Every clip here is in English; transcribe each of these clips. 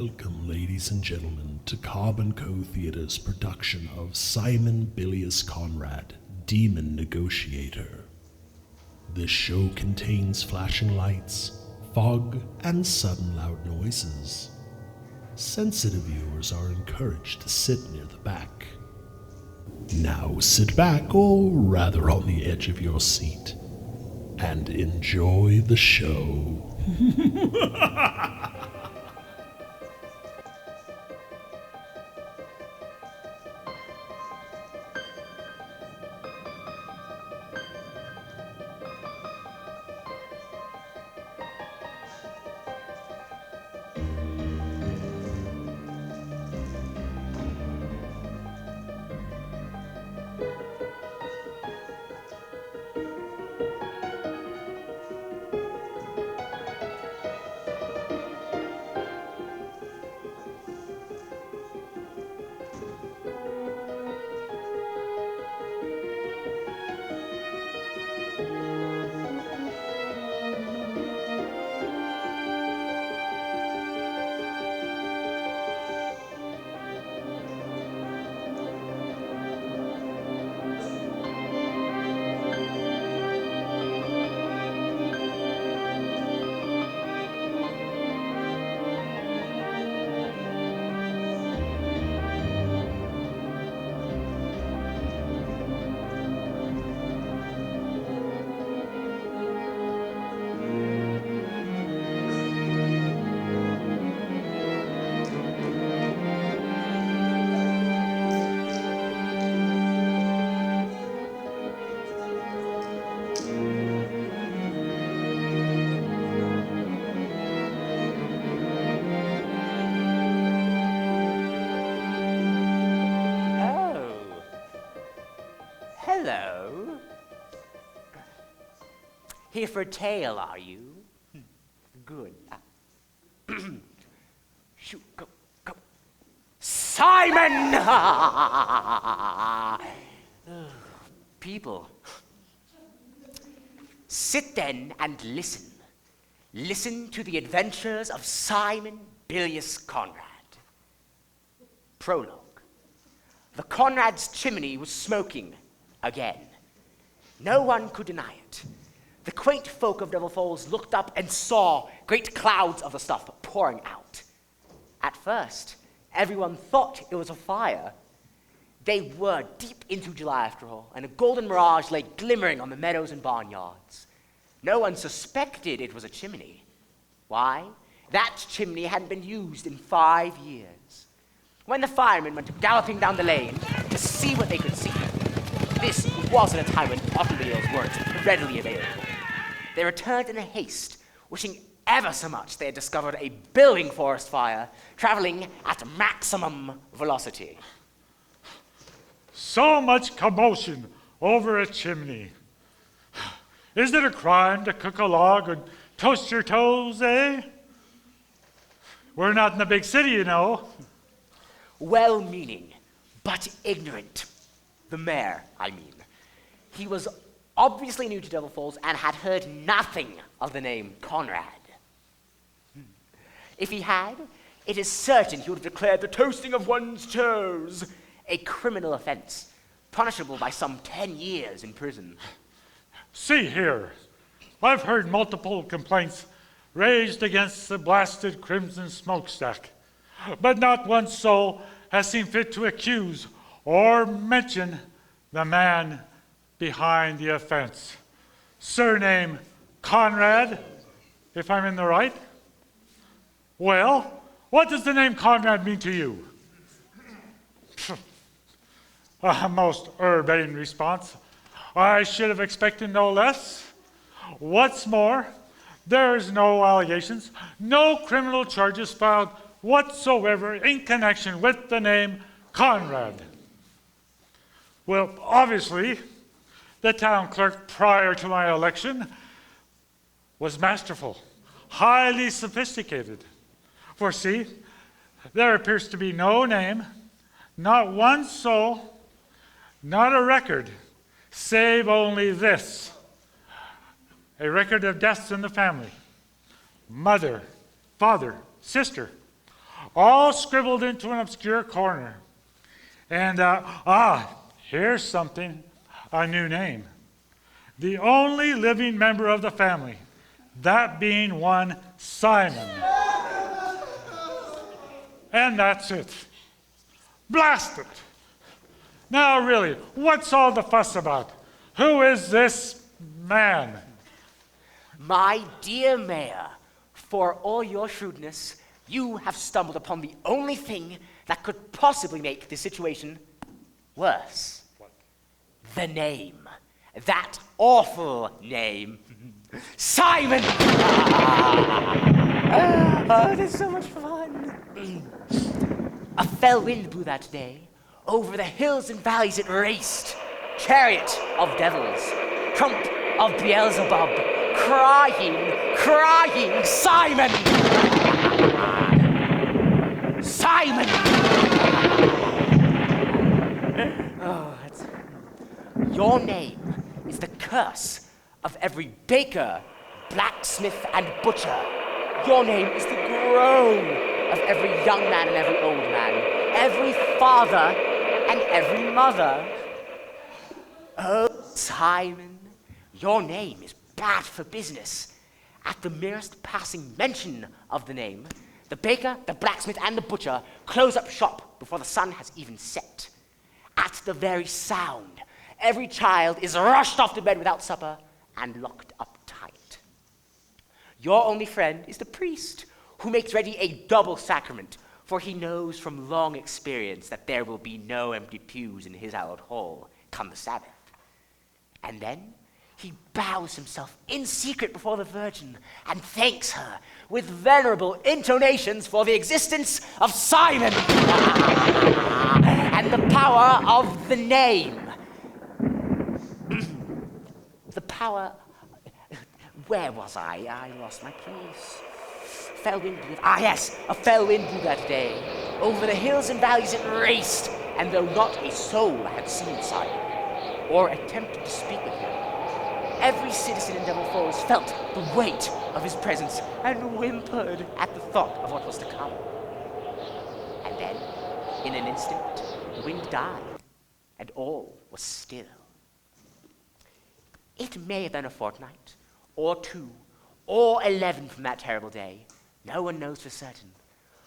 Welcome, ladies and gentlemen, to Cobb & Co. Theatre's production of Simon Bilius Conrad, Demon Negotiator. This show contains flashing lights, fog, and sudden loud noises. Sensitive viewers are encouraged to sit near the back. Now sit back, or rather on the edge of your seat, and enjoy the show. Hello. Here for a tale, are you? Good. Shoot, go. Simon! People. Sit then and listen. Listen to the adventures of Simon Bilius Conrad. Prologue. The Conrad's chimney was smoking again. No one could deny it. The quaint folk of Devil Falls looked up and saw great clouds of the stuff pouring out. At first, everyone thought it was a fire. They were deep into July after all, and a golden mirage lay glimmering on the meadows and barnyards. No one suspected it was a chimney. Why? That chimney hadn't been used in 5 years. When the firemen went galloping down the lane to see what they could see, this wasn't a time when automobiles weren't readily available. They returned in a haste, wishing ever so much they had discovered a building forest fire traveling at maximum velocity. So much commotion over a chimney. Is it a crime to cook a log or toast your toes, eh? We're not in a big city, you know. Well-meaning, but ignorant. The mayor, I mean. He was obviously new to Devil Falls and had heard nothing of the name Conrad. If he had, it is certain he would have declared the toasting of one's toes a criminal offense, punishable by some 10 years in prison. See here, I've heard multiple complaints raised against the blasted Crimson Smokestack, but not one soul has seen fit to accuse or mention the man behind the offense. Surname Conrad, if I'm in the right. Well, what does the name Conrad mean to you? A most urbane response. I should have expected no less. What's more, there's no allegations, no criminal charges filed whatsoever in connection with the name Conrad. Well, obviously, the town clerk prior to my election was masterful, highly sophisticated. For see, there appears to be no name, not one soul, not a record, save only this: a record of deaths in the family. Mother, father, sister, all scribbled into an obscure corner. And, here's something, a new name. The only living member of the family, that being one Simon. And that's it. Blast it! Now really, what's all the fuss about? Who is this man? My dear Mayor, for all your shrewdness, you have stumbled upon the only thing that could possibly make this situation worse. What? The name. That awful name. Simon! Oh, there's so much fun. A fell wind blew that day. Over the hills and valleys it raced. Chariot of devils, trump of Beelzebub, crying, crying, Simon! Simon! Oh, that's... Your name is the curse of every baker, blacksmith, and butcher. Your name is the groan of every young man and every old man, every father and every mother. Oh, Simon, your name is bad for business. At the merest passing mention of the name, the baker, the blacksmith, and the butcher close up shop before the sun has even set. At the very sound, every child is rushed off to bed without supper and locked up tight. Your only friend is the priest, who makes ready a double sacrament, for he knows from long experience that there will be no empty pews in his hallowed hall come the Sabbath. And then he bows himself in secret before the Virgin and thanks her with venerable intonations for the existence of Simon and the power of the name. The power... Where was I? I lost my place. Fell wind blew... yes, a fell wind blew that day. Over the hills and valleys it raced, and though not a soul had seen Simon, or attempted to speak with him, every citizen in Devil Falls felt the weight of his presence and whimpered at the thought of what was to come. And then, in an instant, the wind died, and all was still. It may have been a fortnight, or 2, or 11 from that terrible day. No one knows for certain,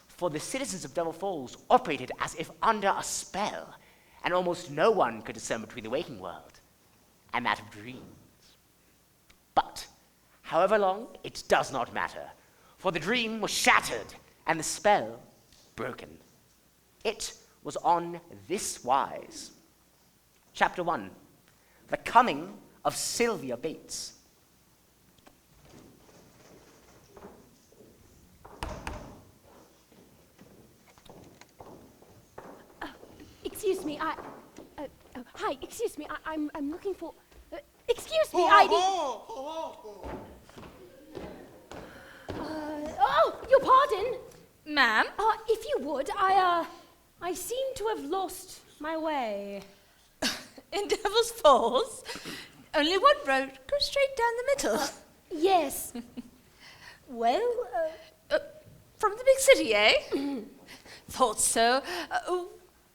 for the citizens of Devil Falls operated as if under a spell, and almost no one could discern between the waking world and that of dreams. But, however long, it does not matter, for the dream was shattered and the spell broken. It was on this wise. Chapter 1, The Coming of Sylvia Bates. Excuse me, hi, excuse me, I'm looking for... excuse me, your pardon? Ma'am? If you would, I seem to have lost my way. In Devil's Falls? Only one road goes straight down the middle. Yes. Well, from the big city, eh? Thought so.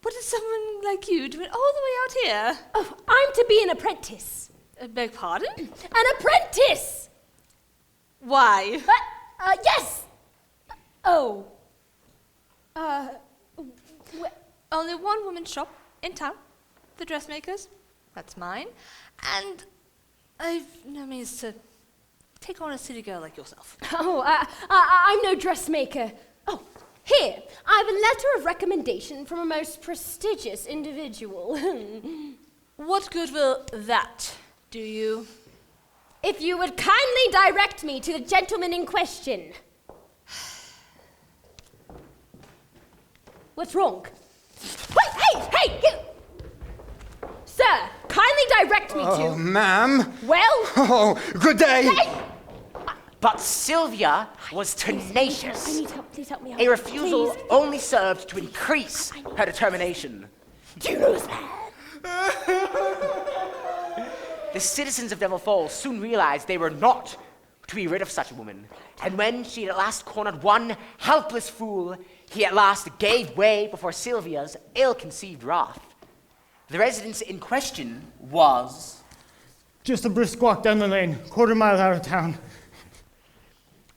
What is someone like you doing all the way out here? Oh, I'm to be an apprentice. Beg pardon? An apprentice! Why? Yes! Only one woman's shop in town, the dressmaker's. That's mine. And I've no means to take on a city girl like yourself. I'm no dressmaker. Oh, here, I have a letter of recommendation from a most prestigious individual. What good will that do you? If you would kindly direct me to the gentleman in question. What's wrong? Hey! Sir, kindly direct me to... Oh, ma'am. Well? Oh, good day. Hey! But Sylvia was tenacious. I need help. Please help me out. A refusal Please. only served to increase her determination. Do you know this man? The citizens of Devil Falls soon realized they were not to be rid of such a woman, and when she had at last cornered one helpless fool, he at last gave way before Sylvia's ill-conceived wrath. The residence in question was... Just a brisk walk down the lane, quarter-mile out of town.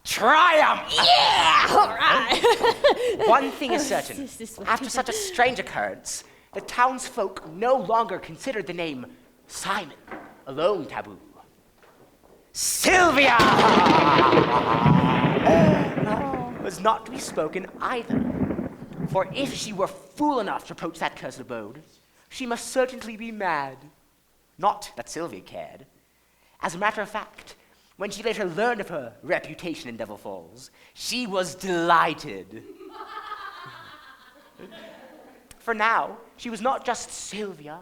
Triumph! Yeah! All right. One thing is certain. This way. After such a strange occurrence, the townsfolk no longer considered the name Simon alone taboo. Sylvia was not to be spoken either. For if she were fool enough to approach that cursed abode, she must certainly be mad. Not that Sylvia cared. As a matter of fact, when she later learned of her reputation in Devil Falls, she was delighted. For now, she was not just Sylvia,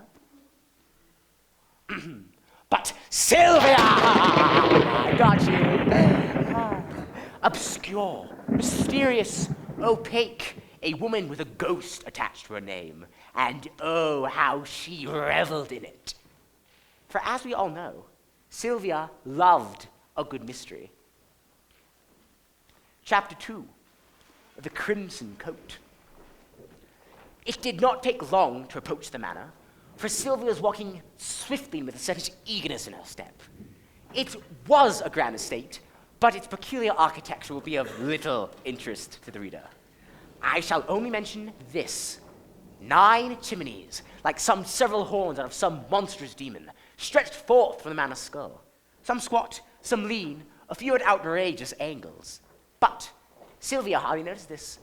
but Sylvia! I got you. Obscure, mysterious, opaque, a woman with a ghost attached to her name. And oh, how she reveled in it. For as we all know, Sylvia loved a good mystery. Chapter 2, The Crimson Coat. It did not take long to approach the manor, for Sylvia was walking swiftly with a certain eagerness in her step. It was a grand estate, but its peculiar architecture will be of little interest to the reader. I shall only mention this: 9 chimneys, like some several horns out of some monstrous demon, stretched forth from the manor's skull. Some squat, some lean, a few at outrageous angles. But Sylvia hardly noticed this.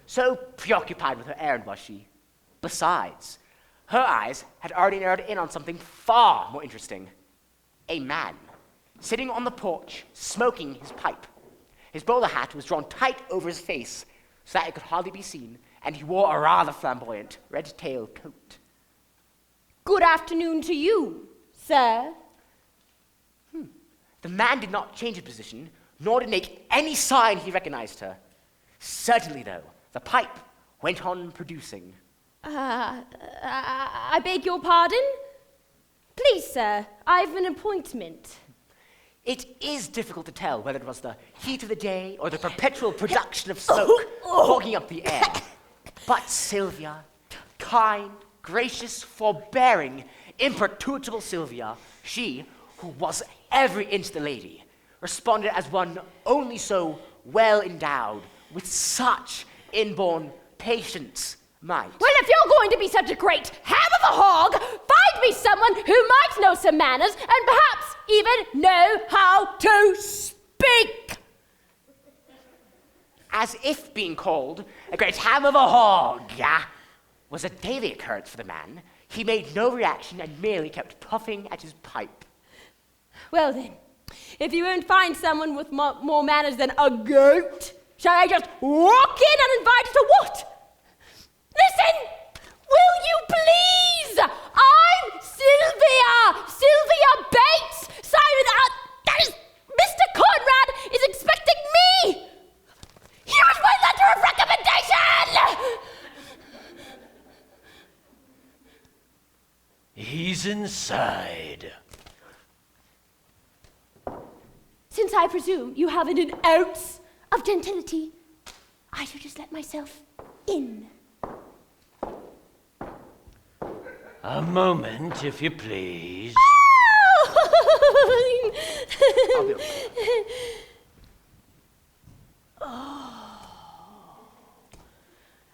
So preoccupied with her errand was she. Besides, her eyes had already narrowed in on something far more interesting. A man, sitting on the porch, smoking his pipe. His bowler hat was drawn tight over his face, so that it could hardly be seen, and he wore a rather flamboyant red-tailed coat. Good afternoon to you, sir. The man did not change his position, nor did make any sign he recognized her. Certainly, though, the pipe went on producing. I beg your pardon? Please, sir, I've an appointment. It is difficult to tell whether it was the heat of the day or the perpetual production of smoke fogging up the air. But Sylvia, kind, gracious, forbearing, imperturbable Sylvia, she, who was every inch the lady, responded as one only so well endowed with such inborn patience might. Well, if you're going to be such a great ham of a hog, find me someone who might know some manners and perhaps even know how to speak. As if being called a great ham of a hog was a daily occurrence for the man, he made no reaction and merely kept puffing at his pipe. Well then, if you won't find someone with more manners than a goat, shall I just walk in and invite you to what? Listen! Will you please? I'm Sylvia! Sylvia Bates! Simon, that is... Mr. Conrad is expecting me! Here is my letter of recommendation! He's inside. Since I presume you haven't an ounce of gentility, I shall just let myself in. A moment, if you please. I'll be okay.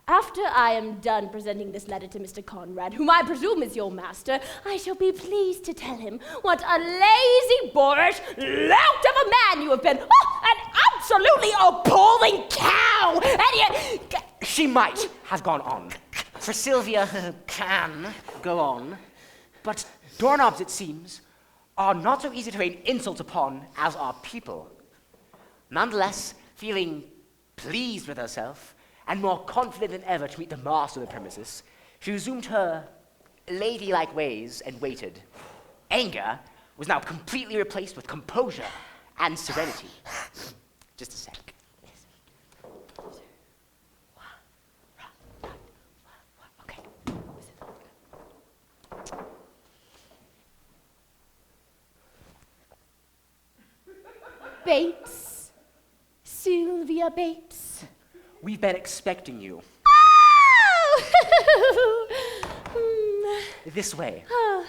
After I am done presenting this letter to Mr. Conrad, whom I presume is your master, I shall be pleased to tell him what a lazy, boorish lout of a man you have been. Oh, an absolutely appalling cow! And yet... She might have gone on, for Sylvia can go on, but doorknobs, it seems, are not so easy to rain insults upon as are people. Nonetheless, feeling pleased with herself, and more confident than ever to meet the master of the premises, she resumed her ladylike ways and waited. Anger was now completely replaced with composure and serenity. Just a sec. Okay. Bates. Sylvia Bates. We've been expecting you. This way. Oh,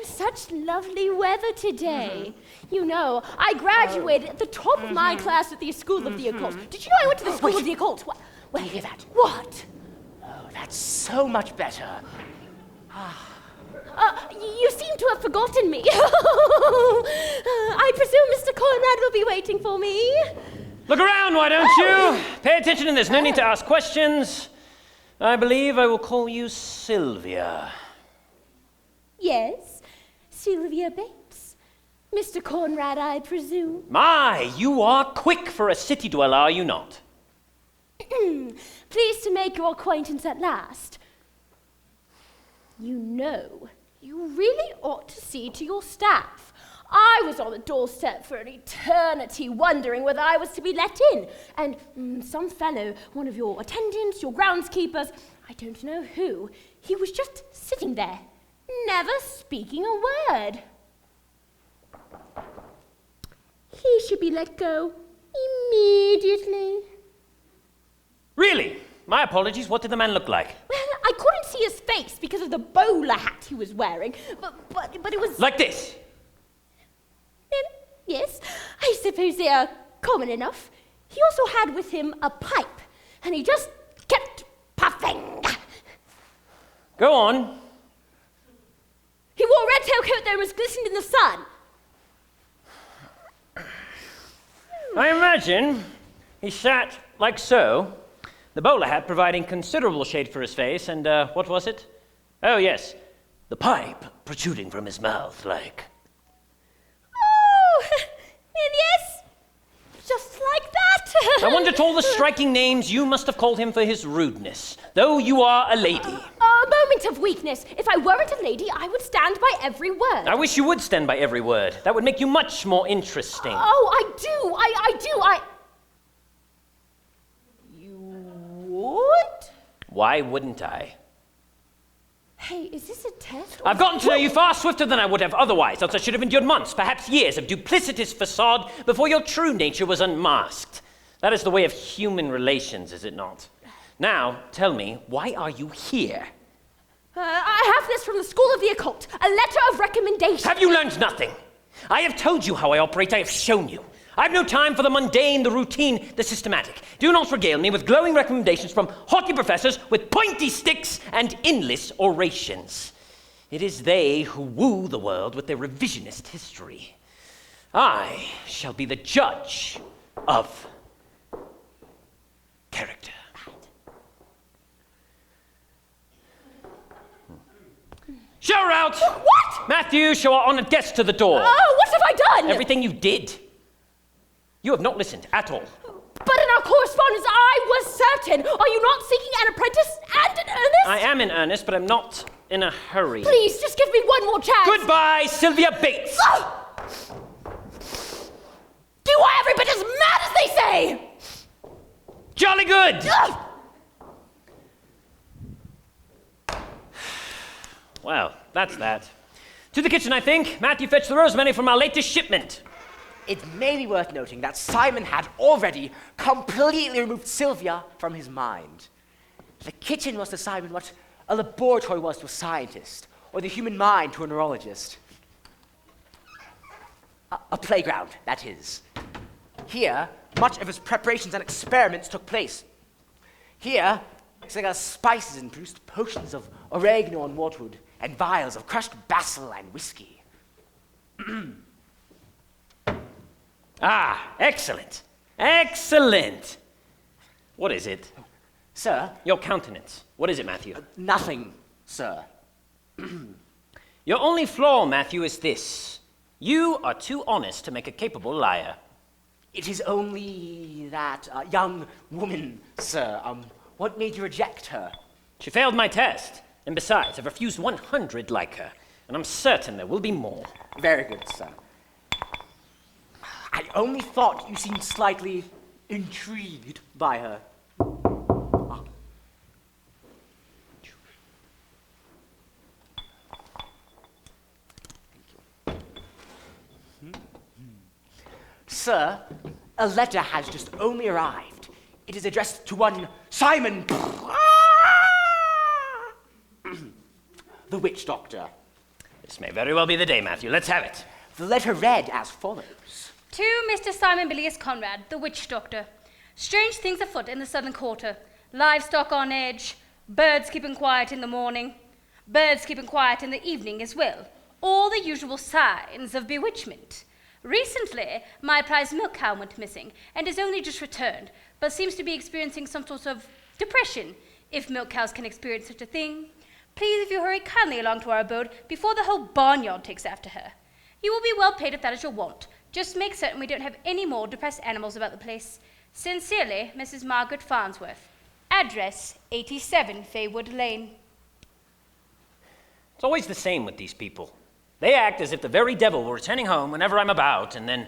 such lovely weather today. You know, I graduated at the top of my class at the School of the Occult. Did you know I went to the School of the Occult? Wait, hear that? What? Oh, that's so much better. You seem to have forgotten me. I presume Mr. Conrad will be waiting for me. Look around, why don't you? Pay attention, and there's no need to ask questions. I believe I will call you Sylvia. Yes, Sylvia Bates. Mr. Conrad, I presume. My, you are quick for a city dweller, are you not? Pleased to make your acquaintance at last. You know, you really ought to see to your staff. I was on the doorstep for an eternity wondering whether I was to be let in. And some fellow, one of your attendants, your groundskeepers, I don't know who, he was just sitting there, never speaking a word. He should be let go immediately. Really? My apologies, what did the man look like? Well, I couldn't see his face because of the bowler hat he was wearing, but it was... Like this? Yes, I suppose they are common enough. He also had with him a pipe, and he just kept puffing. Go on. He wore a red tailcoat that was glistened in the sun. I imagine he sat like so, the bowler hat providing considerable shade for his face, and what was it? Oh, yes, the pipe protruding from his mouth, like... Oh, well, yes, just like that. I wonder at all the striking names you must have called him for his rudeness, though you are a lady. A moment of weakness. If I weren't a lady, I would stand by every word. I wish you would stand by every word. That would make you much more interesting. Oh, I do. You would? Why wouldn't I? Hey, is this a test? I've gotten to know you far swifter than I would have otherwise, else I should have endured months, perhaps years, of duplicitous facade before your true nature was unmasked. That is the way of human relations, is it not? Now, tell me, why are you here? I have this from the School of the Occult, a letter of recommendation. Have you learned nothing? I have told you how I operate, I have shown you. I have no time for the mundane, the routine, the systematic. Do not regale me with glowing recommendations from haughty professors with pointy sticks and endless orations. It is they who woo the world with their revisionist history. I shall be the judge of character. Show her out! What? Matthew, show our honored guest to the door. Oh, what have I done? Everything you did. You have not listened at all. But in our correspondence, I was certain. Are you not seeking an apprentice and an earnest? I am in earnest, but I'm not in a hurry. Please, just give me one more chance. Goodbye, Sylvia Bates! You are every bit as mad as they say! Jolly good! Well, that's that. To the kitchen, I think. Matthew, fetch the rosemary from our latest shipment. It may be worth noting that Simon had already completely removed Sylvia from his mind. The kitchen was to Simon what a laboratory was to a scientist, or the human mind to a neurologist. A playground, that is. Here, much of his preparations and experiments took place. Here, Sega spices and produced potions of oregano and waterwood, and vials of crushed basil and whiskey. Ah, excellent. Excellent. What is it? Sir? Your countenance. What is it, Matthew? Nothing, sir. Your only flaw, Matthew, is this. You are too honest to make a capable liar. It is only that young woman, sir. What made you reject her? She failed my test. And besides, I've refused 100 like her. And I'm certain there will be more. Very good, sir. I only thought you seemed slightly intrigued by her. Sir, a letter has just only arrived. It is addressed to one Simon, the witch doctor. This may very well be the day, Matthew. Let's have it. The letter read as follows. To Mr. Simon Bilius Conrad, the witch doctor. Strange things afoot in the southern quarter. Livestock on edge. Birds keeping quiet in the morning. Birds keeping quiet in the evening as well. All the usual signs of bewitchment. Recently, my prize milk cow went missing and is only just returned, but seems to be experiencing some sort of depression, if milk cows can experience such a thing. Please, if you hurry kindly along to our abode before the whole barnyard takes after her. You will be well paid if that is your want. Just make certain we don't have any more depressed animals about the place. Sincerely, Mrs. Margaret Farnsworth. Address 87 Faywood Lane. It's always the same with these people. They act as if the very devil were returning home whenever I'm about, and then...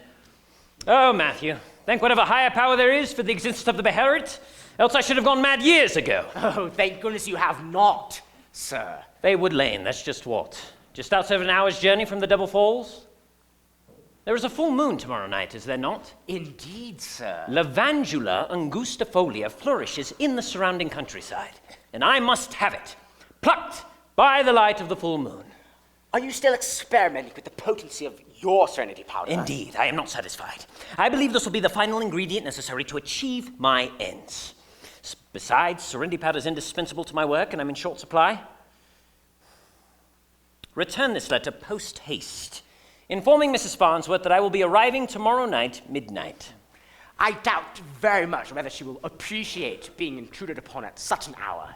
Oh, Matthew, thank whatever higher power there is for the existence of the Beherit, else I should have gone mad years ago. Oh, thank goodness you have not, sir. Faywood Lane, that's just what? Just outside of an hour's journey from the Devil Falls? There is a full moon tomorrow night, is there not? Indeed, sir. Lavandula angustifolia flourishes in the surrounding countryside, and I must have it, plucked by the light of the full moon. Are you still experimenting with the potency of your serenity powder? Indeed, I am not satisfied. I believe this will be the final ingredient necessary to achieve my ends. Besides, serenity powder is indispensable to my work, and I'm in short supply. Return this letter post-haste, informing Mrs. Farnsworth that I will be arriving tomorrow night, midnight. I doubt very much whether she will appreciate being intruded upon at such an hour.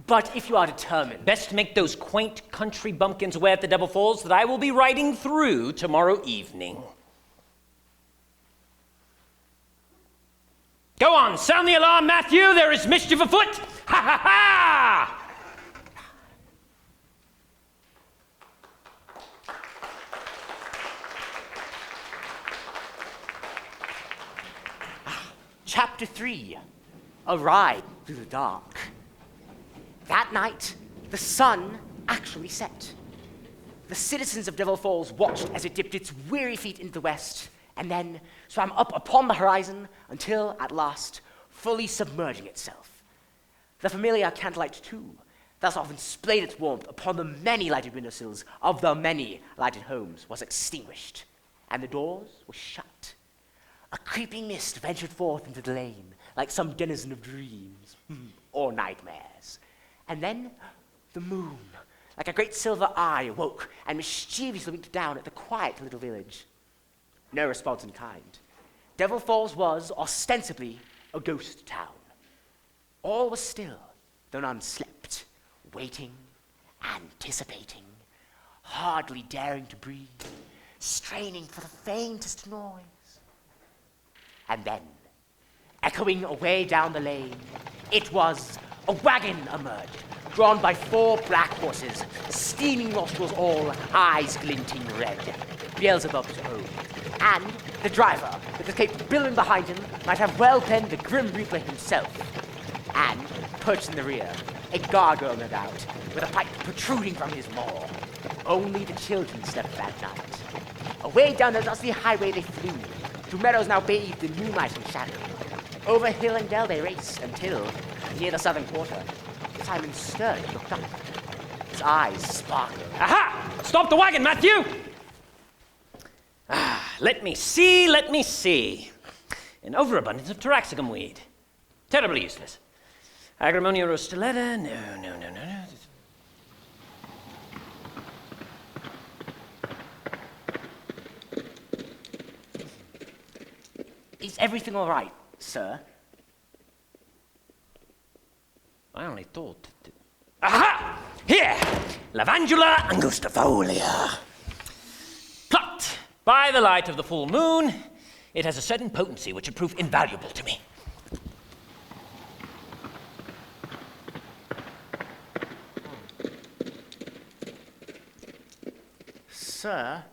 But if you are determined... Best make those quaint country bumpkins aware at the Devil Falls that I will be riding through tomorrow evening. Go on, sound the alarm, Matthew! There is mischief afoot! Ha ha ha! Chapter 3. A Ride Through the Dark. That night, the sun actually set. The citizens of Devil Falls watched as it dipped its weary feet into the west, and then swam up upon the horizon until, at last, fully submerging itself. The familiar candlelight, too, thus often splayed its warmth upon the many lighted windowsills of the many lighted homes, was extinguished, and the doors were shut. A creeping mist ventured forth into the lane, like some denizen of dreams or nightmares. And then the moon, like a great silver eye, awoke and mischievously winked down at the quiet little village. No response in kind. Devil Falls was ostensibly a ghost town. All was still, though none slept, waiting, anticipating, hardly daring to breathe, straining for the faintest noise. And then, echoing away down the lane, it was a wagon emerged, drawn by 4 black horses, steaming nostrils all, eyes glinting red, Beelzebub's own. And the driver, with the cape billowing behind him, might have well penned the Grim Reaper himself. And, perched in the rear, a gargoyle no doubt, with a pipe protruding from his maw. Only the children slept that night. Away down the dusty highway they flew, through meadows now bathed in moonlight and shadow. Over hill and dell they raced until, near the southern quarter, Simon stirred and looked up. His eyes sparkled. Aha! Stop the wagon, Matthew! Let me see. An overabundance of taraxacum weed. Terribly useless. Agramonia rostoletta, no. Is everything all right, sir? I only thought... Aha! Here! Lavandula angustifolia. Plucked by the light of the full moon, it has a certain potency which would prove invaluable to me. Sir,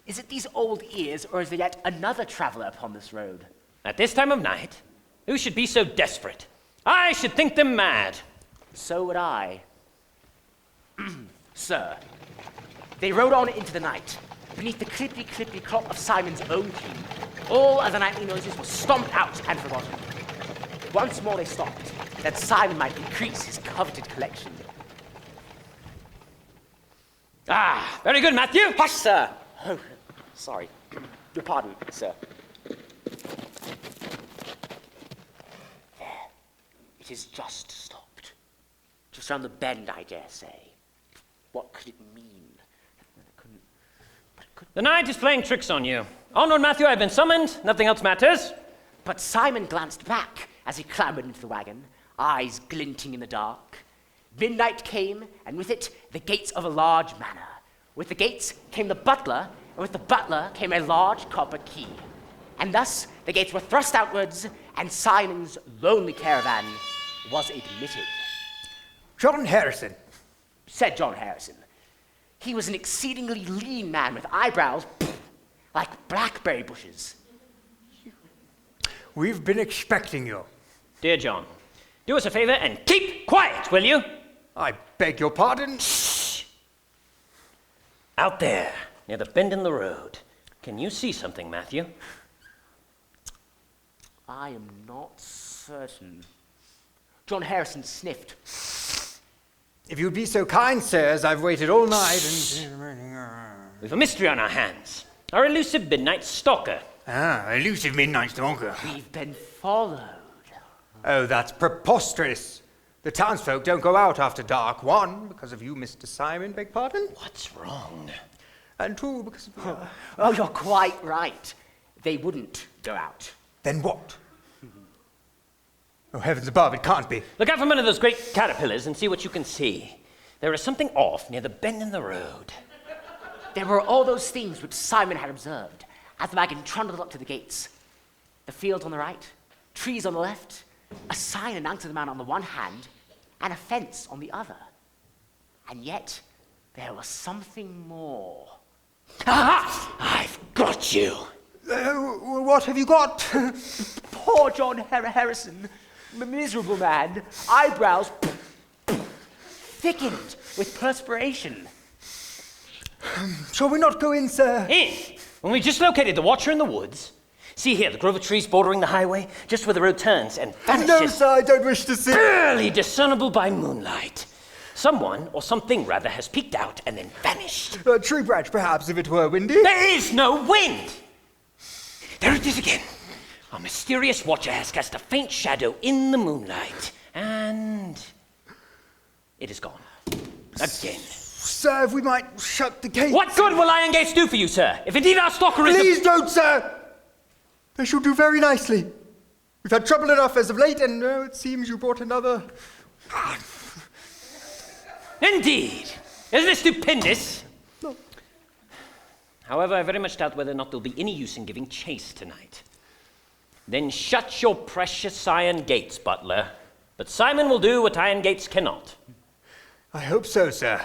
is it these old ears, or is there yet another traveler upon this road? At this time of night, who should be so desperate? I should think them mad. So would I. Sir, they rode on into the night, beneath the clippy clop of Simon's own key. All other nightly noises were stomped out and forgotten. once more they stopped, that Simon might increase his coveted collection. Ah, very good, Matthew. Hush, sir! Oh, sorry. Your pardon, sir. There. It is just stopped. Just round the bend, I dare say. What could it mean? The night is playing tricks on you. Onward, Matthew, I've been summoned. Nothing else matters. But Simon glanced back as he clambered into the wagon, eyes glinting in the dark. Midnight came, and with it the gates of a large manor. With the gates came the butler, and with the butler came a large copper key. And thus the gates were thrust outwards, and Simon's lonely caravan was admitted. John Harrison. Said John Harrison. He was an exceedingly lean man with eyebrows like blackberry bushes. We've been expecting you. Dear John, do us a favor and keep quiet, will you? I beg your pardon? Out there, near the bend in the road. Can you see something, Matthew? I am not certain. John Harrison sniffed. If you'd be so kind, sir, as I've waited all night and... We've a mystery on our hands. Our elusive midnight stalker. Ah, elusive midnight stalker. We've been followed. Oh, that's preposterous. The townsfolk don't go out after dark. One, because of you, Mr. Simon, beg pardon? What's wrong? And two, because of you. Oh, you're quite right. They wouldn't go out. Then what? Oh, heavens above, it can't be. Look out from under those great caterpillars and see what you can see. There is something off near the bend in the road. There were all those things which Simon had observed as the wagon trundled up to the gates. The fields on the right, trees on the left, a sign announcing the man on the one hand, and a fence on the other. And yet, there was something more. Aha! I've got you. What have you got? Poor John Harrison, miserable man, eyebrows thickened with perspiration. Shall we not go in, sir? In? When we just located the watcher in the woods. See here, the grove of trees bordering the highway, just where the road turns and vanishes. No, sir, I don't wish to see. Barely discernible by moonlight. Someone, or something rather, has peeked out and then vanished. A tree branch, perhaps, if it were windy. There is no wind! There it is again. Our mysterious watcher has cast a faint shadow in the moonlight, and it is gone. Again. Sir, if we might shut the gate. What good will iron gates do for you, sir? If indeed our stalker is Please don't, sir! They shall do very nicely. We've had trouble enough as of late, and it seems you brought another. Indeed. Isn't it stupendous? No. However, I very much doubt whether or not there'll be any use in giving chase tonight. Then shut your precious iron gates, butler. But Simon will do what iron gates cannot. I hope so, sir.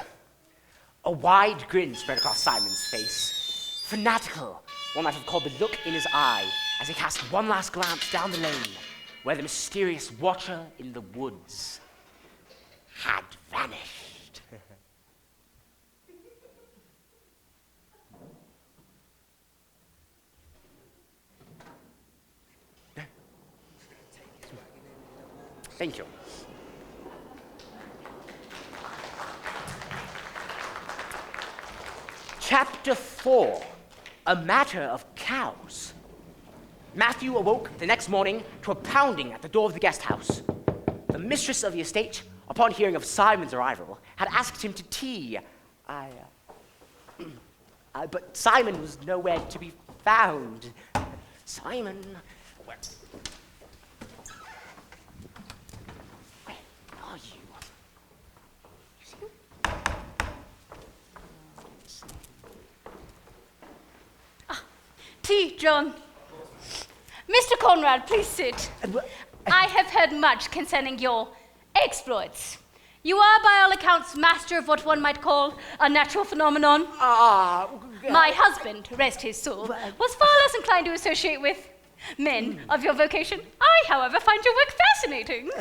A wide grin spread across Simon's face. Fanatical, one might have called the look in his eye as he cast one last glance down the lane where the mysterious watcher in the woods had vanished. Thank you. Chapter 4, A Matter of Cows. Matthew awoke the next morning to a pounding at the door of the guest house. The mistress of the estate, upon hearing of Simon's arrival, had asked him to tea. But Simon was nowhere to be found. Simon, where are you? Tea, John. Mr. Conrad, please sit. I have heard much concerning your exploits. You are, by all accounts, master of what one might call a natural phenomenon. My husband, rest his soul, was far less inclined to associate with men of your vocation. I, however, find your work fascinating.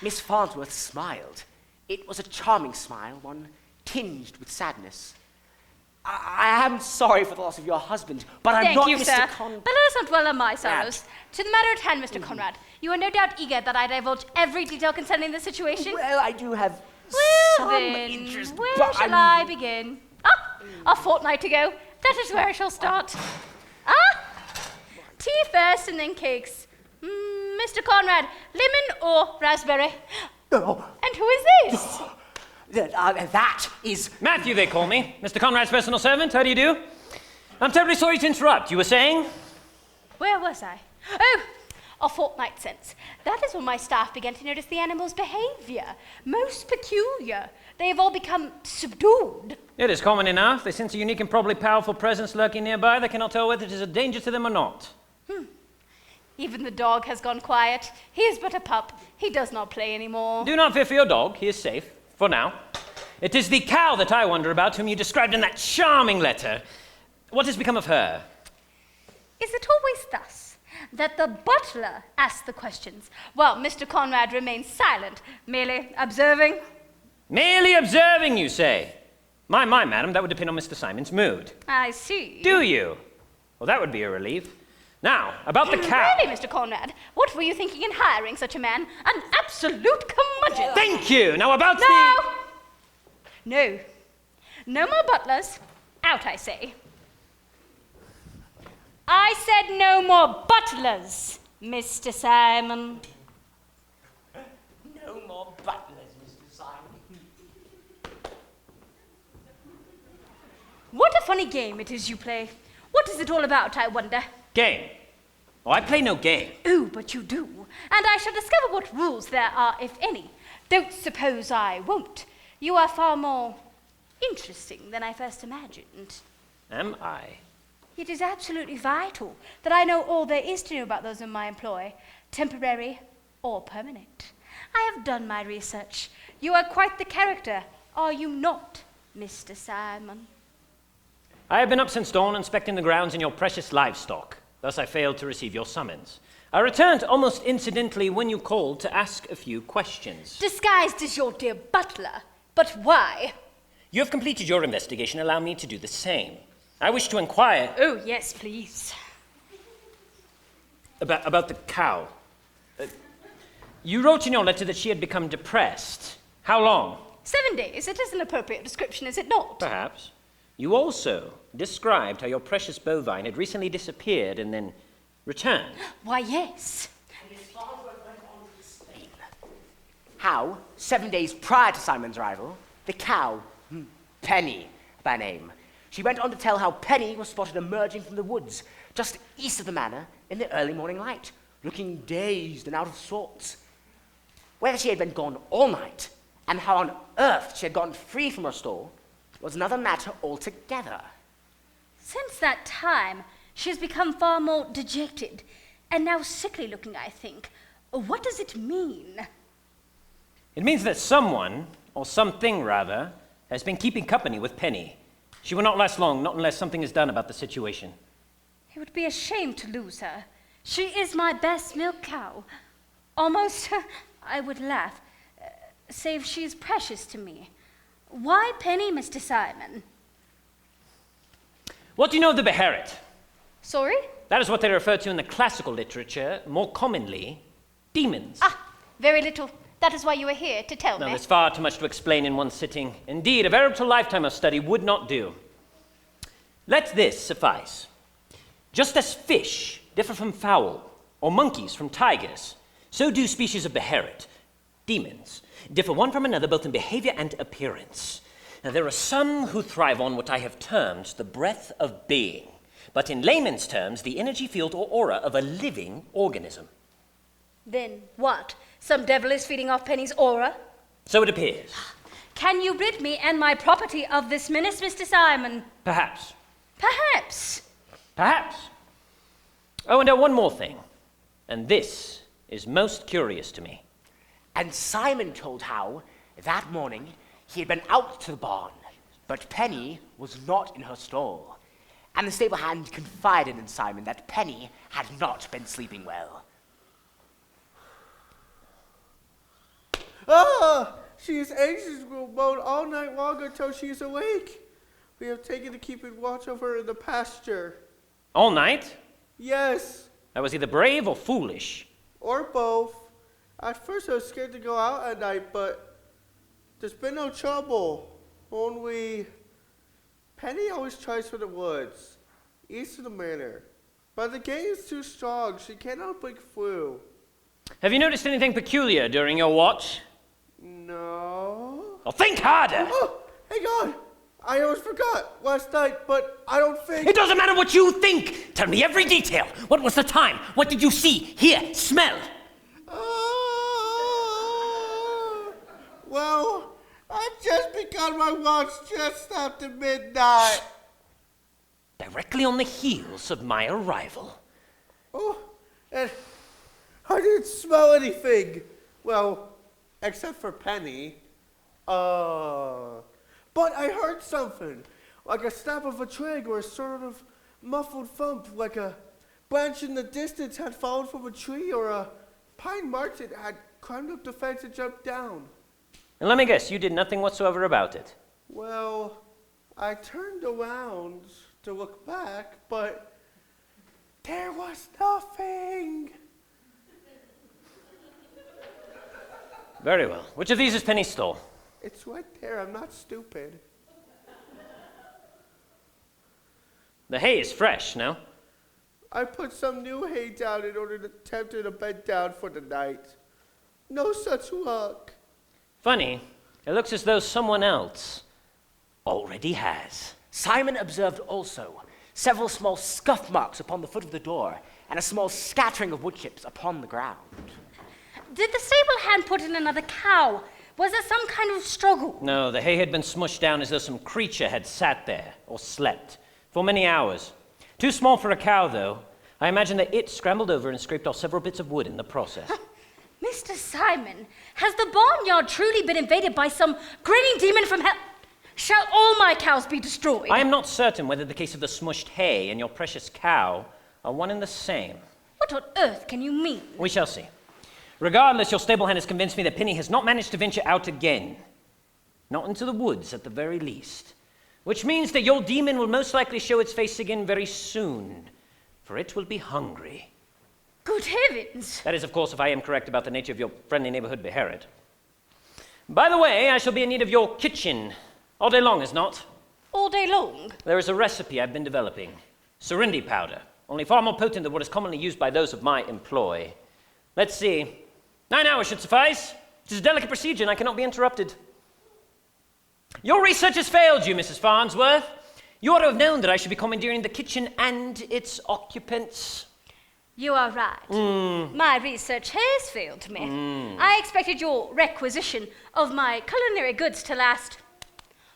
Miss Farnsworth smiled. It was a charming smile, one tinged with sadness. I am sorry for the loss of your husband, but I'm Thank not you, Mr. sir. Conrad. But let us not dwell on my sorrows. To the matter at hand, Mr. Conrad. You are no doubt eager that I divulge every detail concerning the situation. Well, I do have Well some then, interest, where but shall I'm... I begin? A fortnight ago. That is where I shall start. Tea first and then cakes. Mr. Conrad, lemon or raspberry? Oh, And who is this? that is... Matthew, they call me. Mr. Conrad's personal servant. How do you do? I'm terribly sorry to interrupt. You were saying? Where was I? Oh, a fortnight since. That is when my staff began to notice the animal's behavior. Most peculiar. They have all become subdued. It is common enough. They sense a unique and probably powerful presence lurking nearby. They cannot tell whether it is a danger to them or not. Even the dog has gone quiet. He is but a pup. He does not play anymore. Do not fear for your dog. He is safe, for now. It is the cow that I wonder about, whom you described in that charming letter. What has become of her? Is it always thus, that the butler asks the questions, while Mr. Conrad remains silent, merely observing? Merely observing, you say? My, madam, that would depend on Mr. Simon's mood. I see. Do you? Well, that would be a relief. Now, about the cow. Really, Mr. Conrad? What were you thinking in hiring such a man? An absolute curmudgeon. Thank you. Now about No. No more butlers. Out, I say. I said no more butlers, Mr. Simon. No more butlers, Mr. Simon. What a funny game it is you play. What is it all about, I wonder? Game. Oh, I play no game. Oh, but you do. And I shall discover what rules there are, if any. Don't suppose I won't. You are far more interesting than I first imagined. Am I? It is absolutely vital that I know all there is to know about those in my employ, temporary or permanent. I have done my research. You are quite the character, are you not, Mr. Simon? I have been up since dawn inspecting the grounds and your precious livestock. Thus I failed to receive your summons. I returned almost incidentally when you called to ask a few questions. Disguised as your dear butler. But why? You have completed your investigation. Allow me to do the same. I wish to inquire... Oh, yes, please. About the cow. You wrote in your letter that she had become depressed. How long? 7 days. It is an appropriate description, is it not? Perhaps. You also described how your precious bovine had recently disappeared and then returned. Why, yes. And his father went on to explain how, 7 days prior to Simon's arrival, the cow, Penny by name, she went on to tell how Penny was spotted emerging from the woods just east of the manor in the early morning light, looking dazed and out of sorts. Whether she had been gone all night and how on earth she had gotten free from her stall was another matter altogether. Since that time, she has become far more dejected and now sickly looking, I think. What does it mean? It means that someone, or something rather, has been keeping company with Penny. She will not last long, not unless something is done about the situation. It would be a shame to lose her. She is my best milk cow. Almost, I would laugh, save she is precious to me. Why Penny, Mr. Simon? What do you know of the Beherit? Sorry? That is what they refer to in the classical literature, more commonly, demons. Very little. That is why you are here, to tell No, me. there's far too much to explain in one sitting. Indeed, a veritable lifetime of study would not do. Let this suffice. Just as fish differ from fowl, or monkeys from tigers, so do species of Beherit, demons, differ one from another both in behavior and appearance. Now, there are some who thrive on what I have termed the breath of being, but in layman's terms, the energy field or aura of a living organism. Then what? Some devil is feeding off Penny's aura? So it appears. Can you rid me and my property of this menace, Mr. Simon? Perhaps. Perhaps. Perhaps. Oh, and one more thing. And this is most curious to me. And Simon told how, that morning, he had been out to the barn, but Penny was not in her stall. And the stable hand confided in Simon that Penny had not been sleeping well. She is anxious to go about all night long until she is awake. We have taken to keeping watch over her in the pasture. All night? Yes, That was either brave or foolish. or both. At first I was scared to go out at night, but there's been no trouble. Only Penny always tries for the woods, east of the manor. But the gate is too strong. She cannot break through. Have you noticed anything peculiar during your watch? No. Well, think harder! Oh, hang on. I almost forgot last night, but I don't think... It doesn't matter what you think! Tell me every detail. What was the time? What did you see, hear, smell? Well, I've just begun my watch just after midnight. Directly on the heels of my arrival. Oh, and I didn't smell anything. Well, except for Penny. But I heard something, like a snap of a twig or a sort of muffled thump, like a branch in the distance had fallen from a tree or a pine marten had climbed up the fence and jumped down. And let me guess, you did nothing whatsoever about it. Well, I turned around to look back, but there was nothing. Very well. Which of these is Penny stole? It's right there. I'm not stupid. The hay is fresh, no? I put some new hay down in order to tempt her to bed down for the night. No such luck. Funny, it looks as though someone else already has. Simon observed also several small scuff marks upon the foot of the door and a small scattering of wood chips upon the ground. Did the stable hand put in another cow? Was there some kind of struggle? No, the hay had been smushed down as though some creature had sat there, or slept, for many hours. Too small for a cow, though. I imagine that it scrambled over and scraped off several bits of wood in the process. Mr. Simon, has the barnyard truly been invaded by some grinning demon from hell? Shall all my cows be destroyed? I am not certain whether the case of the smushed hay and your precious cow are one and the same. What on earth can you mean? We shall see. Regardless, your stable hand has convinced me that Penny has not managed to venture out again. Not into the woods, at the very least. Which means that your demon will most likely show its face again very soon, for it will be hungry. Good heavens! That is, of course, if I am correct about the nature of your friendly neighborhood Beherit. By the way, I shall be in need of your kitchen. All day long, is not? All day long? There is a recipe I've been developing. Serenity powder, only far more potent than what is commonly used by those of my employ. Let's see. 9 hours should suffice. It is a delicate procedure and I cannot be interrupted. Your research has failed you, Mrs. Farnsworth. You ought to have known that I should be commandeering the kitchen and its occupants. You are right. My research has failed me. I expected your requisition of my culinary goods to last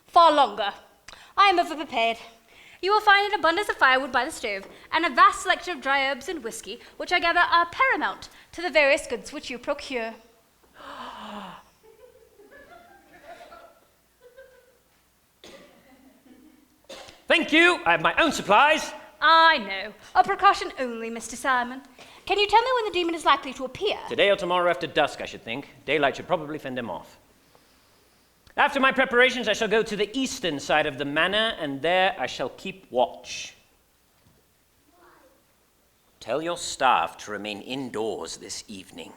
far longer. I am over-prepared. You will find an abundance of firewood by the stove, and a vast selection of dry herbs and whiskey, which I gather are paramount to the various goods which you procure. Thank you. I have my own supplies. I know. A precaution only, Mr. Simon. Can you tell me when the demon is likely to appear? Today or tomorrow after dusk, I should think. Daylight should probably fend him off. After my preparations, I shall go to the eastern side of the manor, and there I shall keep watch. Tell your staff to remain indoors this evening,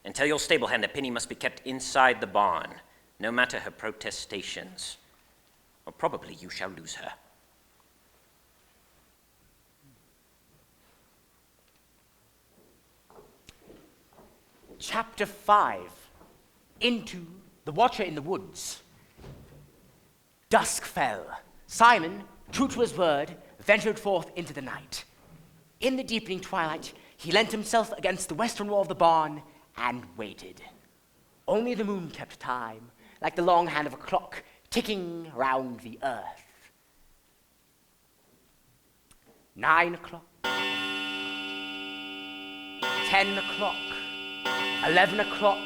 and tell your stable hand that Penny must be kept inside the barn, no matter her protestations, or probably you shall lose her. Chapter 5. Into the Watcher in the Woods. Dusk fell. Simon, true to his word, ventured forth into the night. In the deepening twilight, he leant himself against the western wall of the barn and waited. Only the moon kept time, like the long hand of a clock ticking round the earth. 9 o'clock. 10 o'clock. 11 o'clock.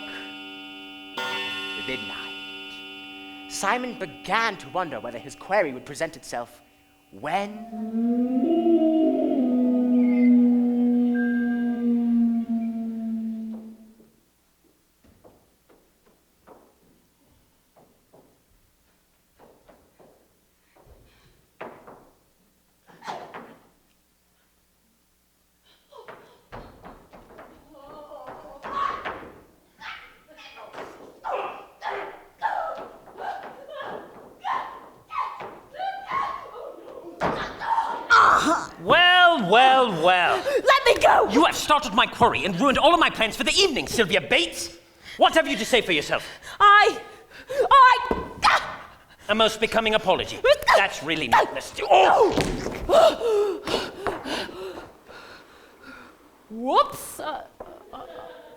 Midnight. Simon began to wonder whether his query would present itself when... go! You have started my quarry and ruined all of my plans for the evening, Sylvia Bates. What have you to say for yourself? A most becoming apology. That's really needless. Oh! Whoops.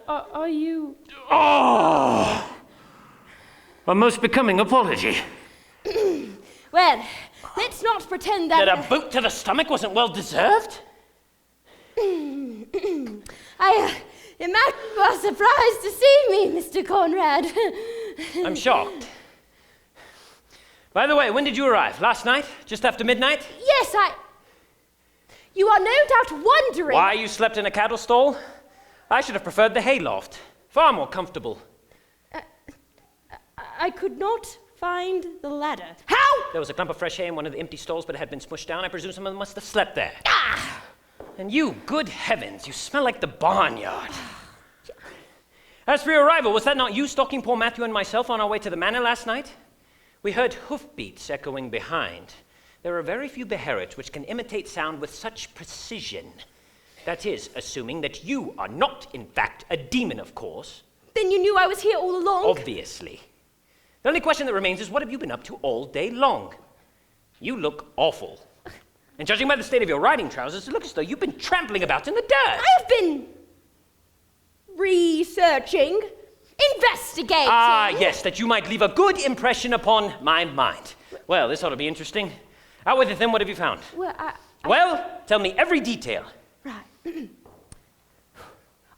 Are you... Oh! A most becoming apology. Well, let's not pretend that... That a boot to the stomach wasn't well deserved? I imagine you are surprised to see me, Mr. Conrad. I'm shocked. By the way, when did you arrive? Last night? Just after midnight? Yes, You are no doubt wondering... Why you slept in a cattle stall? I should have preferred the hayloft. Far more comfortable. I could not find the ladder. How? There was a clump of fresh hay in one of the empty stalls, but it had been smushed down. I presume someone must have slept there. And you, good heavens, you smell like the barnyard. As for your arrival, was that not you stalking poor Matthew and myself on our way to the manor last night? We heard hoofbeats echoing behind. There are very few beherits which can imitate sound with such precision. That is, assuming that you are not, in fact, a demon, of course. Then you knew I was here all along? Obviously. The only question that remains is, what have you been up to all day long? You look awful. And judging by the state of your riding trousers, it looks as though you've been trampling about in the dirt. I have been... researching, investigating. Ah, yes, that you might leave a good impression upon my mind. Well, this ought to be interesting. Out with it then, what have you found? Well, tell me every detail. Right.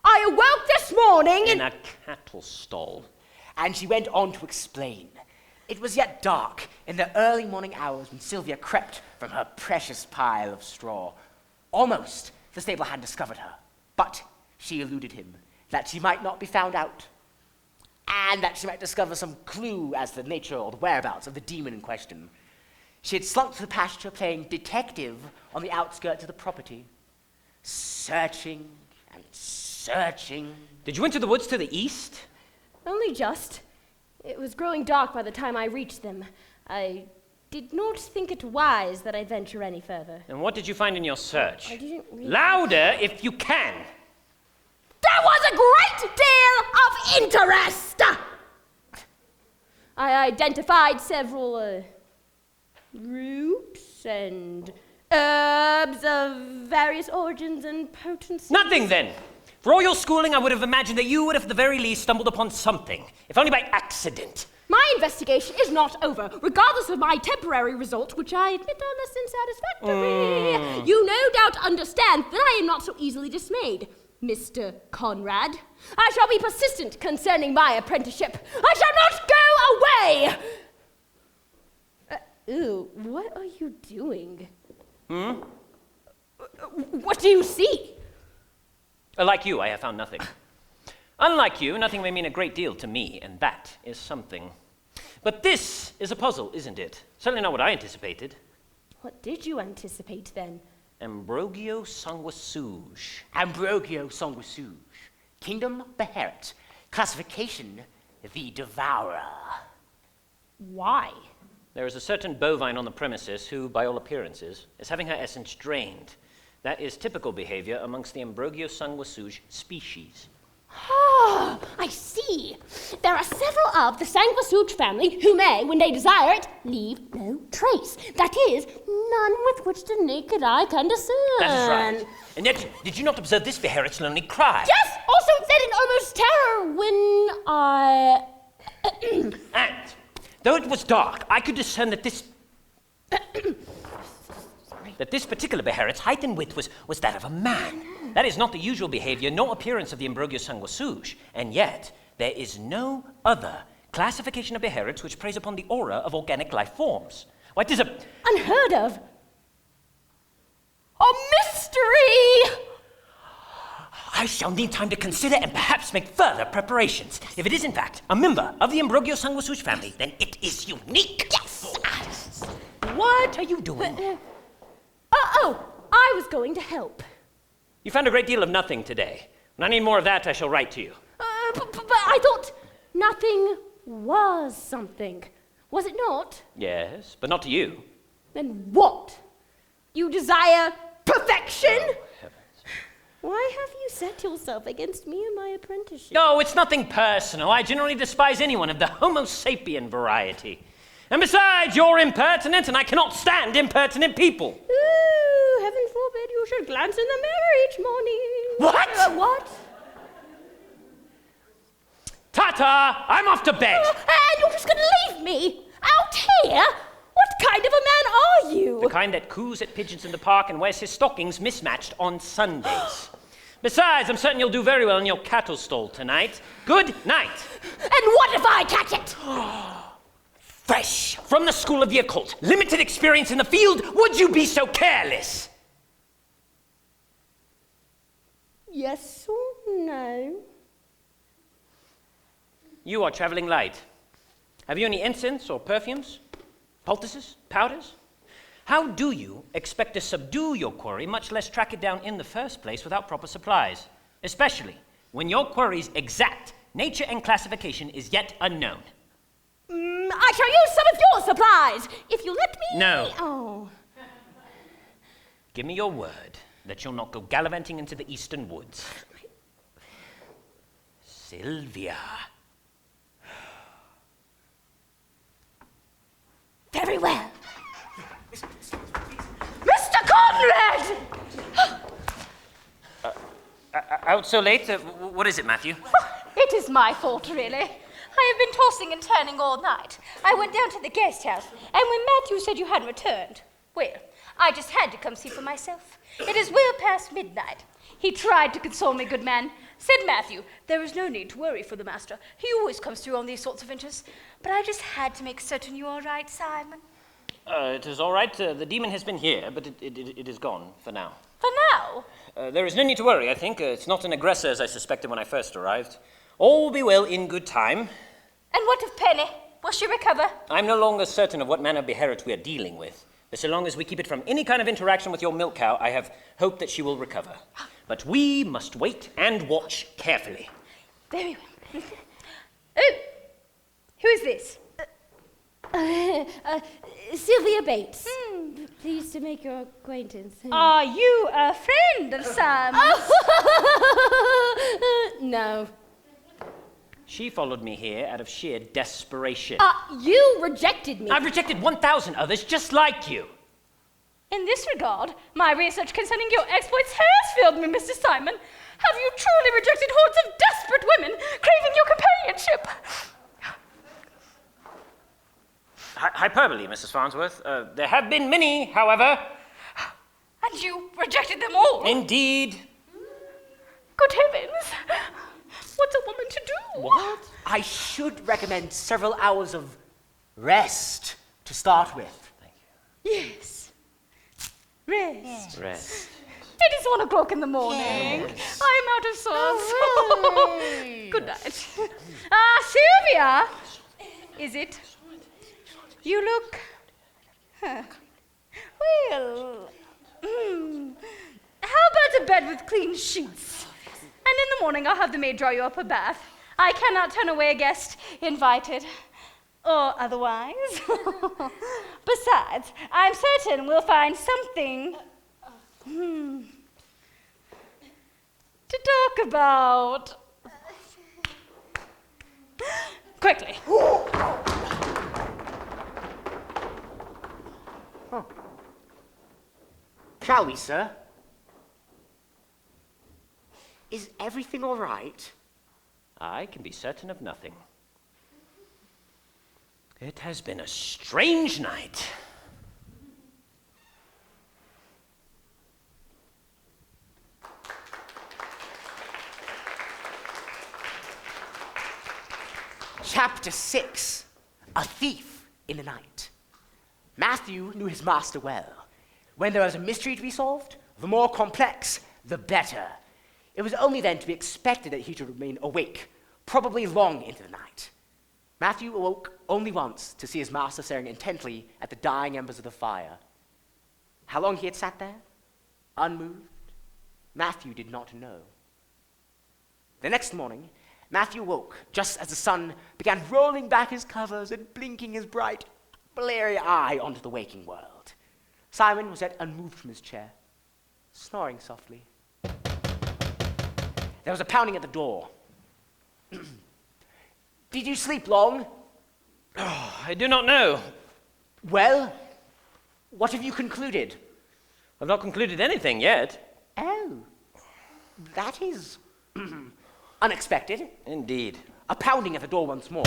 I awoke this morning in a cattle stall. And she went on to explain. It was yet dark in the early morning hours when Sylvia crept from her precious pile of straw. Almost the stable hand discovered her, but she eluded him, that she might not be found out, and that she might discover some clue as to the nature or the whereabouts of the demon in question. She had slunk to the pasture playing detective on the outskirts of the property, searching and searching. Did you enter the woods to the east? Only just. It was growing dark by the time I reached them. I did not think it wise that I venture any further. And what did you find in your search? I didn't really... Louder, if you can. There was a great deal of interest! I identified several roots and herbs of various origins and potencies. Nothing, then. For all your schooling, I would have imagined that you would have at the very least stumbled upon something, if only by accident. My investigation is not over, regardless of my temporary result, which I admit are less than satisfactory. You no doubt understand that I am not so easily dismayed, Mr. Conrad. I shall be persistent concerning my apprenticeship. I shall not go away! What are you doing? What do you see? Like you, I have found nothing. Unlike you, nothing may mean a great deal to me, and that is something. But this is a puzzle, isn't it? Certainly not what I anticipated. What did you anticipate, then? Ambrogio sanguisuge. Ambrogio sanguisuge. Kingdom Beherit. Classification the Devourer. Why? There is a certain bovine on the premises who, by all appearances, is having her essence drained. That is typical behavior amongst the Ambrogio sanguisuge species. Ah, I see. There are several of the sanguisuge family who may, when they desire it, leave no trace. That is, none with which the naked eye can discern. That is right. And yet, did you not observe this beherit's lonely cry? Yes! Also, it said in almost terror when I... And, though it was dark, I could discern that this... that this particular beherit's height and width was that of a man. That is not the usual behavior nor appearance of the Ambrogio sanguisuge, and yet there is no other classification of beherits which preys upon the aura of organic life forms. Why, 'tis a... Unheard of. A mystery! I shall need time to consider and perhaps make further preparations. If it is, in fact, a member of the Ambrogio sanguisuge family, then it is unique. Yes! What are you doing? I was going to help. You found a great deal of nothing today. When I need more of that, I shall write to you. But I thought nothing was something. Was it not? Yes, but not to you. Then what? You desire perfection? Oh, heavens. Why have you set yourself against me and my apprenticeship? No, it's nothing personal. I generally despise anyone of the Homo sapien variety. And besides, you're impertinent, and I cannot stand impertinent people. Ooh, heaven forbid you should glance in the mirror each morning. What? What? Ta-ta! I'm off to bed. And you're just going to leave me out here? What kind of a man are you? The kind that coos at pigeons in the park and wears his stockings mismatched on Sundays. Besides, I'm certain you'll do very well in your cattle stall tonight. Good night. And what if I catch it? Fresh from the school of the occult, limited experience in the field, would you be so careless? Yes or no? You are traveling light. Have you any incense or perfumes? Poultices? Powders? How do you expect to subdue your quarry, much less track it down in the first place without proper supplies? Especially when your quarry's exact nature and classification is yet unknown. I shall use some of your supplies, if you let me. No. Oh. Give me your word that you'll not go gallivanting into the eastern woods. Sylvia. Very well. Mr. Conrad! Out so late? What is it, Matthew? It is my fault, really. I have been tossing and turning all night. I went down to the guest house, and when Matthew said you hadn't returned, well, I just had to come see for myself. It is well past midnight. He tried to console me, good man. Said Matthew, there is no need to worry for the master. He always comes through on these sorts of ventures. But I just had to make certain you are all right, Simon. It is all right. The demon has been here, but it is gone for now. For now? There is no need to worry, I think. It's not an aggressor as I suspected when I first arrived. All will be well in good time. And what of Penny? Will she recover? I'm no longer certain of what manner of beherit we are dealing with. But so long as we keep it from any kind of interaction with your milk cow, I have hope that she will recover. But we must wait and watch carefully. Very well. Oh, who is this? Sylvia Bates. Pleased to make your acquaintance. Are you a friend of Simon's? No. She followed me here out of sheer desperation. You rejected me. I've rejected 1,000 others just like you. In this regard, my research concerning your exploits has failed me, Mr. Simon. Have you truly rejected hordes of desperate women craving your companionship? Hyperbole, Mrs. Farnsworth. There have been many, however. And you rejected them all? Indeed. Good heavens. What's a woman to do? What? I should recommend several hours of rest to start with. Thank you. Yes. Rest. Rest. It is 1 o'clock in the morning. Yes. I am out of sorts. Good night. Sylvia! Is it? You look... Well... How about a bed with clean sheets? And in the morning I'll have the maid draw you up a bath. I cannot turn away a guest invited. Or otherwise. Besides, I'm certain we'll find something to talk about. Quickly. Shall we, sir? Is everything all right? I can be certain of nothing. It has been a strange night. Chapter 6, A Thief in the Night. Matthew knew his master well. When there was a mystery to be solved, the more complex, the better. It was only then to be expected that he should remain awake, probably long into the night. Matthew awoke only once to see his master staring intently at the dying embers of the fire. How long he had sat there, unmoved, Matthew did not know. The next morning, Matthew woke just as the sun began rolling back his covers and blinking his bright, bleary eye onto the waking world. Simon was yet unmoved from his chair, snoring softly. there was a pounding at the door. Did you sleep long? I do not know. Well, what have you concluded? I've not concluded anything yet. Oh, that is unexpected. Indeed. A pounding at the door once more.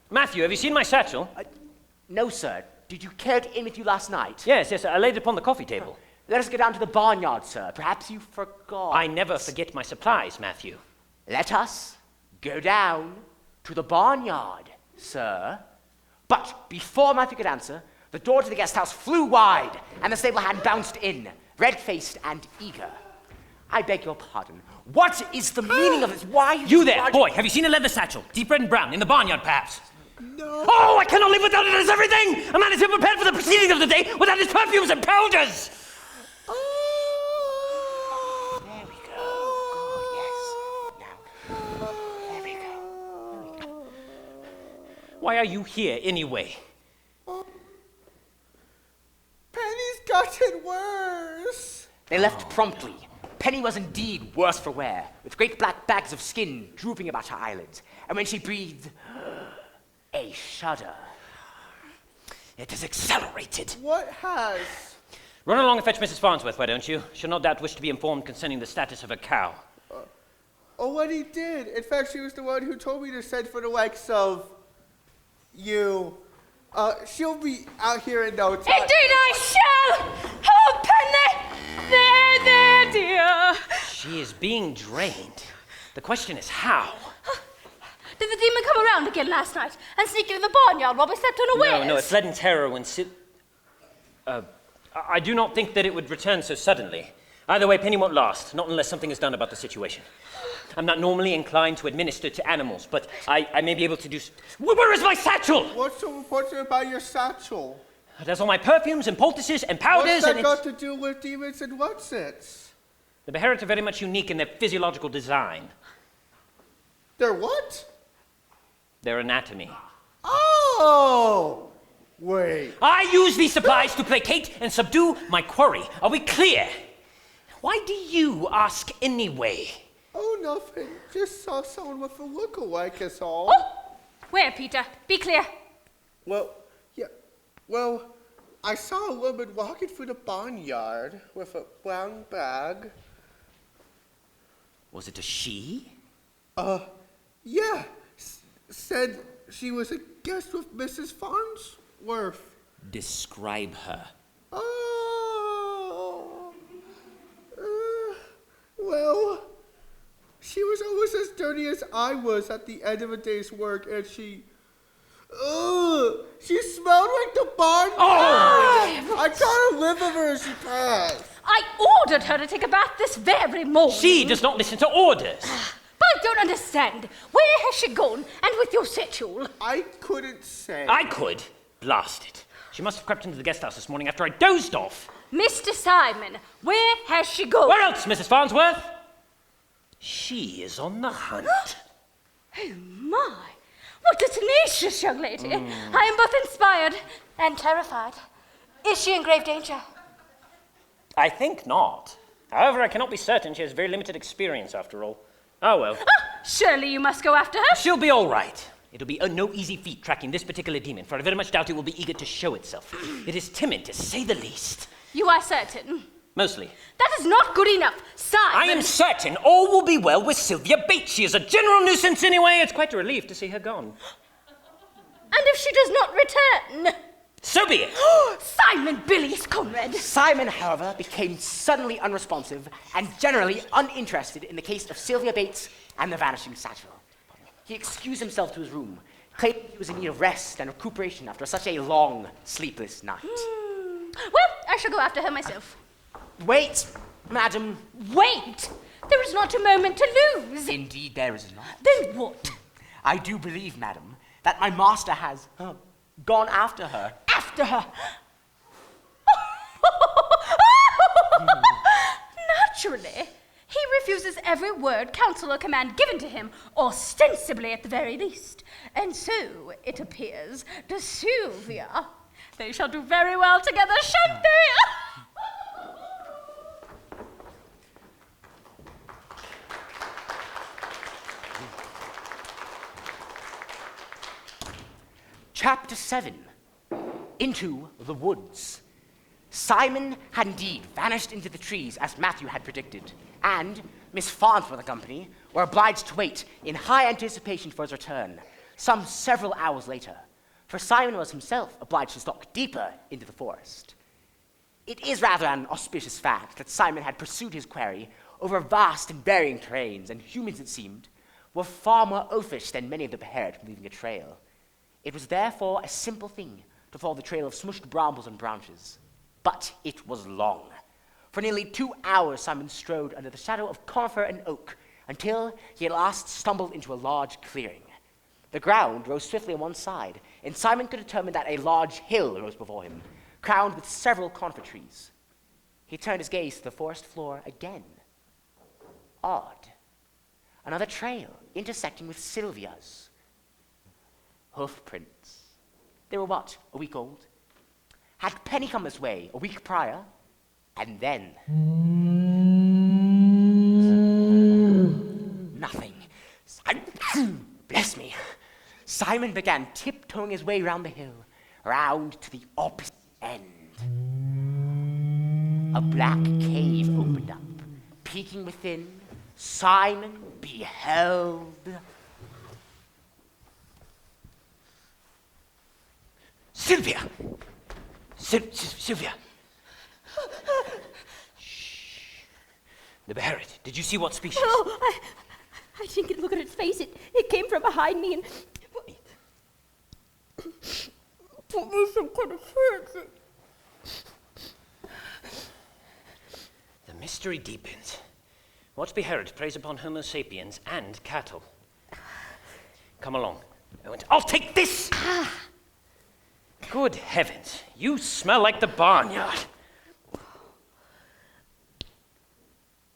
Matthew, have you seen my satchel? No, sir. Did you carry it in with you last night? Yes, I laid it upon the coffee table. Let us go down to the barnyard, sir. Perhaps you forgot. I never forget my supplies, Matthew. Let us go down to the barnyard, sir. But before Matthew could answer, the door to the guest house flew wide, and the stable hand bounced in, red-faced and eager. I beg your pardon. What is the meaning of this? Why? You there, boy, have you seen a leather satchel, deep red and brown, in the barnyard, perhaps? No. Oh, I cannot live without it as everything! A man is ill prepared for the proceedings of the day without his perfumes and powders! There we go. Good, yes. Now, there we go. Why are you here, anyway? Penny's gotten worse. They left promptly. Penny was indeed worse for wear, with great black bags of skin drooping about her eyelids. And when she breathed, a shudder. It has accelerated. What has? Run along and fetch Mrs. Farnsworth, why don't you? She'll no doubt wish to be informed concerning the status of her cow. Oh, what he did. In fact, she was the one who told me to send for the likes of you. She'll be out here in no time. Indeed I shall! Oh, Penny! There, dear. She is being drained. The question is how? Did the demon come around again last night and sneak into the barnyard while we slept unawares? No, it fled in terror when I do not think that it would return so suddenly. Either way, Penny won't last, not unless something is done about the situation. I'm not normally inclined to administer to animals, but I may be able to do... Where is my satchel? What's so important about your satchel? It has all my perfumes and poultices and powders. What's that got to do with demons and what's-its? The Beherits are very much unique in their physiological design. They're what? Their anatomy. Oh! Wait. I use these supplies to placate and subdue my quarry. Are we clear? Why do you ask anyway? Oh, nothing. Just saw someone with a look-alike is all. Oh! Where, Peter? Be clear. Well, yeah. Well, I saw a woman walking through the barnyard with a brown bag. Was it a she? Yeah. Said she was a guest with Mrs. Farnsworth. Describe her. Oh. Well, she was almost as dirty as I was at the end of a day's work, and she smelled like the barn. Oh! I caught her liver as she passed. I ordered her to take a bath this very morning. She does not listen to orders. But I don't understand. Where has she gone? And with your satchel? I couldn't say. I could. Blast it. She must have crept into the guest house this morning after I dozed off. Mr. Simon, where has she gone? Where else, Mrs. Farnsworth? She is on the hunt. Oh, my. What a tenacious young lady. I am both inspired and terrified. Is she in grave danger? I think not. However, I cannot be certain. She has very limited experience, after all. Oh, well. Surely you must go after her. She'll be all right. It'll be no easy feat tracking this particular demon, for I very much doubt it will be eager to show itself. It is timid, to say the least. You are certain? Mostly. That is not good enough. Simon! I am certain all will be well with Sylvia Bates. She is a general nuisance anyway. It's quite a relief to see her gone. And if she does not return? So be it. Simon Bilius, Conrad. Simon, however, became suddenly unresponsive and generally uninterested in the case of Sylvia Bates and the vanishing satchel. He excused himself to his room, claiming he was in need of rest and recuperation after such a long, sleepless night. Well, I shall go after her myself. Wait, madam. Wait! There is not a moment to lose. Indeed there is not. Then what? I do believe, madam, that my master has gone after her. After her? Naturally. He refuses every word, counsel, or command given to him, ostensibly at the very least. And so, it appears, to Sylvia. They shall do very well together, shan't they? Chapter 7. Into the woods. Simon had indeed vanished into the trees as Matthew had predicted, and Miss Farnsworth and the company were obliged to wait in high anticipation for his return, some several hours later, for Simon was himself obliged to stalk deeper into the forest. It is rather an auspicious fact that Simon had pursued his quarry over vast and varying terrains, and humans, it seemed, were far more oafish than many of the Beherit from leaving a trail. It was therefore a simple thing to follow the trail of smushed brambles and branches. But it was long. For nearly 2 hours Simon strode under the shadow of conifer and oak until he at last stumbled into a large clearing. The ground rose swiftly on one side, and Simon could determine that a large hill rose before him, crowned with several conifer trees. He turned his gaze to the forest floor again. Odd. Another trail intersecting with Sylvia's. Hoof prints. They were what, a week old? Had Penny come this way a week prior? And then... nothing. Bless me. Simon began tiptoeing his way round the hill, round to the opposite end. A black cave opened up. Peeking within, Simon beheld... Sylvia! Sylvia! Shh. The Beherit. Did you see what species? Oh, I didn't look at its face. It came from behind me and put me some kind of hurt. The mystery deepens. What Beherit preys upon Homo sapiens and cattle? Come along. I'll take this! Good heavens, you smell like the barnyard.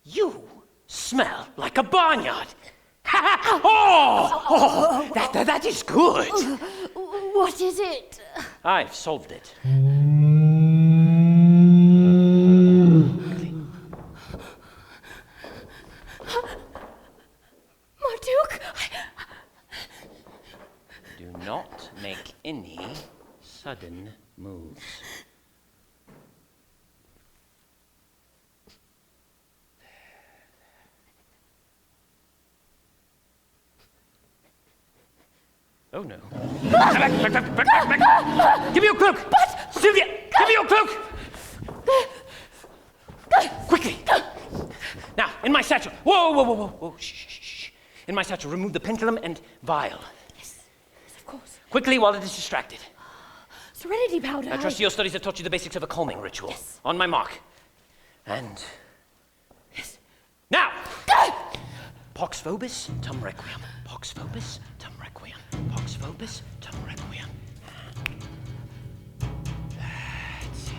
You smell like a barnyard. That is good. What is it? I've solved it. Marduk? Do not make any sudden moves. Oh no. Back. Give me your cloak! But Sylvia! Give me your cloak! Quickly! Now, in my satchel. Whoa. Shh. In my satchel, remove the pendulum and vial. Yes, of course. Quickly while it is distracted. Serenity powder. I trust your studies have taught you the basics of a calming ritual. Yes. On my mark. And... yes. Now! Pox vobis, tum requiem. Pox vobis, tum requiem. Pox vobis, tum requiem. That's it.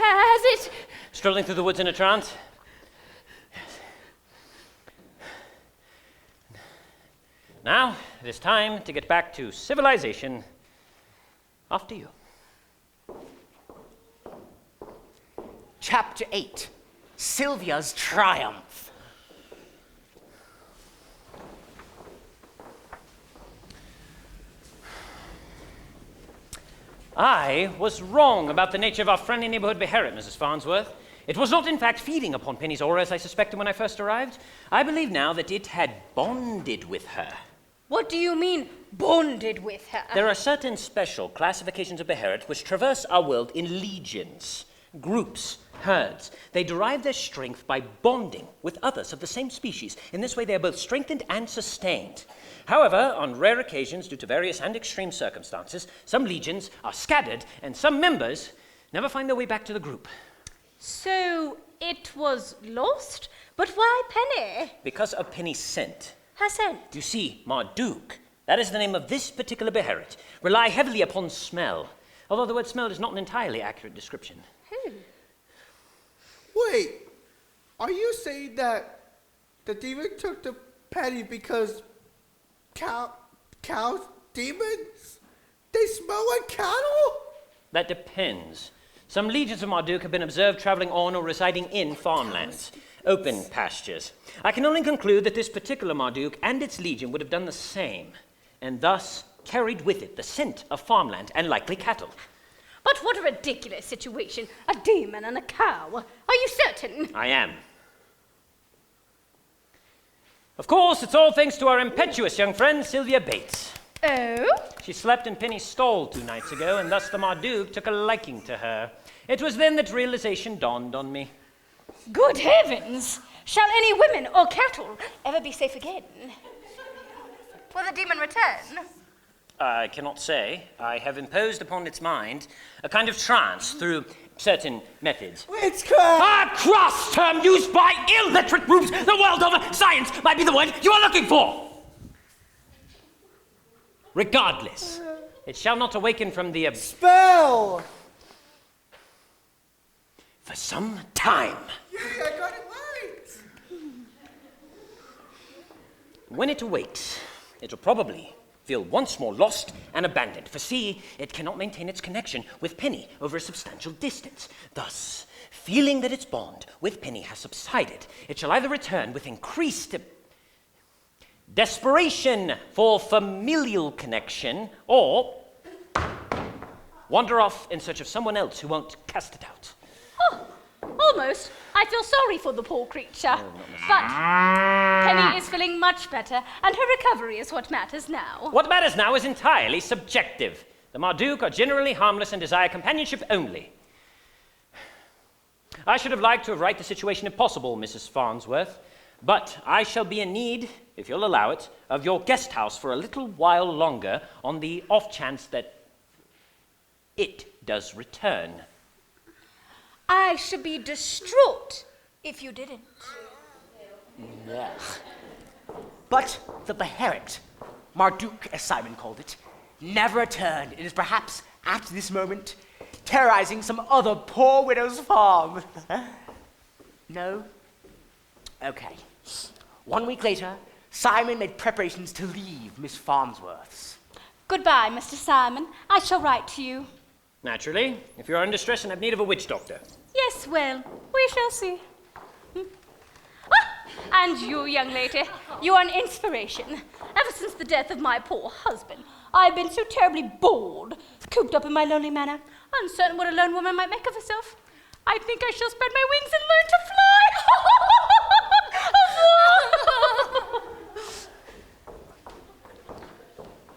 Has it? Strolling through the woods in a trance? Yes. Now, it is time to get back to civilization. After you. Chapter 8. Sylvia's Triumph. I was wrong about the nature of our friendly neighborhood Beherit, Mrs. Farnsworth. It was not, in fact, feeding upon Penny's aura as I suspected when I first arrived. I believe now that it had bonded with her. What do you mean, bonded with her? There are certain special classifications of Beherit which traverse our world in legions, groups, herds. They derive their strength by bonding with others of the same species. In this way, they are both strengthened and sustained. However, on rare occasions, due to various and extreme circumstances, some legions are scattered and some members never find their way back to the group. So it was lost? But why Penny? Because of Penny's scent. Her scent? You see, Marduk, that is the name of this particular Beherit, rely heavily upon smell, although the word smell is not an entirely accurate description. Wait, Are you saying that the demon took the penny because cows, demons, they smell like cattle? That depends. Some legions of Marduk have been observed traveling on or residing in farmlands, open pastures. I can only conclude that this particular Marduk and its legion would have done the same, and thus carried with it the scent of farmland and likely cattle. But what a ridiculous situation. A demon and a cow. Are you certain? I am. Of course, it's all thanks to our impetuous young friend, Sylvia Bates. Oh? She slept in Penny's stall 2 nights ago, and thus the Marduk took a liking to her. It was then that realization dawned on me. Good heavens! Shall any women or cattle ever be safe again? Will the demon return? I cannot say. I have imposed upon its mind a kind of trance through certain methods. Witchcraft! A cross term used by illiterate groups the world over. Science might be the word you are looking for. Regardless, it shall not awaken from the Spell! for some time. Yay, I got it right! When it awakes, it will probably feel once more lost and abandoned. For see, it cannot maintain its connection with Penny over a substantial distance. Thus, feeling that its bond with Penny has subsided, it shall either return with increased desperation for familial connection, or wander off in search of someone else who won't cast it out. Oh, almost. I feel sorry for the poor creature. But Penny is feeling much better, and her recovery is what matters now. What matters now is entirely subjective. The Marduk are generally harmless and desire companionship only. I should have liked to have righted the situation if possible, Mrs. Farnsworth, but I shall be in need, if you'll allow it, of your guest house for a little while longer on the off chance that it does return. I should be distraught if you didn't. But the Beherit, Marduk as Simon called it, never returned. It is perhaps at this moment terrorizing some other poor widow's farm. No? Okay. 1 week later, Simon made preparations to leave Miss Farnsworth's. Goodbye, Mr. Simon. I shall write to you. Naturally, if you are in distress and have need of a witch doctor. Yes, well, we shall see. And you, young lady, you are an inspiration. Ever since the death of my poor husband, I've been so terribly bored, cooped up in my lonely manor, uncertain what a lone woman might make of herself. I think I shall spread my wings and learn to fly.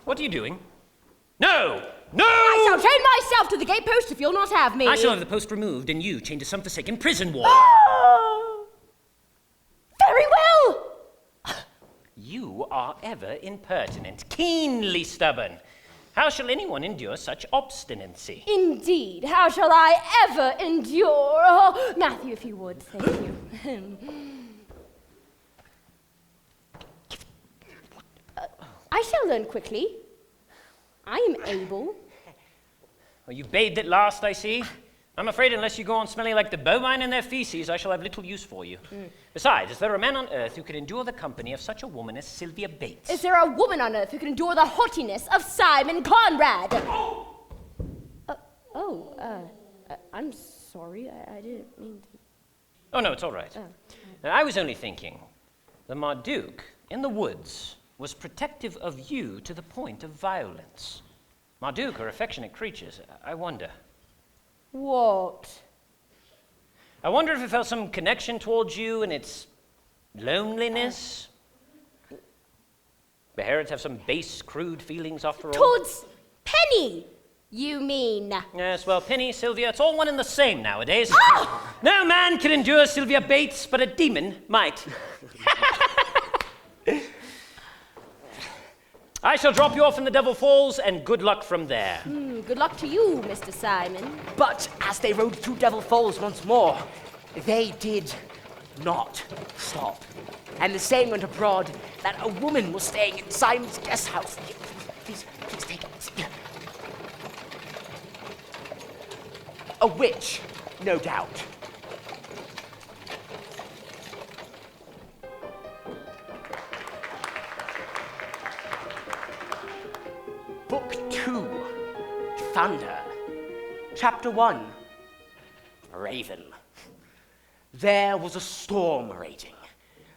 What are you doing? No! No! I shall chain myself to the gatepost if you'll not have me. I shall have the post removed and you chained to some forsaken prison wall. Very well. You are ever impertinent, keenly stubborn. How shall anyone endure such obstinacy? Indeed, how shall I ever endure? Oh, Matthew, if you would, thank you. I shall learn quickly. I am able. Well, you bathed at last, I see. I'm afraid unless you go on smelling like the bovine in their feces, I shall have little use for you. Besides, is there a man on earth who can endure the company of such a woman as Sylvia Bates? Is there a woman on earth who can endure the haughtiness of Simon Conrad? I'm sorry. I didn't mean to. Oh, no, it's all right. I was only thinking, the Marduk in the woods was protective of you to the point of violence. Marduk are affectionate creatures. I wonder. What? I wonder if it felt some connection towards you and its loneliness. Beherits have some base, crude feelings after all. Towards Penny, you mean? Yes, well, Penny, Sylvia, it's all one and the same nowadays. No man can endure Sylvia Bates, but a demon might. I shall drop you off in the Devil Falls, and good luck from there. Good luck to you, Mr. Simon. But as they rode through Devil Falls once more, they did not stop. And the saying went abroad that a woman was staying in Simon's guest house. Please take it. A witch, no doubt. Thunder. Chapter 1. Raven. There was a storm raging.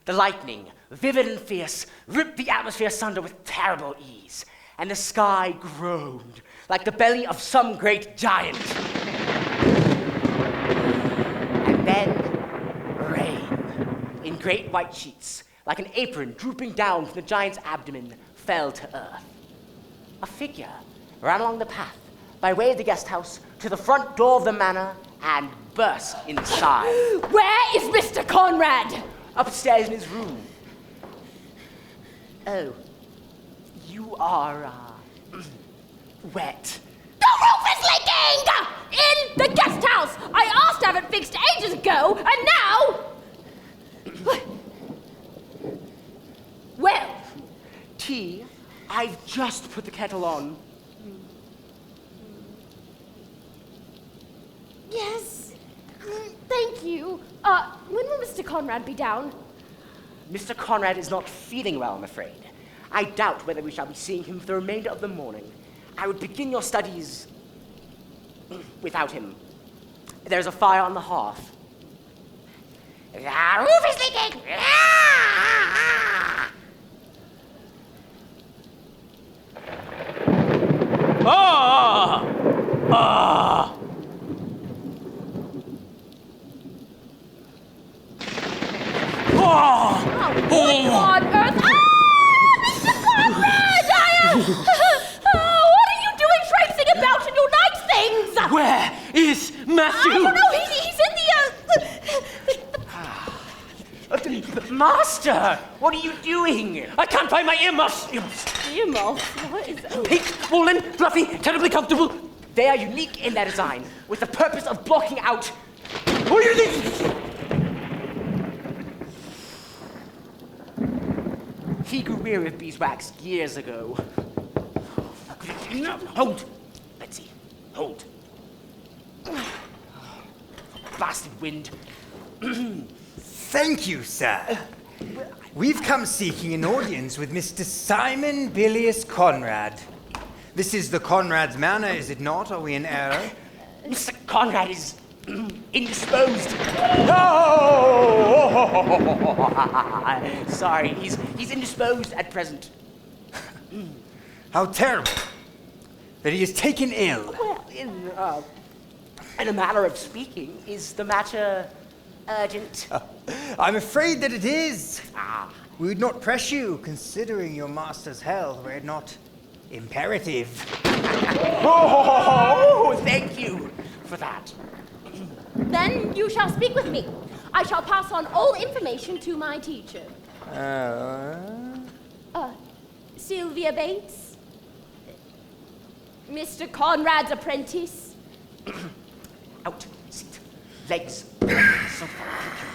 The lightning, vivid and fierce, ripped the atmosphere asunder with terrible ease, and the sky groaned like the belly of some great giant. And then, rain, in great white sheets, like an apron drooping down from the giant's abdomen, fell to earth. A figure ran along the path by way of the guest house to the front door of the manor and burst inside. Where is Mr. Conrad? Upstairs in his room. Oh, you are, wet. The roof is leaking! In the guest house! I asked to have it fixed ages ago, and now... Well, Tea, I've just put the kettle on. yes. Thank you. When will Mr. Conrad be down? Mr. Conrad is not feeling well, I'm afraid. I doubt whether we shall be seeing him for the remainder of the morning. I would begin your studies without him. There's a fire on the hearth. The roof is leaking! What on earth? Mr. Conrad! What are you doing traipsing about in your night things? Where is Matthew? I don't know, he's in the, Master, what are you doing? I can't find my earmuffs. Earmuffs? What is that? Pink, woolen, fluffy, terribly comfortable. They are unique in their design, with the purpose of blocking out... What do you think? He grew weary of beeswax years ago. Hold! Betsy, hold. Blasted wind. Thank you, sir. We've come seeking an audience with Mr. Simon Bilius Conrad. This is the Conrad's manor, is it not? Are we in error? Mr. Conrad is indisposed. Sorry, he's indisposed at present. How terrible that he is taken ill. Well, in a manner of speaking, is the matter urgent? I'm afraid that it is. Ah. We would not press you, considering your master's health, were it not imperative. Oh, thank you for that. Then you shall speak with me. I shall pass on all information to my teacher. Sylvia Bates? Mr. Conrad's apprentice? Out, seat, legs.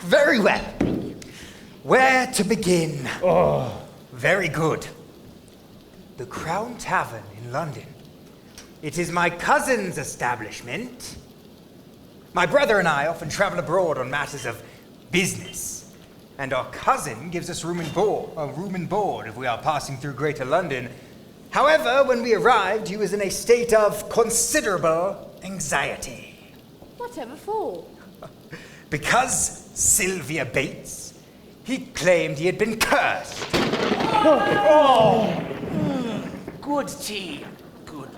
Very well. Where to begin? Very good. The Crown Tavern in London. It is my cousin's establishment. My brother and I often travel abroad on matters of business, and our cousin gives us room and board if we are passing through Greater London. However, when we arrived, he was in a state of considerable anxiety. Whatever for? Because Sylvia Bates, he claimed he had been cursed. Good tea, good.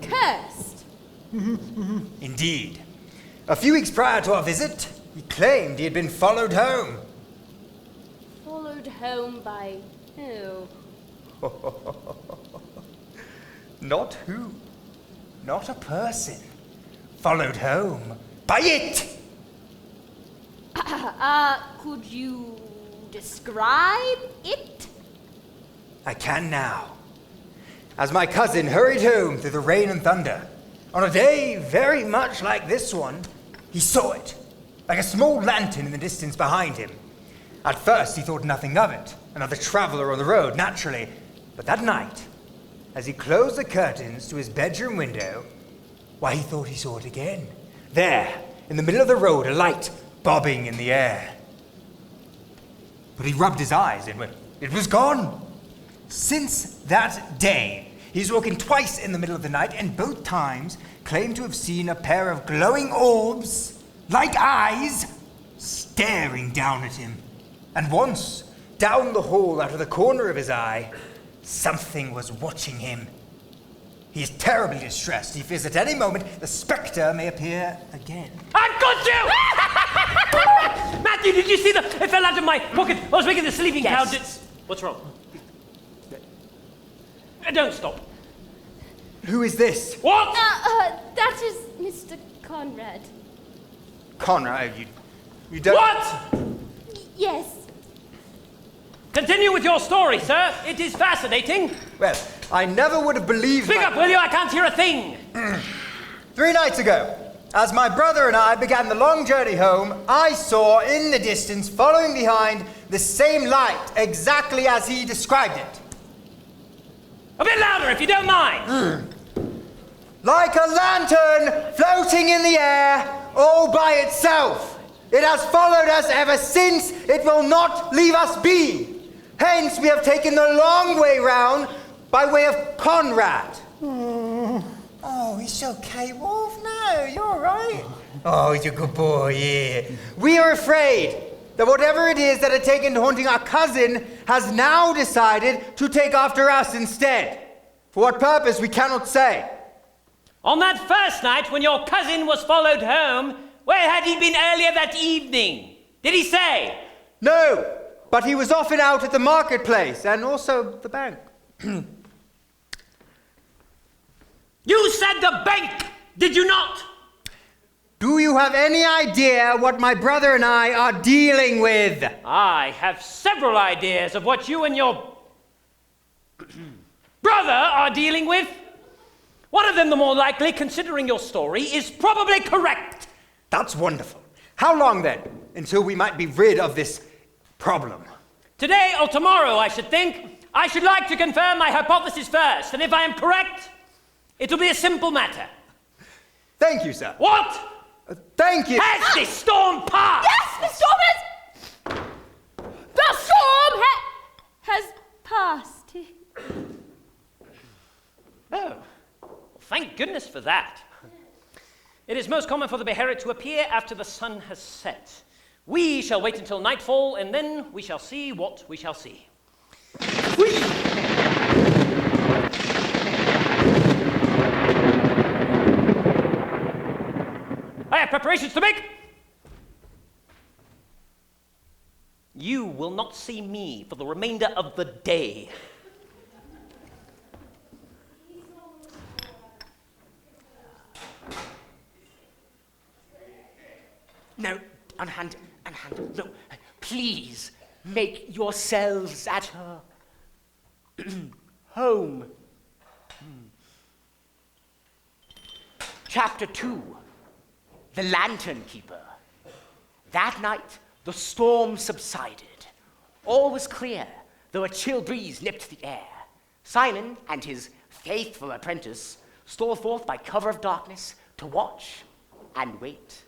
Cursed? Indeed. A few weeks prior to our visit, he claimed he had been followed home. Followed home by who? Not who. Not a person. Followed home by it. Could you describe it? I can now. As my cousin hurried home through the rain and thunder, on a day very much like this one, he saw it, like a small lantern in the distance behind him. At first, he thought nothing of it, another traveler on the road, naturally. But that night, as he closed the curtains to his bedroom window, why, he thought he saw it again. There, in the middle of the road, a light bobbing in the air. But he rubbed his eyes and it was gone. Since that day, He's woken twice in the middle of the night, and both times claimed to have seen a pair of glowing orbs, like eyes, staring down at him. And once, down the hall out of the corner of his eye, something was watching him. He is terribly distressed. He fears at any moment the spectre may appear again. I've got you! Matthew, did you see that? It fell out of my pocket. I was making the sleeping couch. What's wrong? Don't stop. Who is this? What? That is Mr. Conrad. Conrad, you don't... What? Yes. Continue with your story, sir. It is fascinating. Well, I never would have believed... Speak up, will you? I can't hear a thing. 3 nights ago, as my brother and I began the long journey home, I saw in the distance, following behind, the same light, exactly as he described it. A bit louder, if you don't mind. Like a lantern floating in the air, all by itself. It has followed us ever since. It will not leave us be. Hence, we have taken the long way round by way of Conrad. Oh, it's okay, Wolf. No, you're all right. Oh, he's a good boy, yeah. We are afraid that whatever it is that had taken to haunting our cousin has now decided to take after us instead. For what purpose, we cannot say. On that first night, when your cousin was followed home, where had he been earlier that evening? Did he say? No, but he was often out at the marketplace and also the bank. You said the bank, did you not? Do you have any idea what my brother and I are dealing with? I have several ideas of what you and your brother are dealing with. One of them, the more likely, considering your story, is probably correct. That's wonderful. How long, then, until we might be rid of this problem? Today or tomorrow, I should think. I should like to confirm my hypothesis first, and if I am correct, it'll be a simple matter. Thank you, sir. What? Thank you. Has this storm passed? Yes, the storm has... The storm has passed. Oh, thank goodness for that. It is most common for the Beherit to appear after the sun has set. We shall wait until nightfall, and then we shall see what we shall see. I have preparations to make. You will not see me for the remainder of the day. No, unhand, no, please make yourselves at home. Chapter 2, The Lantern Keeper. That night, the storm subsided. All was clear, though a chill breeze nipped the air. Simon and his faithful apprentice stole forth by cover of darkness to watch and wait.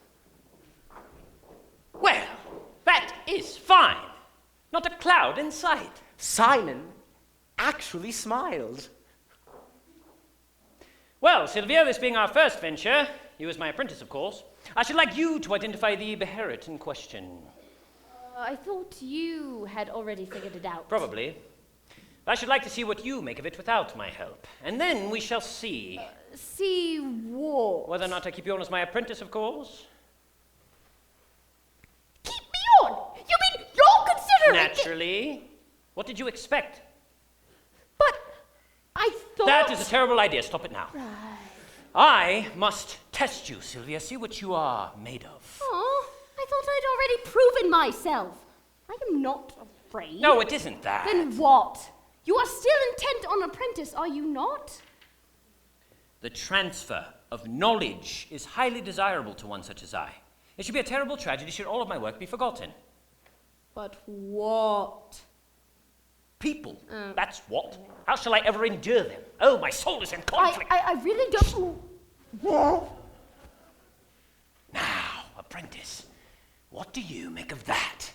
Well, that is fine. Not a cloud in sight. Simon actually smiled. Well, Sylvia, this being our first venture, you as my apprentice, of course, I should like you to identify the Beherit in question. I thought you had already figured it out. Probably. I should like to see what you make of it without my help. And then we shall see. See what? Whether or not I keep you on as my apprentice, of course. Keep me on? You mean you're considering Naturally. What did you expect? But I thought... That is a terrible idea. Stop it now. Right. I must test you, Sylvia, see what you are made of. Oh, I thought I'd already proven myself. I am not afraid. No, it isn't that. Then what? You are still intent on apprentice, are you not? The transfer of knowledge is highly desirable to one such as I. It should be a terrible tragedy should all of my work be forgotten. But what? People, that's what. How shall I ever endure them? Oh, my soul is in conflict. I really don't... Now, apprentice, what do you make of that?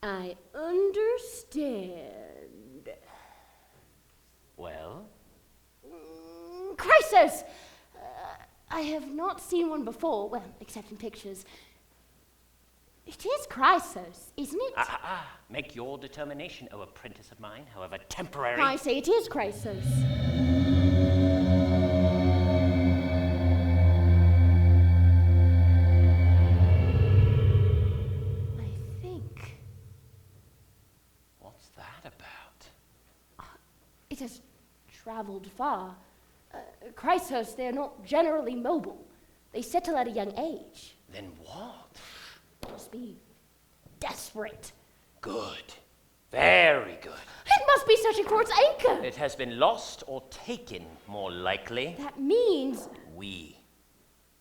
I understand. Well? Chrysos! I have not seen one before, well, except in pictures. It is Chrysos, isn't it? Make your determination, O apprentice of mine, however temporary. I say it is Chrysos. I think. What's that about? It has traveled far. Chrysos, they're not generally mobile. They settle at a young age. Then what? Must be desperate. Good. Very good. It must be searching for its anchor. It has been lost or taken, more likely. That means... We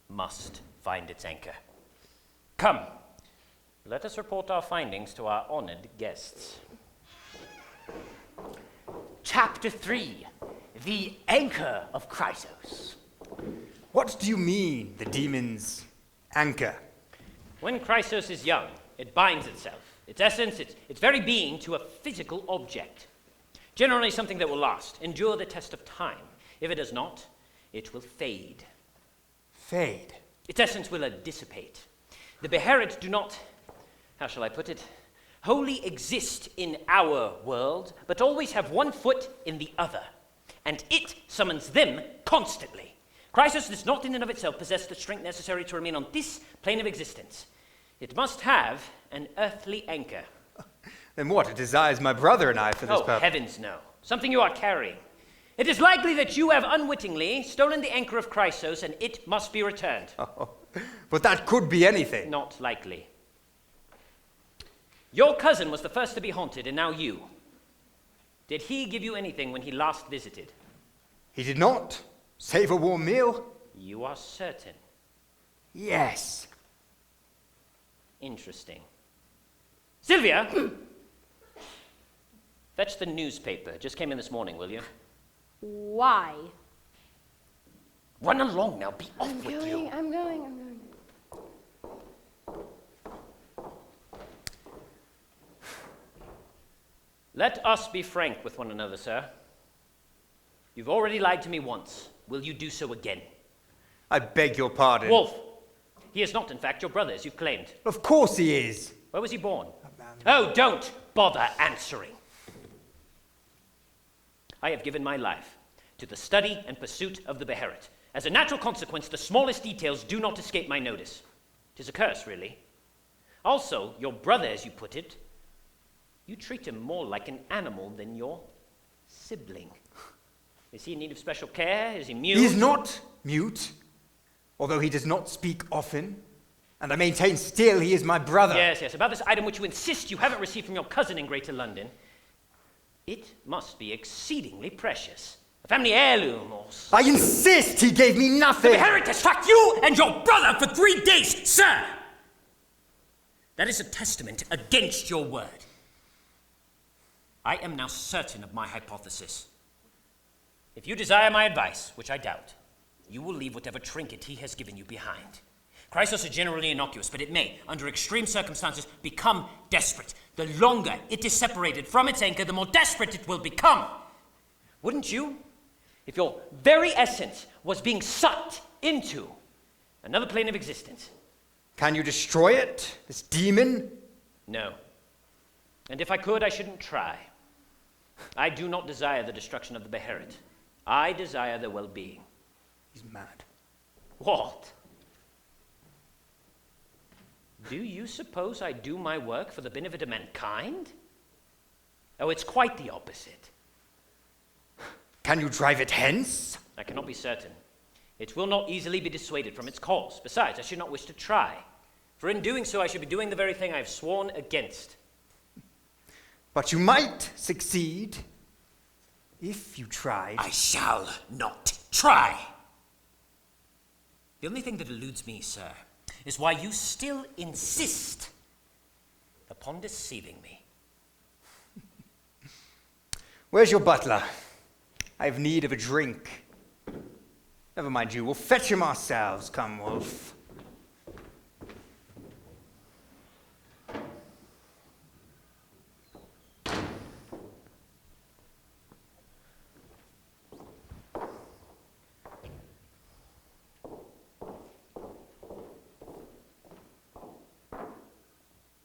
must find its anchor. Come, let us report our findings to our honored guests. Chapter 3, The Anchor of Chrysos. What do you mean, the demon's anchor? When Chrysos is young, it binds itself, its essence, its very being, to a physical object. Generally something that will last, endure the test of time. If it does not, it will fade. Fade? Its essence will dissipate. The Beherit do not, how shall I put it, wholly exist in our world, but always have one foot in the other, and it summons them constantly. Chrysos does not in and of itself possess the strength necessary to remain on this plane of existence. It must have an earthly anchor. Then what? It desires my brother and I for this purpose. Oh, heavens no. Something you are carrying. It is likely that you have unwittingly stolen the anchor of Chrysos, and it must be returned. Oh, but that could be anything. Not likely. Your cousin was the first to be haunted, and now you. Did he give you anything when he last visited? He did not. Save a warm meal? You are certain? Yes. Interesting. Sylvia! Fetch the newspaper. Just came in this morning, will you? Why? Run along now. Be off with you. I'm going. Let us be frank with one another, sir. You've already lied to me once. Will you do so again? I beg your pardon. Wolf! He is not, in fact, your brother, as you've claimed. Of course he is. Where was he born? Oh, don't bother answering. I have given my life to the study and pursuit of the Beherit. As a natural consequence, the smallest details do not escape my notice. 'Tis a curse, really. Also, your brother, as you put it, you treat him more like an animal than your sibling. Is he in need of special care? Is he mute? He is not mute, although he does not speak often. And I maintain still he is my brother. Yes, about this item which you insist you haven't received from your cousin in Greater London. It must be exceedingly precious. A family heirloom or... I insist he gave me nothing! The Beherit has tracked you and your brother for 3 days, sir! That is a testament against your word. I am now certain of my hypothesis. If you desire my advice, which I doubt, you will leave whatever trinket he has given you behind. Chrysos is generally innocuous, but it may, under extreme circumstances, become desperate. The longer it is separated from its anchor, the more desperate it will become. Wouldn't you? If your very essence was being sucked into another plane of existence. Can you destroy it, this demon? No. And if I could, I shouldn't try. I do not desire the destruction of the Beherit. I desire their well-being. He's mad. What? Do you suppose I do my work for the benefit of mankind? Oh, it's quite the opposite. Can you drive it hence? I cannot be certain. It will not easily be dissuaded from its course. Besides, I should not wish to try. For in doing so, I should be doing the very thing I have sworn against. But you might succeed if you tried. I shall not try. The only thing that eludes me, sir, is why you still insist upon deceiving me. Where's your butler? I have need of a drink. Never mind you, we'll fetch him ourselves. Come, Wolf.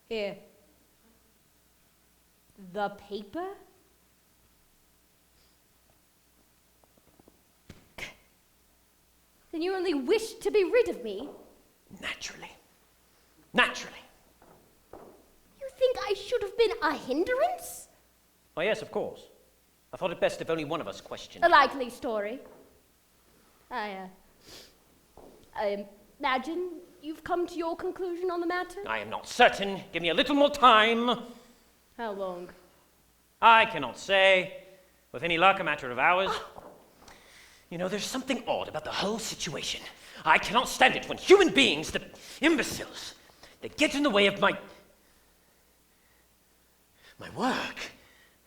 Here. The paper? Then you only wish to be rid of me? Naturally. Naturally. You think I should have been a hindrance? Oh, yes, of course. I thought it best if only one of us questioned. A likely story. I imagine you've come to your conclusion on the matter? I am not certain. Give me a little more time. How long? I cannot say. With any luck, a matter of hours. You know, there's something odd about the whole situation. I cannot stand it when human beings, the imbeciles, they get in the way of my work.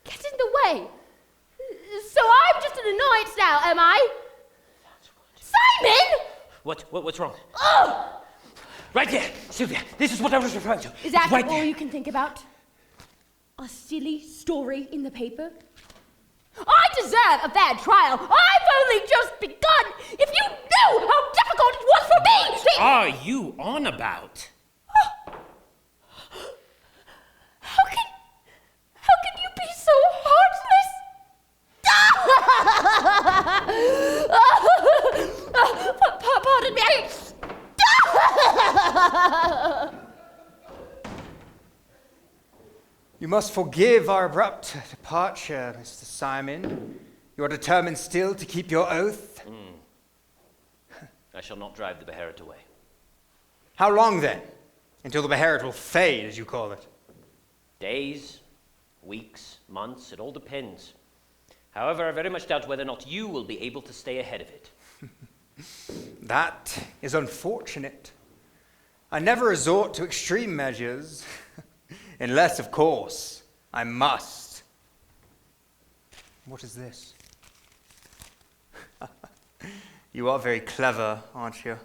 Get in the way? So I'm just an annoyance now, am I? Simon! What's wrong? Oh! Right there, Sylvia. This is what I was referring to. Is that right all there. you can think about? A silly story in the paper? I deserve a fair trial. I've only just begun. If you knew how difficult it was for me. What are you on about? How can you be so heartless? Pardon me. You must forgive our abrupt departure, Mr. Simon. You are determined still to keep your oath? I shall not drive the Beherit away. How long, then? Until the Beherit will fade, as you call it? Days, weeks, months, it all depends. However, I very much doubt whether or not you will be able to stay ahead of it. That is unfortunate. I never resort to extreme measures, unless, of course, I must. What is this? You are very clever, aren't you?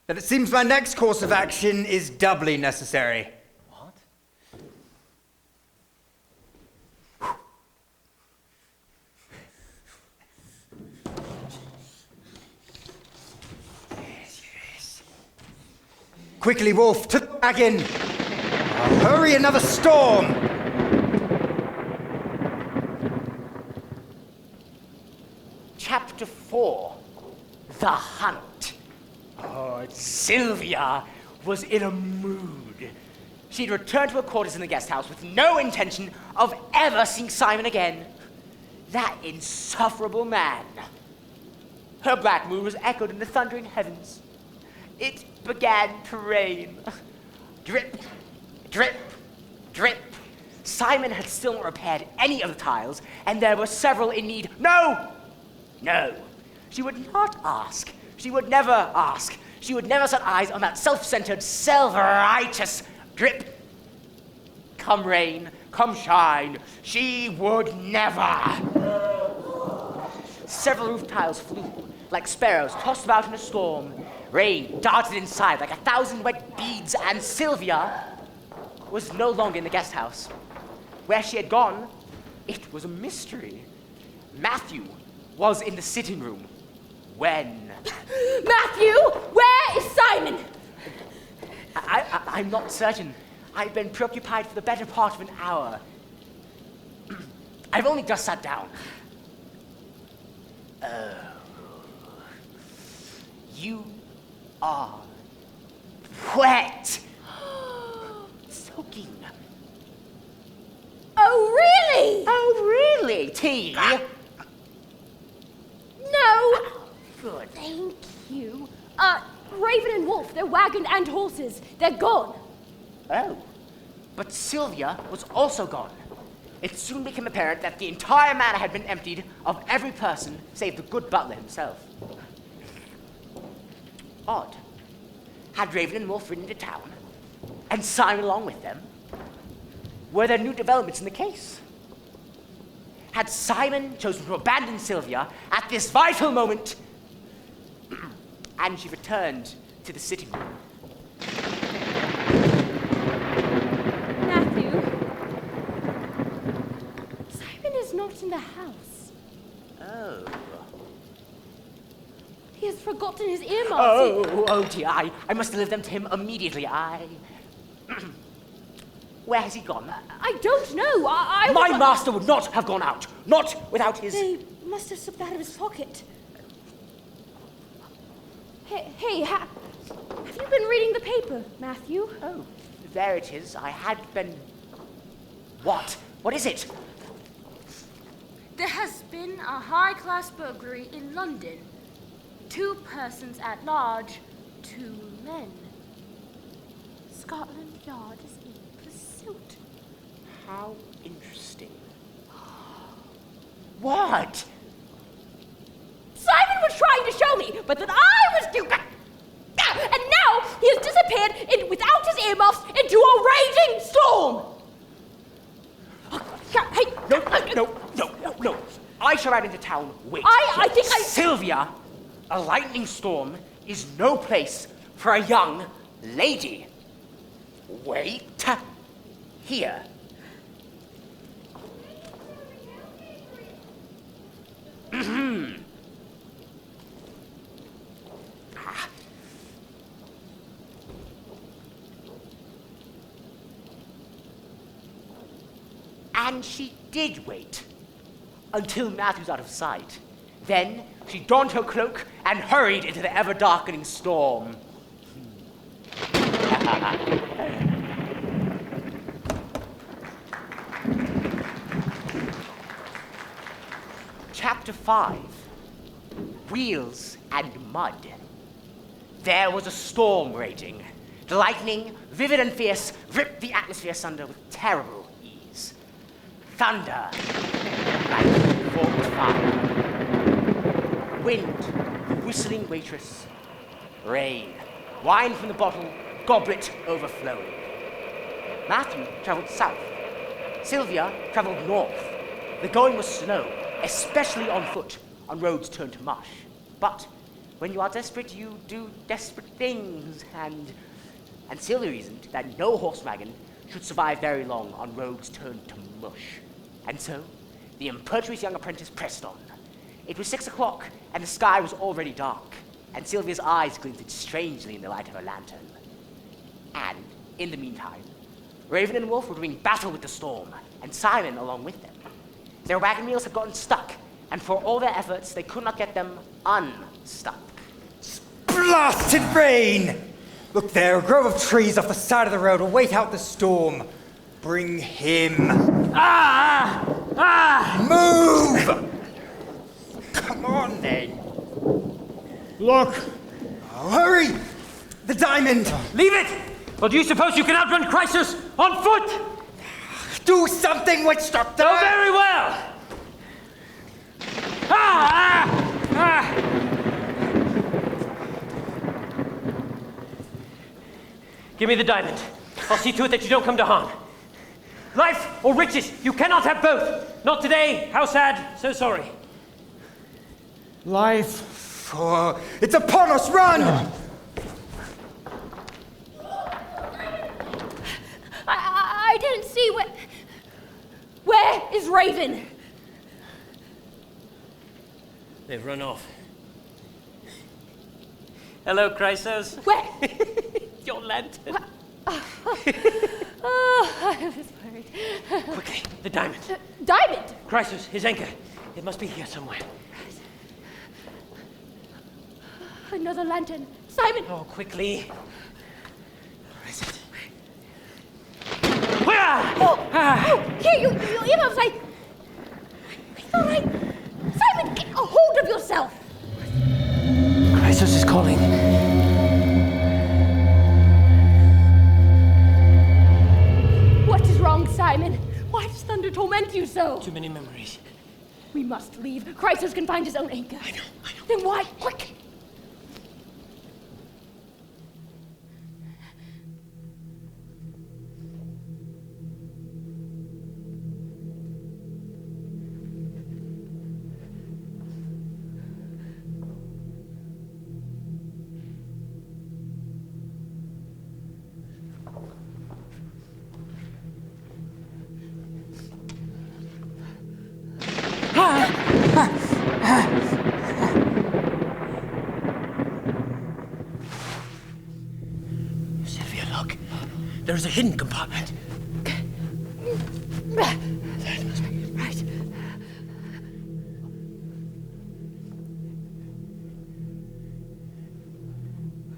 Then it seems my next course of action is doubly necessary. What? Yes. Quickly, Wolf, to the wagon! Hurry, another storm! Chapter 4, The Hunt. Oh, Sylvia was in a mood. She'd returned to her quarters in the guest house with no intention of ever seeing Simon again. That insufferable man. Her black mood was echoed in the thundering heavens. It began to rain. Drip, drip, drip. Simon had still not repaired any of the tiles, and there were several in need. No! No. She would not ask. She would never ask. She would never set eyes on that self-centered, self-righteous drip. Come rain, come shine, she would never. Several roof tiles flew, like sparrows tossed about in a storm. Rain darted inside like 1,000 wet beads, and Sylvia was no longer in the guest house. Where she had gone, it was a mystery. Matthew was in the sitting room. When? Matthew, where is Simon? I'm not certain. I've been preoccupied for the better part of an hour. I've only just sat down. Oh. You are wet. Soaking. Oh, really? Oh, really? Tea? No. Good. Thank you. Raven and Wolf, their wagon and horses, they're gone. Oh. But Sylvia was also gone. It soon became apparent that the entire manor had been emptied of every person save the good butler himself. Odd. Had Raven and Wolf ridden to town? And Simon along with them? Were there new developments in the case? Had Simon chosen to abandon Sylvia at this vital moment? And she returned to the sitting room. Matthew, Simon is not in the house. Oh. He has forgotten his earmuffs. Oh dear, I must deliver them to him immediately. Where has he gone? I don't know. My master would not have gone out. Not without his... They must have slipped out of his pocket. Hey, have you been reading the paper, Matthew? Oh, there it is. I had been... What? What is it? There has been a high-class burglary in London. 2 persons at large, 2 men. Scotland Yard is in pursuit. How interesting. What? Simon was trying to show me, but then I was too... And now he has disappeared without his earmuffs into a raging storm! Hey! No. I shall ride into town. Wait. I think I... Sylvia, a lightning storm is no place for a young lady. Wait. Here. And she did wait until Matthew's out of sight. Then she donned her cloak and hurried into the ever-darkening storm. Chapter 5, Wheels and Mud. There was a storm raging. The lightning, vivid and fierce, ripped the atmosphere asunder with terrible ease. Thunder, like forked fire. Wind, whistling waitress. Rain, wine from the bottle, goblet overflowing. Matthew traveled south. Sylvia traveled north. The going was slow, especially on foot, on roads turned to mush. But when you are desperate, you do desperate things, and Sylvia reasoned that no horse wagon should survive very long on roads turned to mush. And so, the impetuous young apprentice pressed on. It was 6 o'clock, and the sky was already dark, and Sylvia's eyes glinted strangely in the light of her lantern. And, in the meantime, Raven and Wolf were doing battle with the storm, and Simon along with them. Their wagon wheels had gotten stuck, and for all their efforts, they could not get them unstuck. Blasted rain! Look there, a grove of trees off the side of the road will wait out the storm. Bring him. Move! Come on, then. Look! Oh, hurry! The diamond! Leave it! Or do you suppose you can outrun Chrysos on foot? Do something, witch doctor! Oh, very well! Give me the diamond. I'll see to it that you don't come to harm. Life or riches, you cannot have both. Not today. How sad. So sorry. Life. Oh, it's upon us, run! I didn't see Where is Raven? They've run off. Hello, Chrysos. Where? Your lantern. Oh, I was worried. Quickly, the diamond. Diamond? Chrysos, his anchor. It must be here somewhere. Another lantern. Simon! Oh, quickly. Where is it? Here, you earmuffs, I thought Simon, get a hold of yourself! Chrysos is calling. What is wrong, Simon? Why does thunder torment you so? Too many memories. We must leave. Chrysos can find his own anchor. I know. Then why? Quick! Sylvia, look. There's a hidden compartment. That must be it. Right.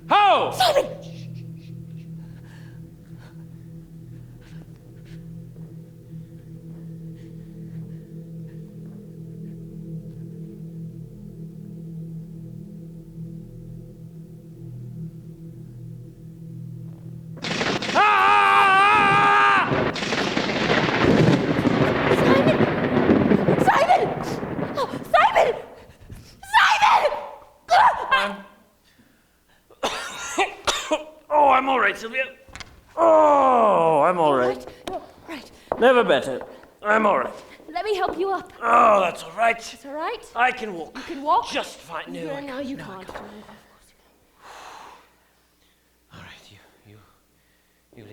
Ho! Simon! Oh, I'm all right, Sylvia. Oh, I'm all right. Right. Never better. I'm all right. Let me help you up. Oh, that's all right. It's all right? I can walk. You can walk? Just fine. No, I No, can't. you No, I can't. can't. All right, you leave.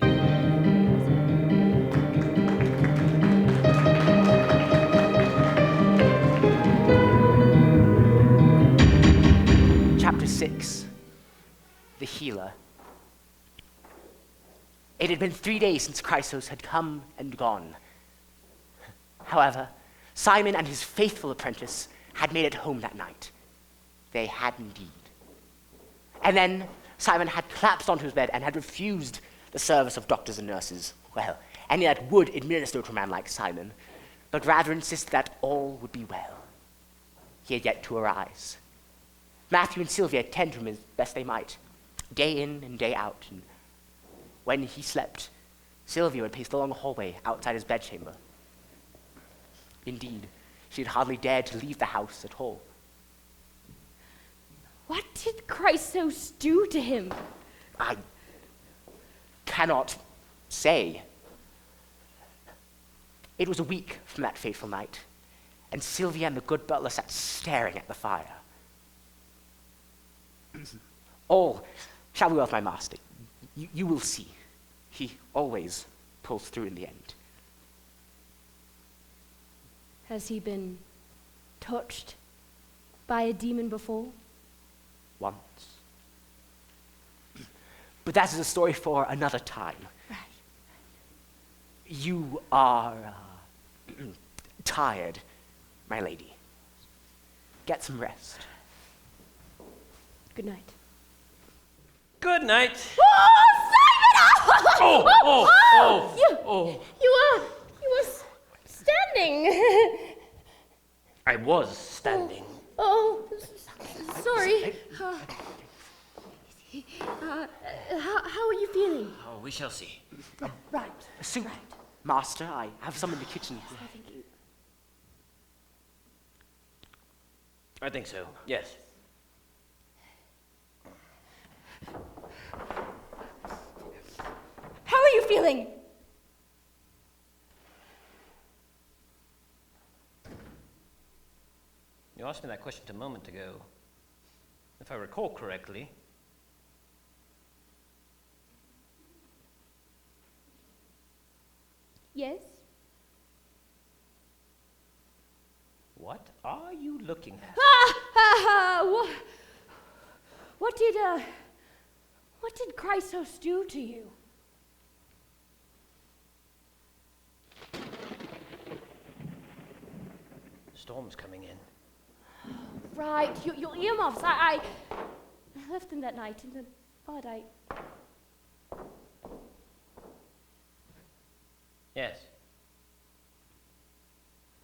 Chapter 6 The Healer. It had been 3 days since Chrysos had come and gone. However, Simon and his faithful apprentice had made it home that night. They had indeed. And then Simon had collapsed onto his bed and had refused the service of doctors and nurses. Well, any that would administer to a man like Simon, but rather insisted that all would be well. He had yet to arise. Matthew and Sylvia tended to him as best they might, day in and day out. And when he slept, Sylvia would pace the long hallway outside his bedchamber. Indeed, she had hardly dared to leave the house at all. What did Chrysos do to him? I cannot say. It was a week from that fateful night, and Sylvia and the good butler sat staring at the fire. All shall be well with my master. You will see. He always pulls through in the end. Has he been touched by a demon before? Once. But that is a story for another time. Right. You are tired, my lady. Get some rest. Good night. Good night. Oh, Oh. You were standing. I was standing. Oh, sorry. How are you feeling? Oh, we shall see. Right. Soup, master. I have some in the kitchen. I think so, yes. How are you feeling? You asked me that question a moment ago. If I recall correctly. Yes. What are you looking at? What did Chrysos do to you? Storm's coming in. Right, your earmuffs. I left them that night in the bud. Yes.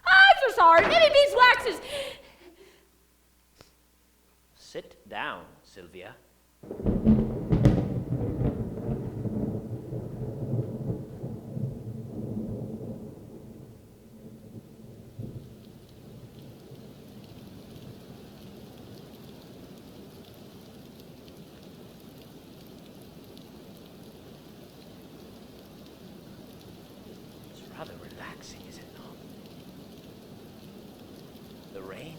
I'm so sorry. Maybe beeswaxes. Sit down, Sylvia. Rather relaxing, is it not? The rain,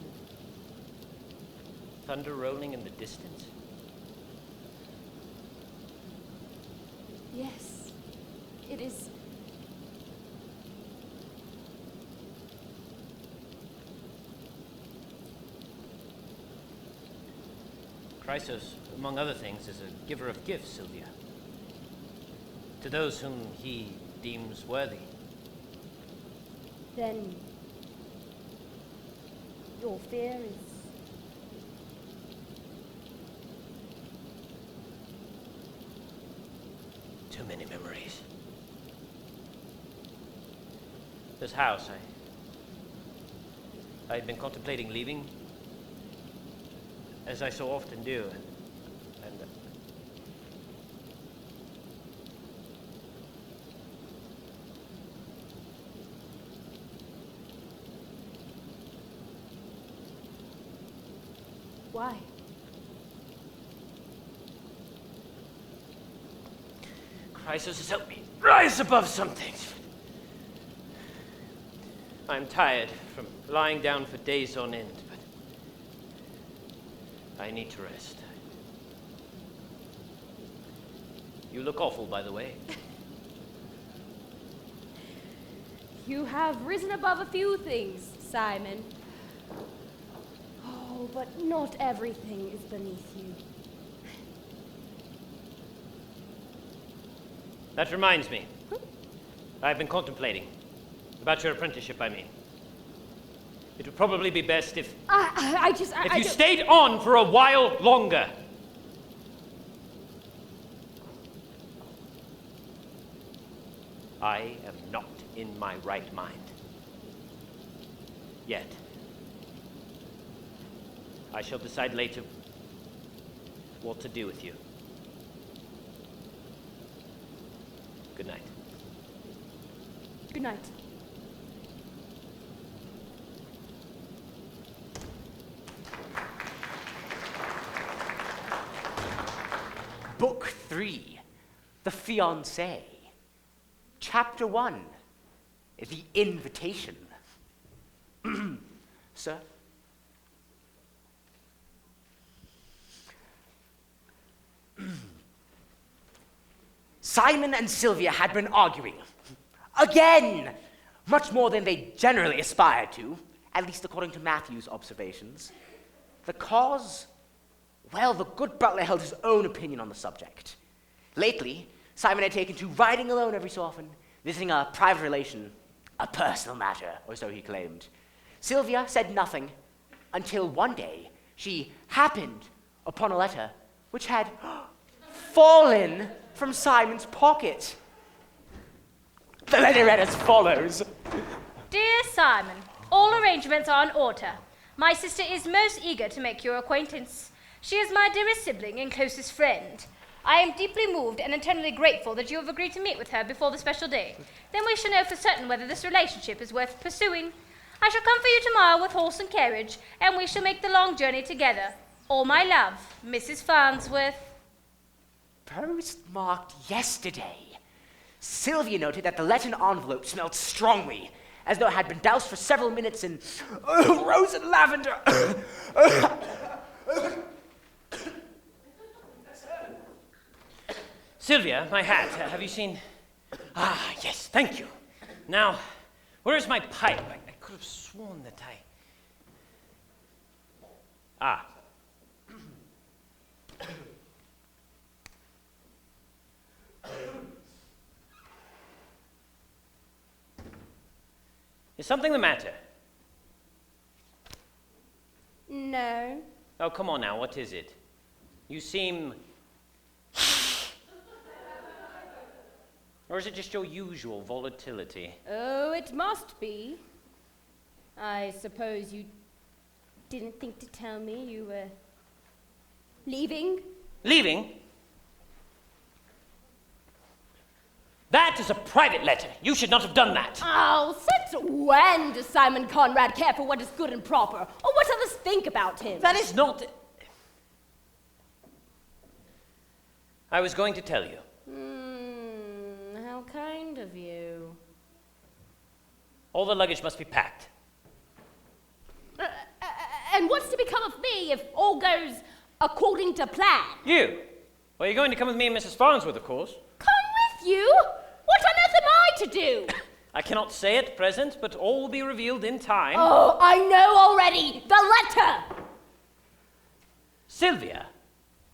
thunder rolling in the distance. Yes, it is. Chrysos, among other things, is a giver of gifts, Sylvia. To those whom he deems worthy. Then your fear is... Too many memories. This house, I had been contemplating leaving, as I so often do, and Why? Crisis has helped me rise above some things. I'm tired from lying down for days on end, but I need to rest. You look awful, by the way. You have risen above a few things, Simon. Oh, but not everything is beneath you. That reminds me. I've been contemplating. About your apprenticeship, I mean. It would probably be best if... If you stayed on for a while longer. I am not in my right mind. Yet. I shall decide later what to do with you. Good night. Good night. Book 3, The Fiancé. Chapter 1, The Invitation. Sir? Simon and Sylvia had been arguing. Again! Much more than they generally aspired to, at least according to Matthew's observations. The cause? Well, the good butler held his own opinion on the subject. Lately, Simon had taken to riding alone every so often, visiting a private relation, a personal matter, or so he claimed. Sylvia said nothing until one day she happened upon a letter which had fallen from Simon's pocket. The letter read as follows. Dear Simon, all arrangements are in order. My sister is most eager to make your acquaintance. She is my dearest sibling and closest friend. I am deeply moved and eternally grateful that you have agreed to meet with her before the special day. Then we shall know for certain whether this relationship is worth pursuing. I shall come for you tomorrow with horse and carriage, and we shall make the long journey together. All my love, Mrs. Farnsworth. Postmarked yesterday. Sylvia noted that the letter envelope smelled strongly, as though it had been doused for several minutes in rose and lavender. Sylvia, my hat. Have you seen... Ah, yes, thank you. Now, where is my pipe? I could have sworn that I... Ah. Is something the matter? No. Oh, come on now, what is it? You seem... Or is it just your usual volatility? Oh, it must be. I suppose you didn't think to tell me you were leaving? Leaving? That is a private letter. You should not have done that. Oh, since when does Simon Conrad care for what is good and proper, or what others think about him? That is not... I was going to tell you. How kind of you. All the luggage must be packed. And what's to become of me if all goes according to plan? You? Well, you're going to come with me and Mrs. Farnsworth, of course. Come with you? What on earth am I to do? I cannot say at present, but all will be revealed in time. Oh, I know already! The letter! Sylvia,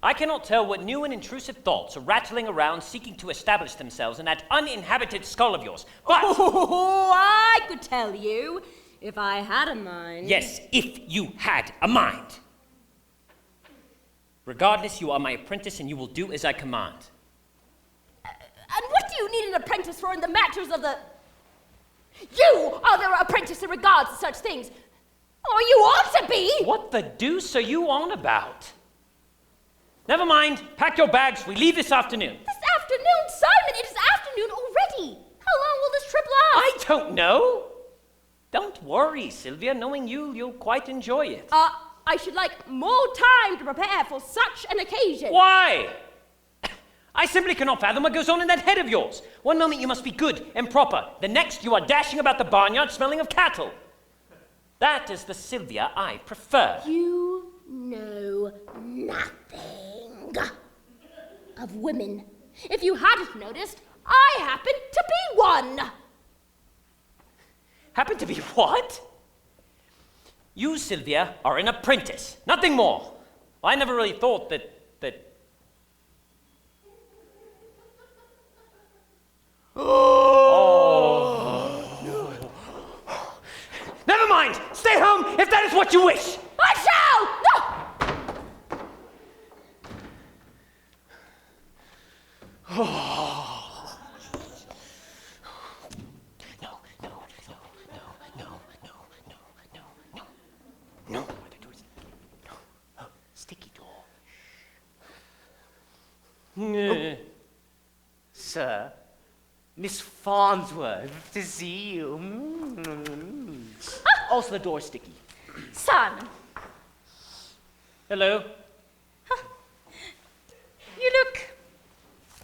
I cannot tell what new and intrusive thoughts are rattling around seeking to establish themselves in that uninhabited skull of yours, but... Oh, I could tell you if I had a mind. Yes, if you had a mind. Regardless, you are my apprentice and you will do as I command. And what do you need an apprentice for in the matters of the... You are the apprentice in regards to such things. Or you ought to be! What the deuce are you on about? Never mind, pack your bags, we leave this afternoon. This afternoon, Simon, it is afternoon already. How long will this trip last? I don't know. Don't worry, Sylvia, knowing you, you'll quite enjoy it. I should like more time to prepare for such an occasion. Why? I simply cannot fathom what goes on in that head of yours. One moment you must be good and proper. The next you are dashing about the barnyard smelling of cattle. That is the Sylvia I prefer. You know nothing of women. If you hadn't noticed, I happen to be one. Happen to be what? You, Sylvia, are an apprentice, nothing more. I never really thought that... Never mind! Stay home if that is what you wish! I shall! No. Sticky door. Sir, Miss Farnsworth to see you. Also the door sticky. Simon, Hello. you look...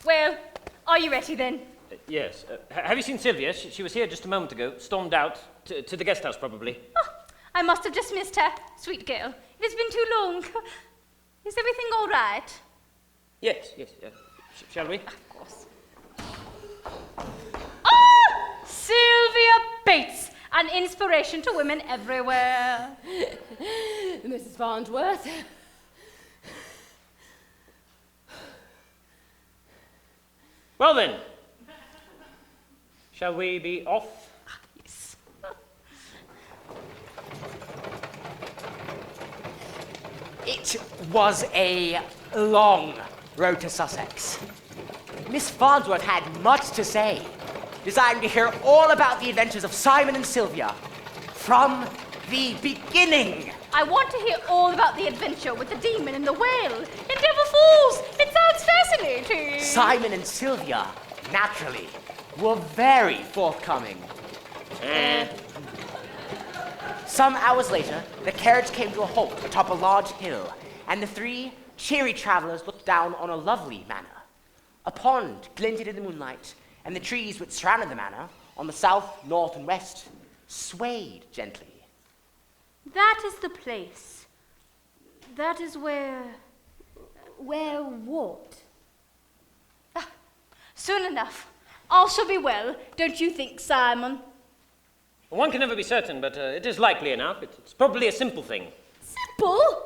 Well, are you ready then? Yes. Have you seen Sylvia? She was here just a moment ago, stormed out to the guest house probably. Oh, I must have just missed her. Sweet girl. It has been too long. Is everything all right? Yes. Shall we? Of course. Ah! Sylvia Bates, an inspiration to women everywhere. Mrs. Farnsworth. Well then, shall we be off? Yes. It was a long road to Sussex. Miss Farnsworth had much to say, desiring to hear all about the adventures of Simon and Sylvia from the beginning. I want to hear all about the adventure with the demon and the whale in Devil Falls. It sounds fascinating. Simon and Sylvia, naturally, were very forthcoming. Some hours later, the carriage came to a halt atop a large hill, and the three cheery travelers looked down on a lovely manor. A pond glinted in the moonlight, and the trees which surrounded the manor, on the south, north, and west, swayed gently. That is the place. That is where... Where what? Soon enough. All shall be well, don't you think, Simon? One can never be certain, but it is likely enough. It's probably a simple thing. Simple?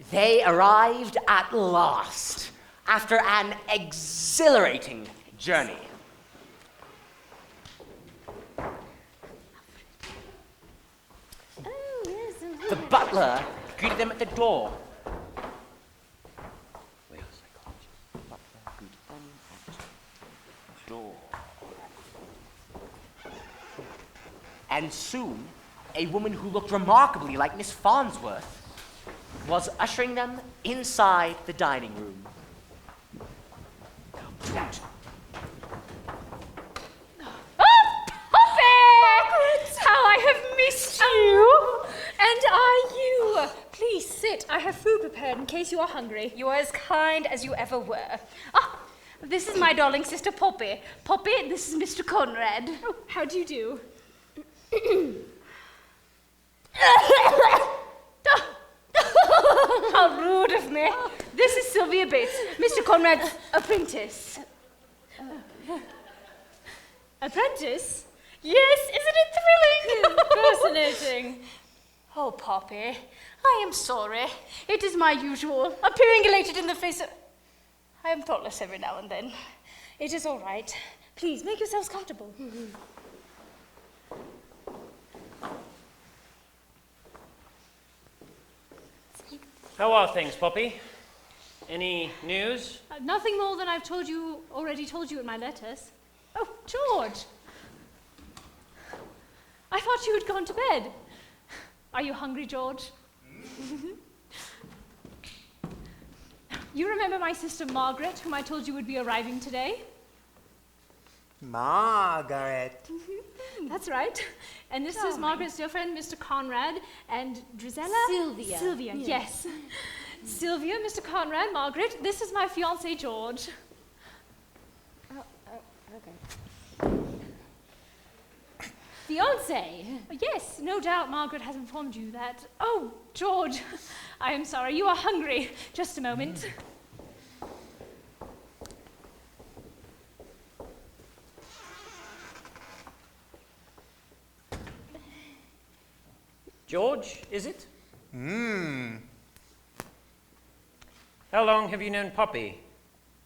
They arrived at last, after an exhilarating journey. The butler greeted them at the door. And soon, a woman who looked remarkably like Miss Farnsworth was ushering them inside the dining room. How I have missed you! And are you? Please sit. I have food prepared in case you are hungry. You are as kind as you ever were. Ah, this is my darling sister Poppy. Poppy, this is Mr. Conrad. Oh, how do you do? How rude of me. This is Sylvia Bates, Mr. Conrad's apprentice. Apprentice? Yes, isn't it thrilling? Fascinating. Oh, Poppy, I am sorry. It is my usual, appearing elated in the face of... I am thoughtless every now and then. It is all right. Please, make yourselves comfortable. How are things, Poppy? Any news? Nothing more than I've already told you in my letters. Oh, George! I thought you had gone to bed. Are you hungry, George? You remember my sister Margaret, whom I told you would be arriving today? Margaret. That's right. And this is Margaret's dear friend, Mr. Conrad, and Drizella? Sylvia. Sylvia, yes. Sylvia, Mr. Conrad, Margaret, this is my fiancé, George. Okay. Fiancé? Yes, no doubt Margaret has informed you that. Oh, George, I am sorry, you are hungry. Just a moment. George, is it? How long have you known Poppy?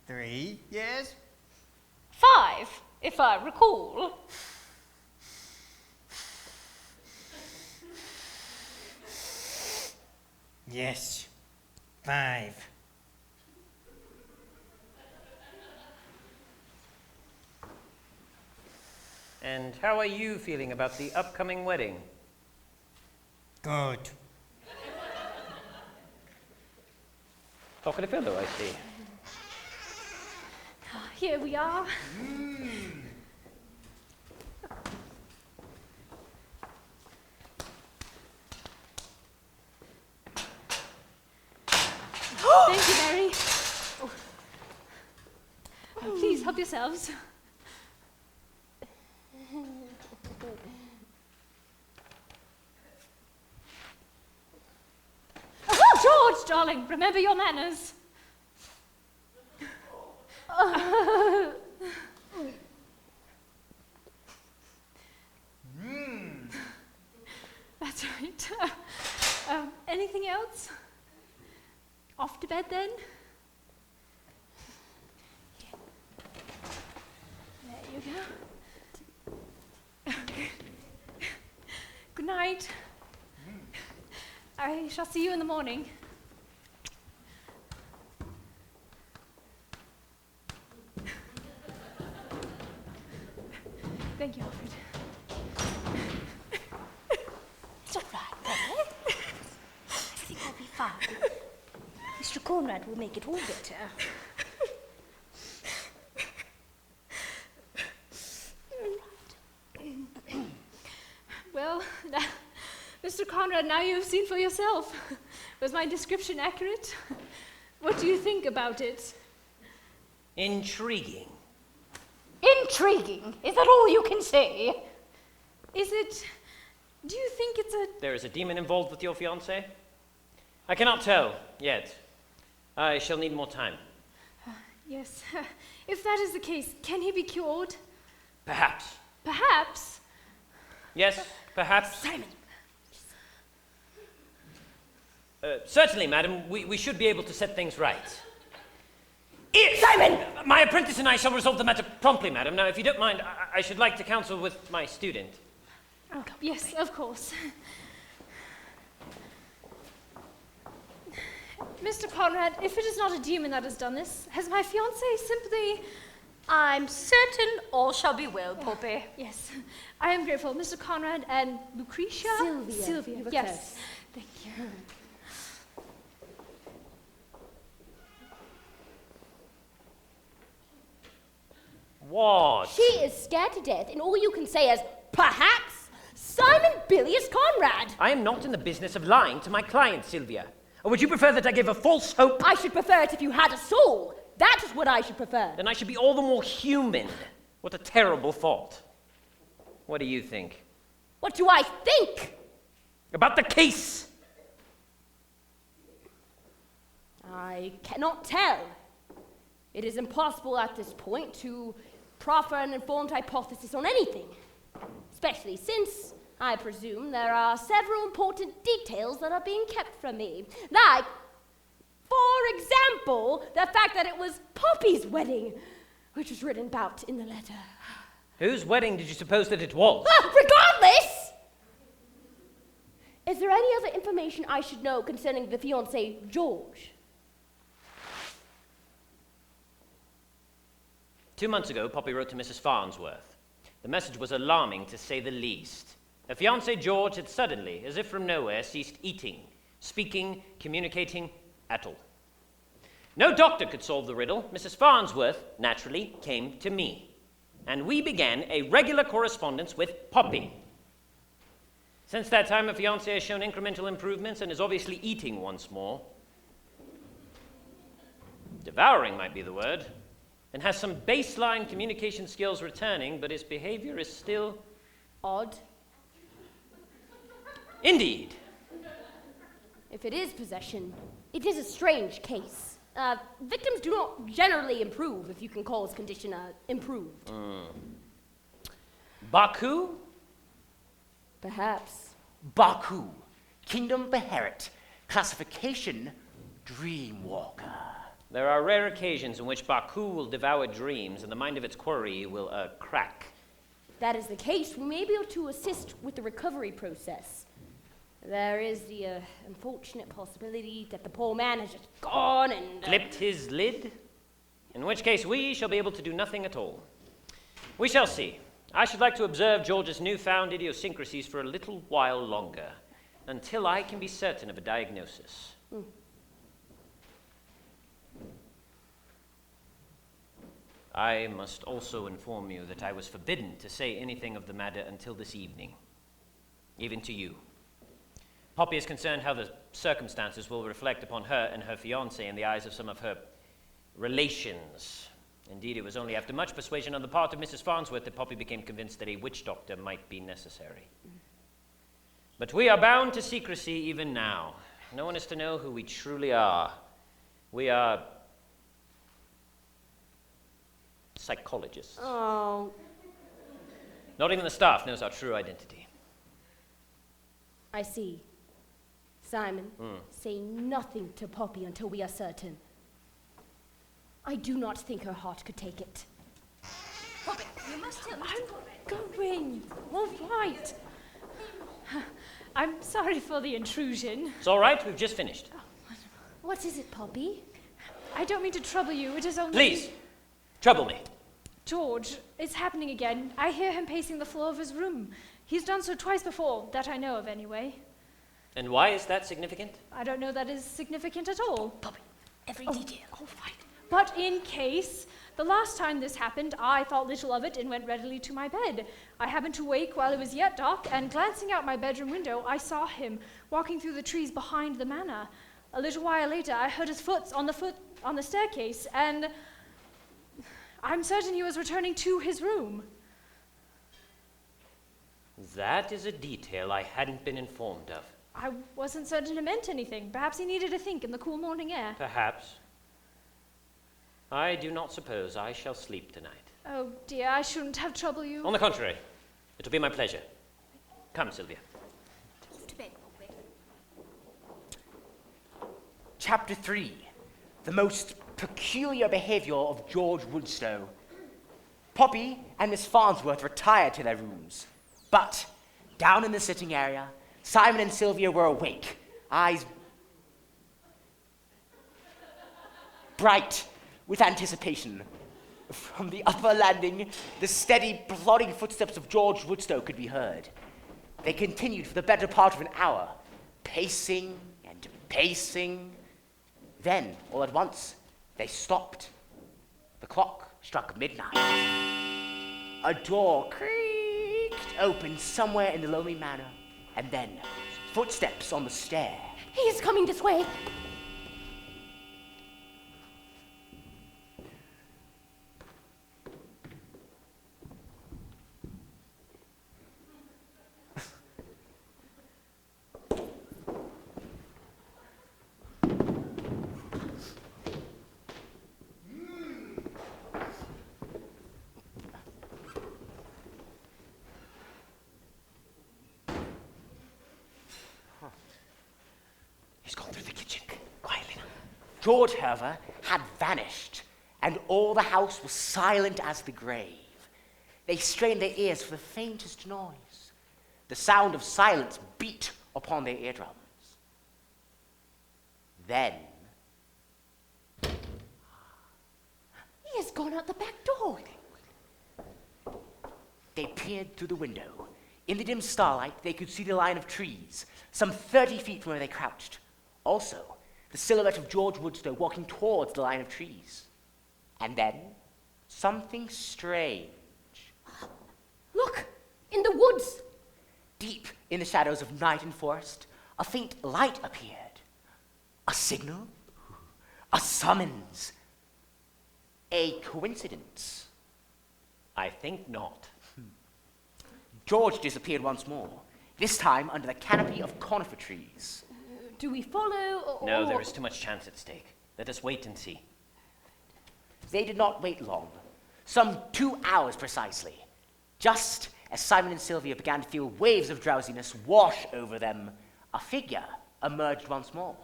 3 years? 5, if I recall. Yes, 5. And how are you feeling about the upcoming wedding? Good. Pocket of pillow, I see. Here we are. Thank you, Mary. Oh, please help yourselves. Oh, George, darling, remember your manners. That's right. Anything else? Off to bed then? There you go. Good night. I shall see you in the morning. Thank you, Alfred. It's all right, Polly. Everything will be fine. Mr. Conrad will make it all better. Well, Mr. Conrad, now you've seen for yourself. Was my description accurate? What do you think about it? Intriguing. Intriguing. Is that all you can say? Is it... Do you think it's a... There is a demon involved with your fiancé? I cannot tell yet. I shall need more time. Yes. If that is the case, can he be cured? Perhaps. Perhaps. Yes, perhaps. Simon. Certainly, madam. We should be able to set things right. Simon! My apprentice and I shall resolve the matter promptly, madam. Now, if you don't mind, I should like to counsel with my student. Oh, yes, of course. Mr. Conrad, if it is not a demon that has done this, has my fiancé simply... I'm certain all shall be well, Poppy. Yes, I am grateful. Mr. Conrad and Lucretia? Sylvia. Yes. Thank you. What? She is scared to death, and all you can say is, perhaps, Simon Bilius Conrad. I am not in the business of lying to my client, Sylvia. Or would you prefer that I give her false hope? I should prefer it if you had a soul. That is what I should prefer. Then I should be all the more human. What a terrible thought. What do you think? What do I think? About the case? I cannot tell. It is impossible at this point to proffer an informed hypothesis on anything, especially since, I presume, there are several important details that are being kept from me, like, For example, the fact that it was Poppy's wedding, which was written about in the letter. Whose wedding did you suppose that it was? Regardless! Is there any other information I should know concerning the fiancé, George? 2 months ago, Poppy wrote to Mrs. Farnsworth. The message was alarming, to say the least. Her fiancé, George, had suddenly, as if from nowhere, ceased eating, speaking, communicating at all. No doctor could solve the riddle. Mrs. Farnsworth, naturally, came to me. And we began a regular correspondence with Poppy. Since that time, her fiancé has shown incremental improvements and is obviously eating once more. Devouring might be the word. And has some baseline communication skills returning, but his behavior is still odd. Indeed. If it is possession, it is a strange case. Victims do not generally improve, if you can call his condition improved. Baku? Perhaps. Baku. Kingdom Beherit. Classification, Dreamwalker. There are rare occasions in which Baku will devour dreams and the mind of its quarry will crack. If that is the case, we may be able to assist with the recovery process. There is the unfortunate possibility that the poor man has just gone and... Clipped his lid? In which case we shall be able to do nothing at all. We shall see. I should like to observe George's newfound idiosyncrasies for a little while longer, until I can be certain of a diagnosis. I must also inform you that I was forbidden to say anything of the matter until this evening, even to you. Poppy is concerned how the circumstances will reflect upon her and her fiancé in the eyes of some of her relations. Indeed, it was only after much persuasion on the part of Mrs. Farnsworth that Poppy became convinced that a witch doctor might be necessary. But we are bound to secrecy even now. No one is to know who we truly are. We are psychologists. Oh. Not even the staff knows our true identity. I see. Simon, say nothing to Poppy until we are certain. I do not think her heart could take it. Poppy, you must tell me. I'm going. All right. I'm sorry for the intrusion. It's all right, we've just finished. What is it, Poppy? I don't mean to trouble you, it is only... Please, trouble me. George, it's happening again. I hear him pacing the floor of his room. He's done so twice before, that I know of anyway. And why is that significant? I don't know that is significant at all. Poppy, every detail. All right. But in case, the last time this happened, I thought little of it and went readily to my bed. I happened to wake while it was yet dark, and glancing out my bedroom window, I saw him walking through the trees behind the manor. A little while later, I heard his foot on the staircase, and I'm certain he was returning to his room. That is a detail I hadn't been informed of. I wasn't certain it meant anything. Perhaps he needed a think in the cool morning air. Perhaps. I do not suppose I shall sleep tonight. Oh dear, I shouldn't have troubled you. On the contrary, it'll be my pleasure. Come, Sylvia. Off to bed, Poppy. Chapter 3. The most peculiar behavior of George Woodstow. Poppy and Miss Farnsworth retired to their rooms. But, down in the sitting area, Simon and Sylvia were awake, eyes bright with anticipation. From the upper landing, the steady, plodding footsteps of George Woodstow could be heard. They continued for the better part of an hour, pacing and pacing. Then, all at once, they stopped. The clock struck midnight. A door creaked open somewhere in the lonely manor, and then footsteps on the stair. He is coming this way. He's gone through the kitchen. George, however, had vanished, and all the house was silent as the grave. They strained their ears for the faintest noise. The sound of silence beat upon their eardrums. Then, He has gone out the back door. they peered through the window. In the dim starlight, they could see the line of trees, some 30 feet from where they crouched. Also, the silhouette of George Woodstow walking towards the line of trees. And then, something strange. Look, in the woods. Deep in the shadows of night and forest, a faint light appeared. A signal? A summons? A coincidence? I think not. George disappeared once more, this time under the canopy of conifer trees. Do we follow or... No, there is too much chance at stake. Let us wait and see. They did not wait long, some 2 hours precisely. Just as Simon and Sylvia began to feel waves of drowsiness wash over them, a figure emerged once more.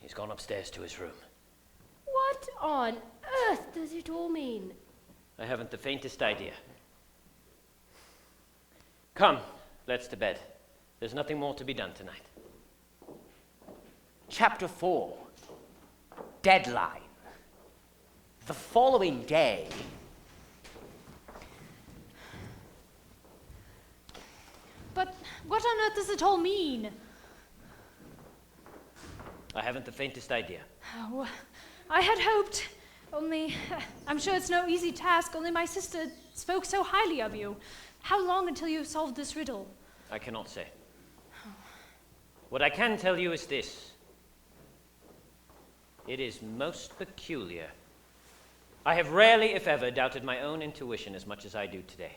He's gone upstairs to his room. What on earth does it all mean? I haven't the faintest idea. Come, let's to bed. There's nothing more to be done tonight. Chapter 4, Deadline. The following day, But what on earth does it all mean? I haven't the faintest idea. Oh, I had hoped, only I'm sure it's no easy task, only my sister spoke so highly of you. How long until you've solved this riddle? I cannot say. What I can tell you is this. It is most peculiar. I have rarely, if ever, doubted my own intuition as much as I do today.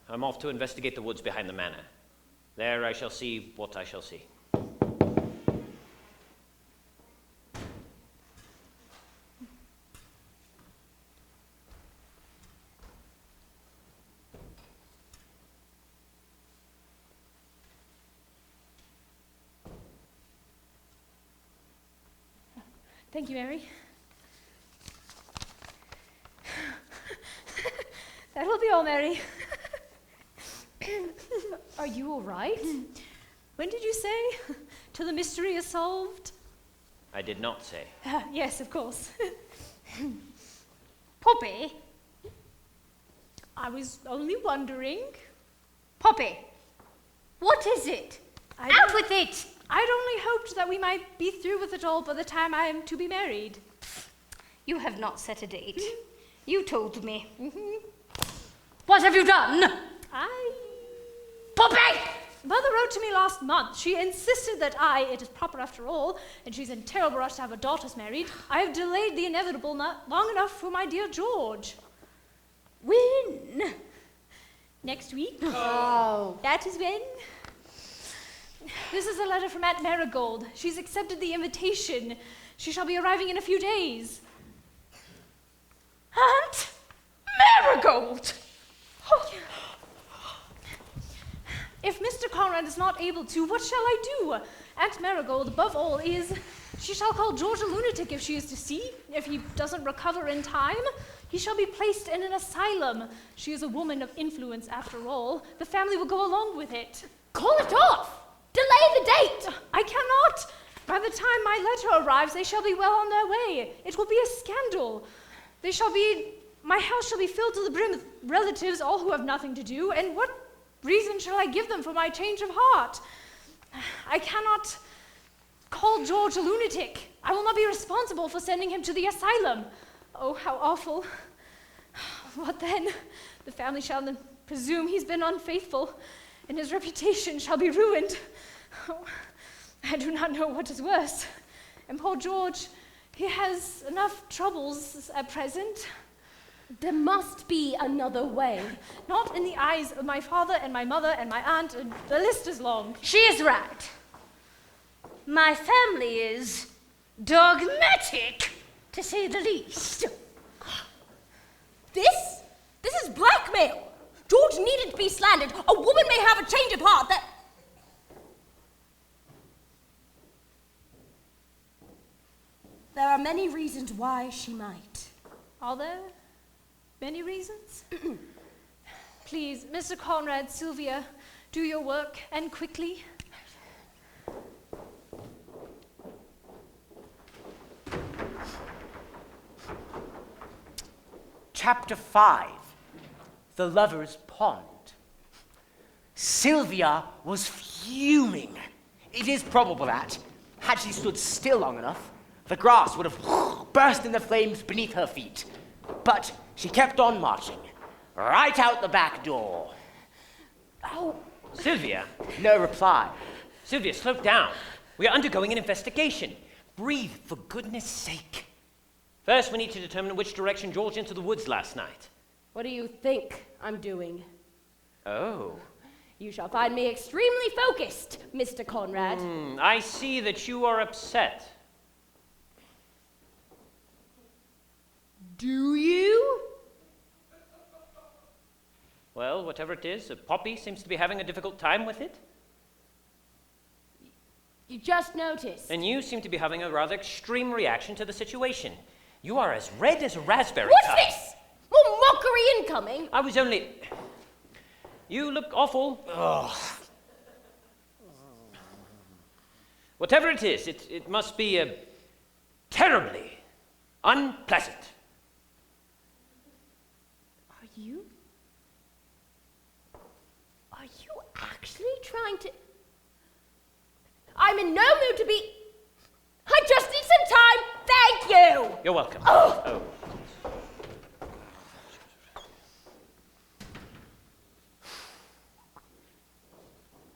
I'm off to investigate the woods behind the manor. There I shall see what I shall see. Thank you, Mary. That will be all, Mary. Are you all right? When did you say? Till the mystery is solved? I did not say. Yes, of course. Poppy? I was only wondering. Poppy, what is it? Out with it! I'd only hoped that we might be through with it all by the time I am to be married. You have not set a date. You told me. What have you done? Poppy! Mother wrote to me last month. She insisted that it is proper after all, and she's in terrible rush to have her daughters married. I have delayed the inevitable not long enough for my dear George. When? Next week. Oh. That is when. This is a letter from Aunt Marigold. She's accepted the invitation. She shall be arriving in a few days. Aunt Marigold! If Mr. Conrad is not able to, what shall I do? Aunt Marigold, above all, she shall call George a lunatic if she is to see. If he doesn't recover in time, he shall be placed in an asylum. She is a woman of influence, after all. The family will go along with it. Call it off! Delay the date! I cannot! By the time my letter arrives, they shall be well on their way. It will be a scandal. My house shall be filled to the brim with relatives, all who have nothing to do, and what reason shall I give them for my change of heart? I cannot call George a lunatic. I will not be responsible for sending him to the asylum. Oh, how awful. What then? The family shall then presume he's been unfaithful, and his reputation shall be ruined. Oh, I do not know what is worse. And poor George, He has enough troubles at present. There must be another way. Not in the eyes of my father and my mother and my aunt, and the list is long. She is right. My family is dogmatic, to say the least. This is blackmail. George needed to be slandered. A woman may have a change of heart that... There are many reasons why she might. Are there many reasons? Please, Mr. Conrad, Sylvia, do your work, and quickly. Chapter 5, The Lover's Pond. Sylvia was fuming. It is probable that, had she stood still long enough, the grass would have burst into flames beneath her feet. But she kept on marching, right out the back door. Oh, Sylvia! No reply. Sylvia, slow down. We are undergoing an investigation. Breathe, for goodness sake. First, we need to determine which direction George entered the woods last night. what do you think I'm doing? Oh. You shall find me extremely focused, Mr. Conrad. I see that you are upset. Do you? Well, whatever it is, Poppy seems to be having a difficult time with it. You just noticed. And you seem to be having a rather extreme reaction to the situation. You are as red as a raspberry What's tart. this? More mockery incoming? I was only... You look awful. Ugh. Whatever it is, it must be terribly unpleasant. Are you actually trying to... I'm in no mood to be... I just need some time, thank you! You're welcome. Oh.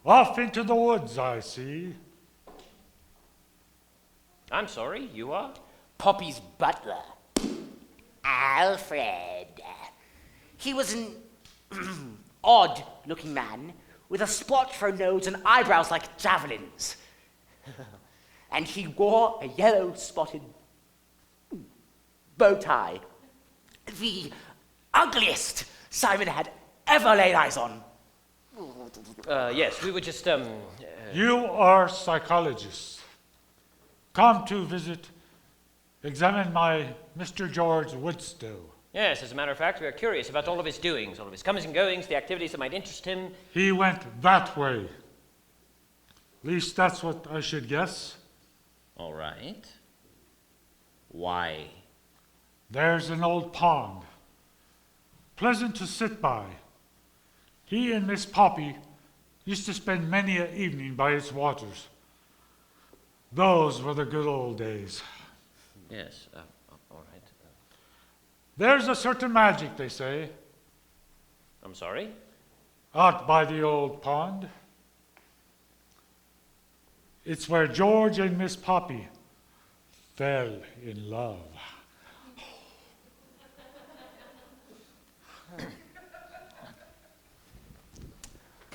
Off into the woods, I see. I'm sorry, you are? Poppy's butler, Alfred. He was an odd-looking man with a spot for a nose and eyebrows like javelins. And he wore a yellow-spotted bow tie. The ugliest Simon had ever laid eyes on. Yes, we were just, You are psychologists. Come to examine my Mr. George Woodstow. Yes, as a matter of fact, we are curious about all of his doings, all of his comings and goings, the activities that might interest him. He went that way. At least that's what I should guess. All right. Why? There's an old pond. Pleasant to sit by. He and Miss Poppy used to spend many an evening by its waters. Those were the good old days. Yes, all right. There's a certain magic, they say, I'm sorry? out by the old pond. It's where George and Miss Poppy fell in love.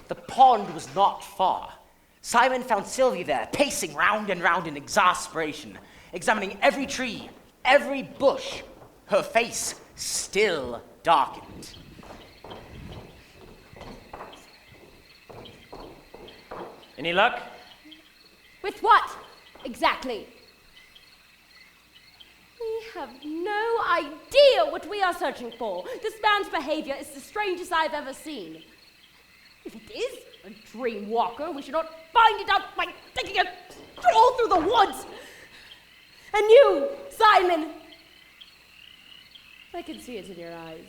The pond was not far. Simon found Sylvia there, pacing round and round in exasperation, examining every tree, every bush. Her face still darkened. Any luck? With what, exactly? We have no idea what we are searching for. This man's behavior is the strangest I've ever seen. If it is a dream walker, we should not find it out by taking a stroll through the woods. And you, Simon, I can see it in your eyes.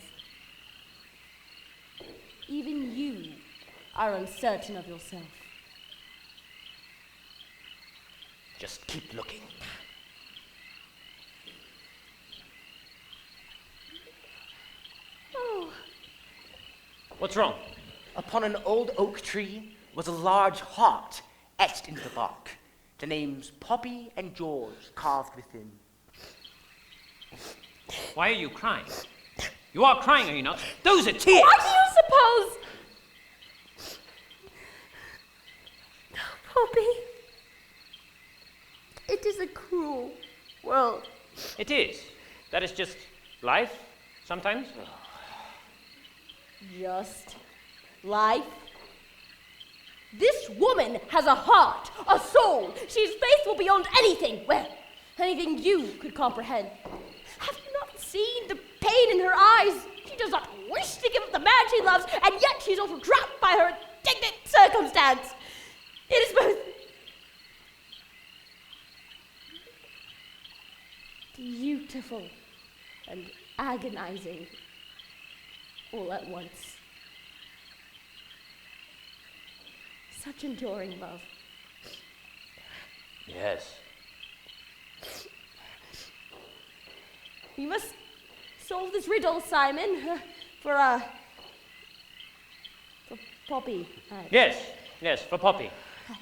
Even you are uncertain of yourself. Just keep looking. Oh, What's wrong? Upon an old oak tree was a large heart etched into the bark. The names Poppy and George carved within. Why are you crying? You are crying, are you not? Those are tears! Why do you suppose? Poppy, it is a cruel world. It is. That is just life, sometimes. Just life. This woman has a heart, a soul. She is faithful beyond anything, well, anything you could comprehend. Have you not seen the pain in her eyes? She does not wish to give up the man she loves, and yet she is also trapped by her indignant circumstance. It is both beautiful and agonizing all at once. Such enduring love. Yes. We must solve this riddle, Simon, for Poppy. Yes, for Poppy. Right.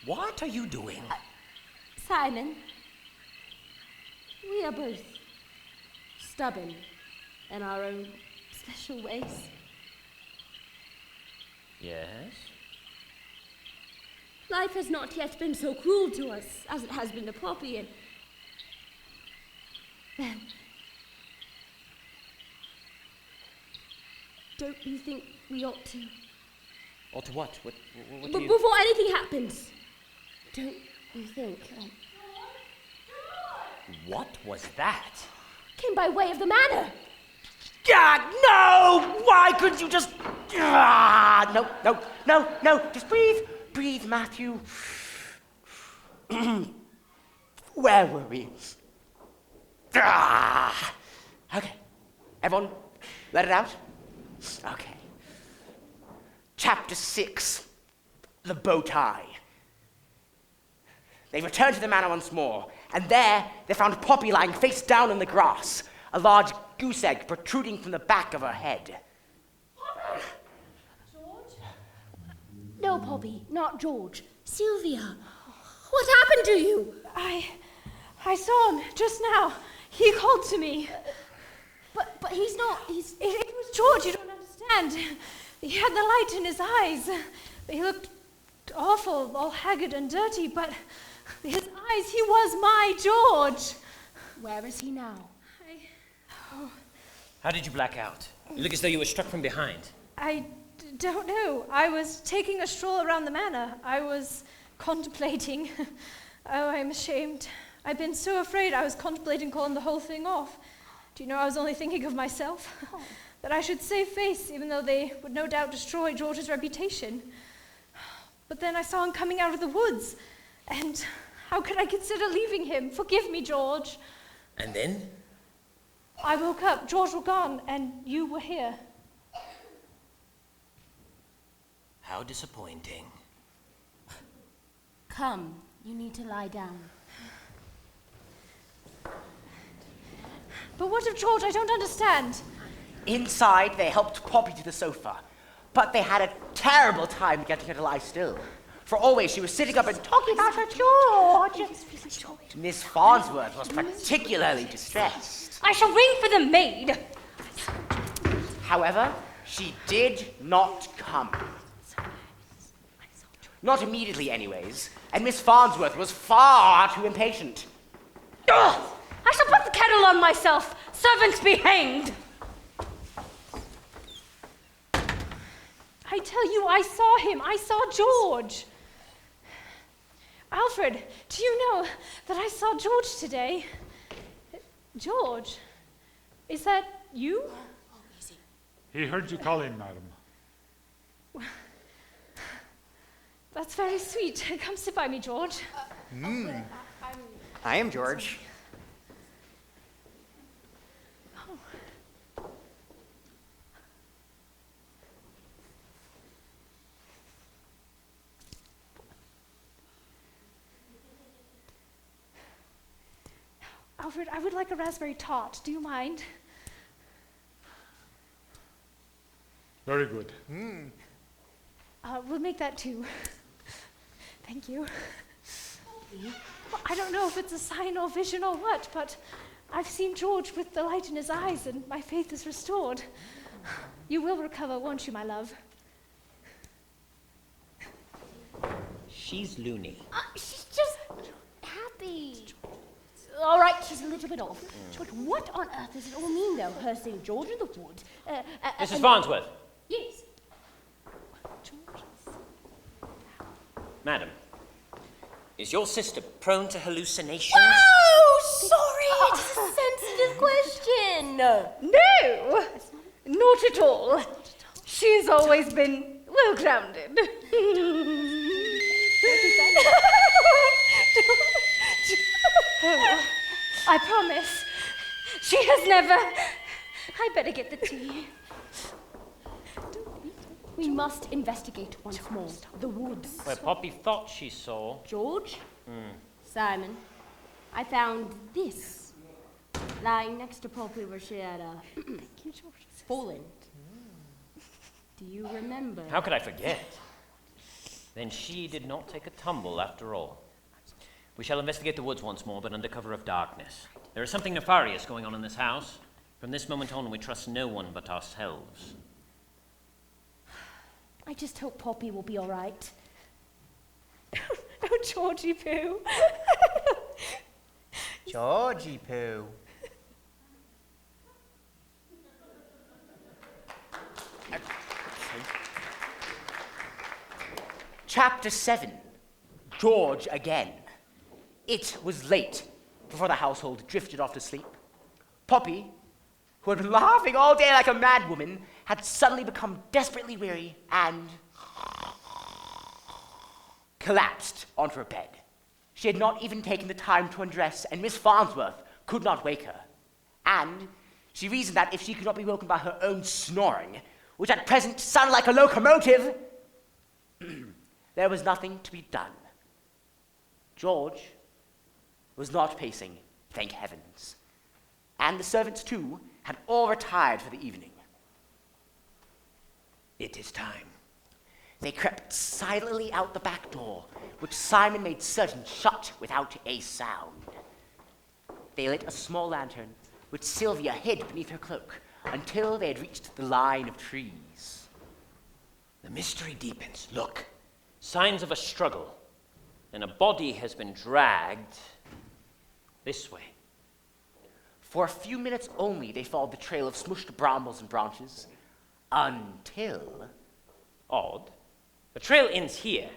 What are you doing? Simon, we are both stubborn in our own special ways. Yes? Life has not yet been so cruel to us as it has been to Poppy, and then, don't you think we ought to? Or to what? What do you... Before anything happens, don't you think? What was that? Came by way of the manor. God, no! Why couldn't you just... No. Just breathe, Matthew. Where were we? Okay. Everyone, let it out? Okay. Chapter 6. The bow tie. They returned to the manor once more, and there they found Poppy lying face down in the grass, a large goose egg protruding from the back of her head. George? No, Poppy, not George. Sylvia. What happened to you? I saw him just now. He called to me. But he's not. It was George, you don't understand. He had the light in his eyes. He looked awful, all haggard and dirty, but his eyes, he was my George. Where is he now? How did you black out? You look as though you were struck from behind. I don't know. I was taking a stroll around the manor. I was contemplating. Oh, I'm ashamed. I've been so afraid I was contemplating calling the whole thing off. Do you know I was only thinking of myself? That I should save face, even though they would no doubt destroy George's reputation. But then I saw him coming out of the woods, and how could I consider leaving him? Forgive me, George. And then? I woke up, George was gone, and you were here. How disappointing. Come, you need to lie down. But what of George? I don't understand. Inside, they helped Poppy to the sofa, but they had a terrible time getting her to lie still. For always she was sitting up and talking about her George. Miss Farnsworth was particularly distressed. I shall ring for the maid. However, she did not come. Not immediately, anyways, and Miss Farnsworth was far too impatient. Ugh! I shall put the kettle on myself. Servants be hanged. I tell you, I saw him. I saw George. Alfred, do you know that I saw George today? George? Is that you? He heard you calling, madam. That's very sweet. Come sit by me, George. I am George. Alfred, I would like a raspberry tart. Do you mind? Very good. We'll make that 2. Thank you. Well, I don't know if it's a sign or vision or what, but I've seen George with the light in his eyes, and my faith is restored. You will recover, won't you, my love? She's loony. She's just happy. All right, she's a little bit off. But what on earth does it all mean, though? Her saying George in the wood. Mrs. Farnsworth. Yes. Madam, is your sister prone to hallucinations? Oh, sorry. It's a sensitive question. No, not at all. She's always been well-grounded. I promise. She has never... I better get the tea. We must investigate once more. The woods. Where Poppy thought she saw. George? Simon, I found this lying next to Poppy where she had fallen. Do you remember? How could I forget? Then she did not take a tumble after all. We shall investigate the woods once more, but under cover of darkness. There is something nefarious going on in this house. From this moment on, we trust no one but ourselves. I just hope Poppy will be all right. Oh, Georgie Poo. Georgie Poo. Chapter 7. George again. It was late before the household drifted off to sleep. Poppy, who had been laughing all day like a madwoman, had suddenly become desperately weary and collapsed onto her bed. She had not even taken the time to undress, and Miss Farnsworth could not wake her. And she reasoned that if she could not be woken by her own snoring, which at present sounded like a locomotive, there was nothing to be done. George was not pacing, thank heavens. And the servants, too, had all retired for the evening. It is time. They crept silently out the back door, which Simon made certain shut without a sound. They lit a small lantern, which Sylvia hid beneath her cloak, until they had reached the line of trees. The mystery deepens. Look, signs of a struggle. And a body has been dragged this way. For a few minutes only, they followed the trail of smushed brambles and branches, until... Odd. The trail ends here.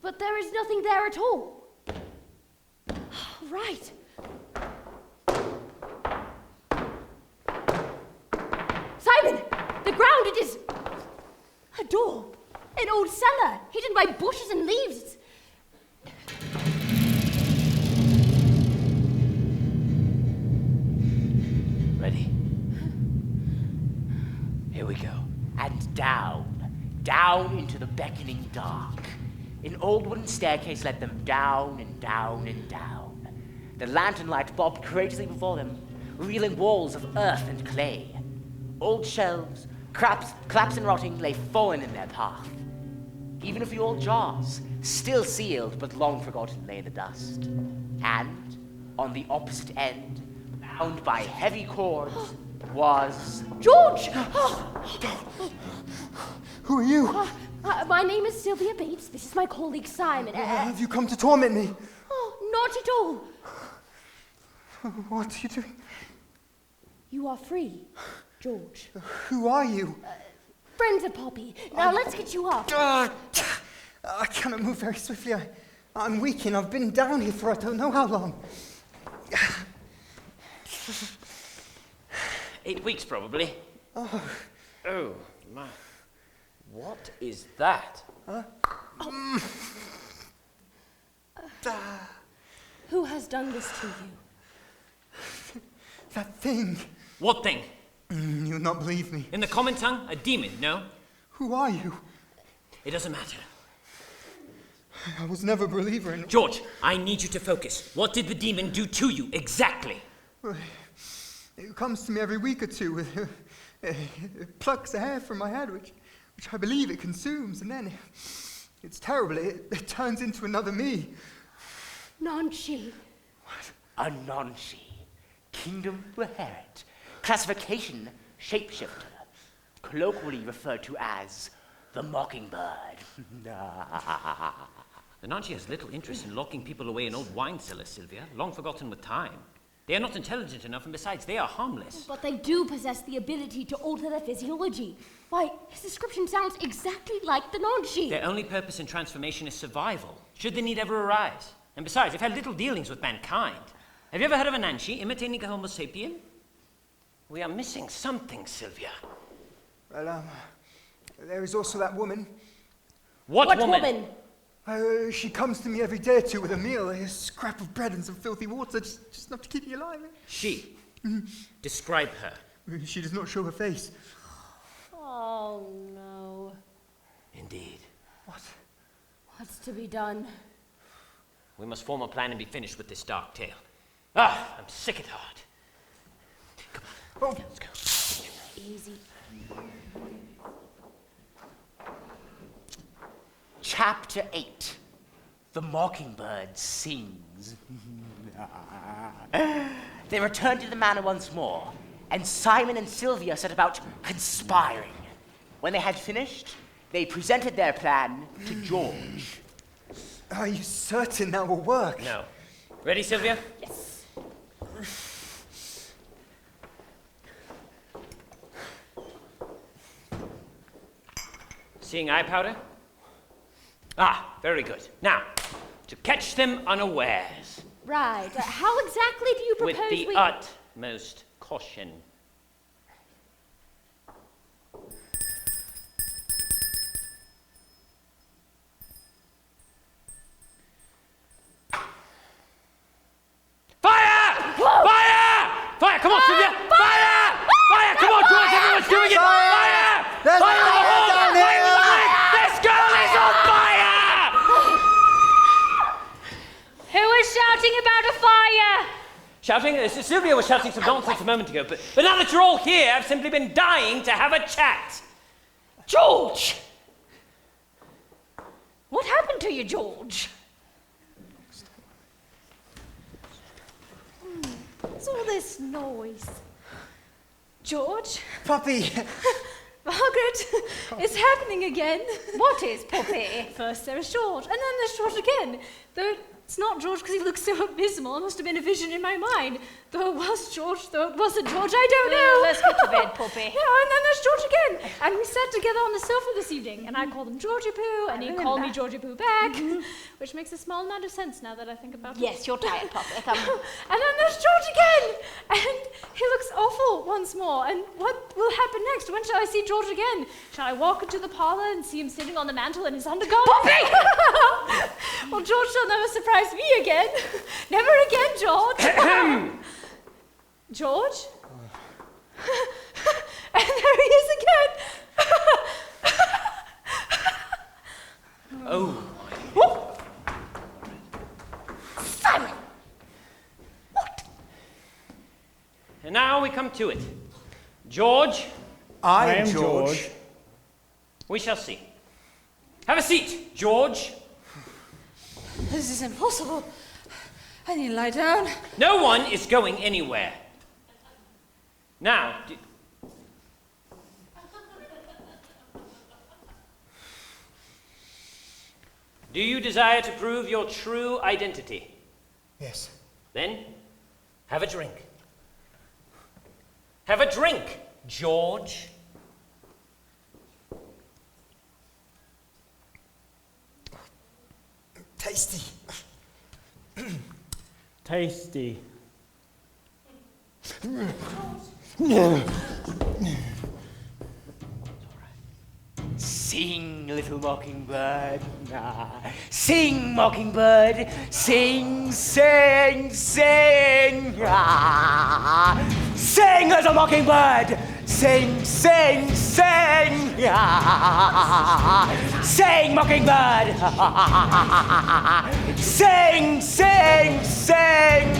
But there is nothing there at all. Right. Simon, the ground, it is a door. An old cellar, hidden by bushes and leaves. Ready? Here we go. And down into the beckoning dark. An old wooden staircase led them down and down and down. The lantern light bobbed courageously before them, revealing walls of earth and clay. Old shelves, collapsed and rotting, lay fallen in their path. Even a few old jars, still sealed but long forgotten, lay in the dust. And on the opposite end, bound by heavy cords, was... George! Who are you? My name is Sylvia Bates. This is my colleague Simon. Have you come to torment me? Oh, not at all. What are you doing? You are free, George. Who are you? Friends of Poppy. Now let's get you up. I cannot move very swiftly. I'm weak and I've been down here for I don't know how long. 8 weeks, probably. Oh. Oh, my. What is that? Who has done this to you? That thing. What thing? You'll not believe me. In the common tongue, a demon, no? Who are you? It doesn't matter. I was never a believer in... George, I need you to focus. What did the demon do to you, exactly? It comes to me every week or two. It plucks a hair from my head, which which I believe it consumes, and then it's terrible. It turns into another me. Nanshi. A Nanshi. Kingdom inherit. Classification, shapeshifter. Colloquially referred to as the mockingbird. The Nanshi has little interest in locking people away in old wine cellars, Sylvia, long forgotten with time. They are not intelligent enough, and besides, they are harmless. But they do possess the ability to alter their physiology. Why, his description sounds exactly like the Nanshi. Their only purpose in transformation is survival, should the need ever arise. And besides, they've had little dealings with mankind. Have you ever heard of a Nanshi imitating a Homo sapien? We are missing something, Sylvia. Well, there is also that woman. What woman? She comes to me every day or two with a meal, a scrap of bread and some filthy water, just enough to keep me alive. She. Describe her. She does not show her face. Oh, no. Indeed. What's to be done? We must form a plan and be finished with this dark tale. I'm sick at heart. Come on. Let's go. Easy. Chapter 8. The Mockingbird Sings. They returned to the manor once more, and Simon and Sylvia set about conspiring. When they had finished, they presented their plan to George. Are you certain that will work? No. Ready, Sylvia? Yes. Seeing eye powder? Very good. Now, to catch them unawares. Right. How exactly do you propose With the utmost caution. Fire! Fire! Fire! Come on, Sylvia! Fire! Fire! Come on, George! Everyone's doing it! Fire! There's Fire! a fire down here! This girl is on fire! Who is shouting about a fire? Shouting? Sylvia was shouting some nonsense a moment ago, but now that you're all here, I've simply been dying to have a chat. George! What happened to you, George? What's all this noise? George? Puppy! Margaret, it's happening again. What is, Puppy? First there is George, and then there's George again. Though it's not George because he looks so abysmal. It must have been a vision in my mind. Though it was George, though it wasn't George, I don't know. Let's get to bed, Puppy. Yeah, and then there's George again. And we sat together on the sofa this evening, and I called him Georgie Poo, and he called me Georgie Poo back, which makes a small amount of sense now that I think about it. Yes, you're tired, Puppy. Come. And then there's George again, and he looks awful once more. And what will happen next? When shall I see George again? Shall I walk into the parlor and see him sitting on the mantel in his undergarment? Puppy! Well, George shall never surprise me again. Never again, George. George? And there he is again. Oh. Simon! What? And now we come to it. George, I am George. we shall see. Have a seat, George. This is impossible. I need to lie down. No one is going anywhere. Now, do you desire to prove your true identity? Yes. Then, have a drink. Have a drink, George. Tasty. Tasty. Sing, little mockingbird. Sing, mockingbird. Sing, sing, sing. Sing, little mockingbird. Sing, sing, sing. Sing, mockingbird. Sing, sing, sing.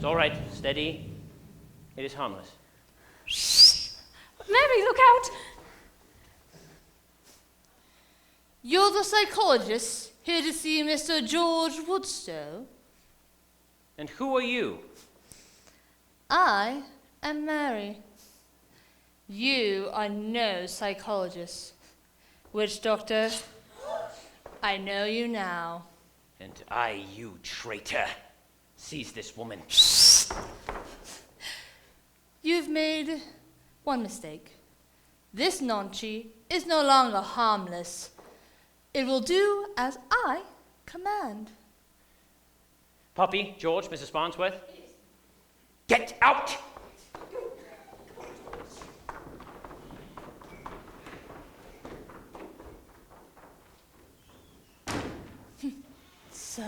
all right. Steady. It is harmless. Mary, look out! You're the psychologist here to see Mr. George Woodstow? And who are you? I am Mary. You are no psychologist. Witch doctor, I know you now. And I, you traitor. Seize this woman. You've made one mistake. This Nonchi is no longer harmless. It will do as I command. Poppy, George, Mrs. Farnsworth. Get out! So...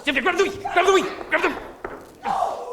Simply grab the wing! Grab the wing! Grab them! Ah!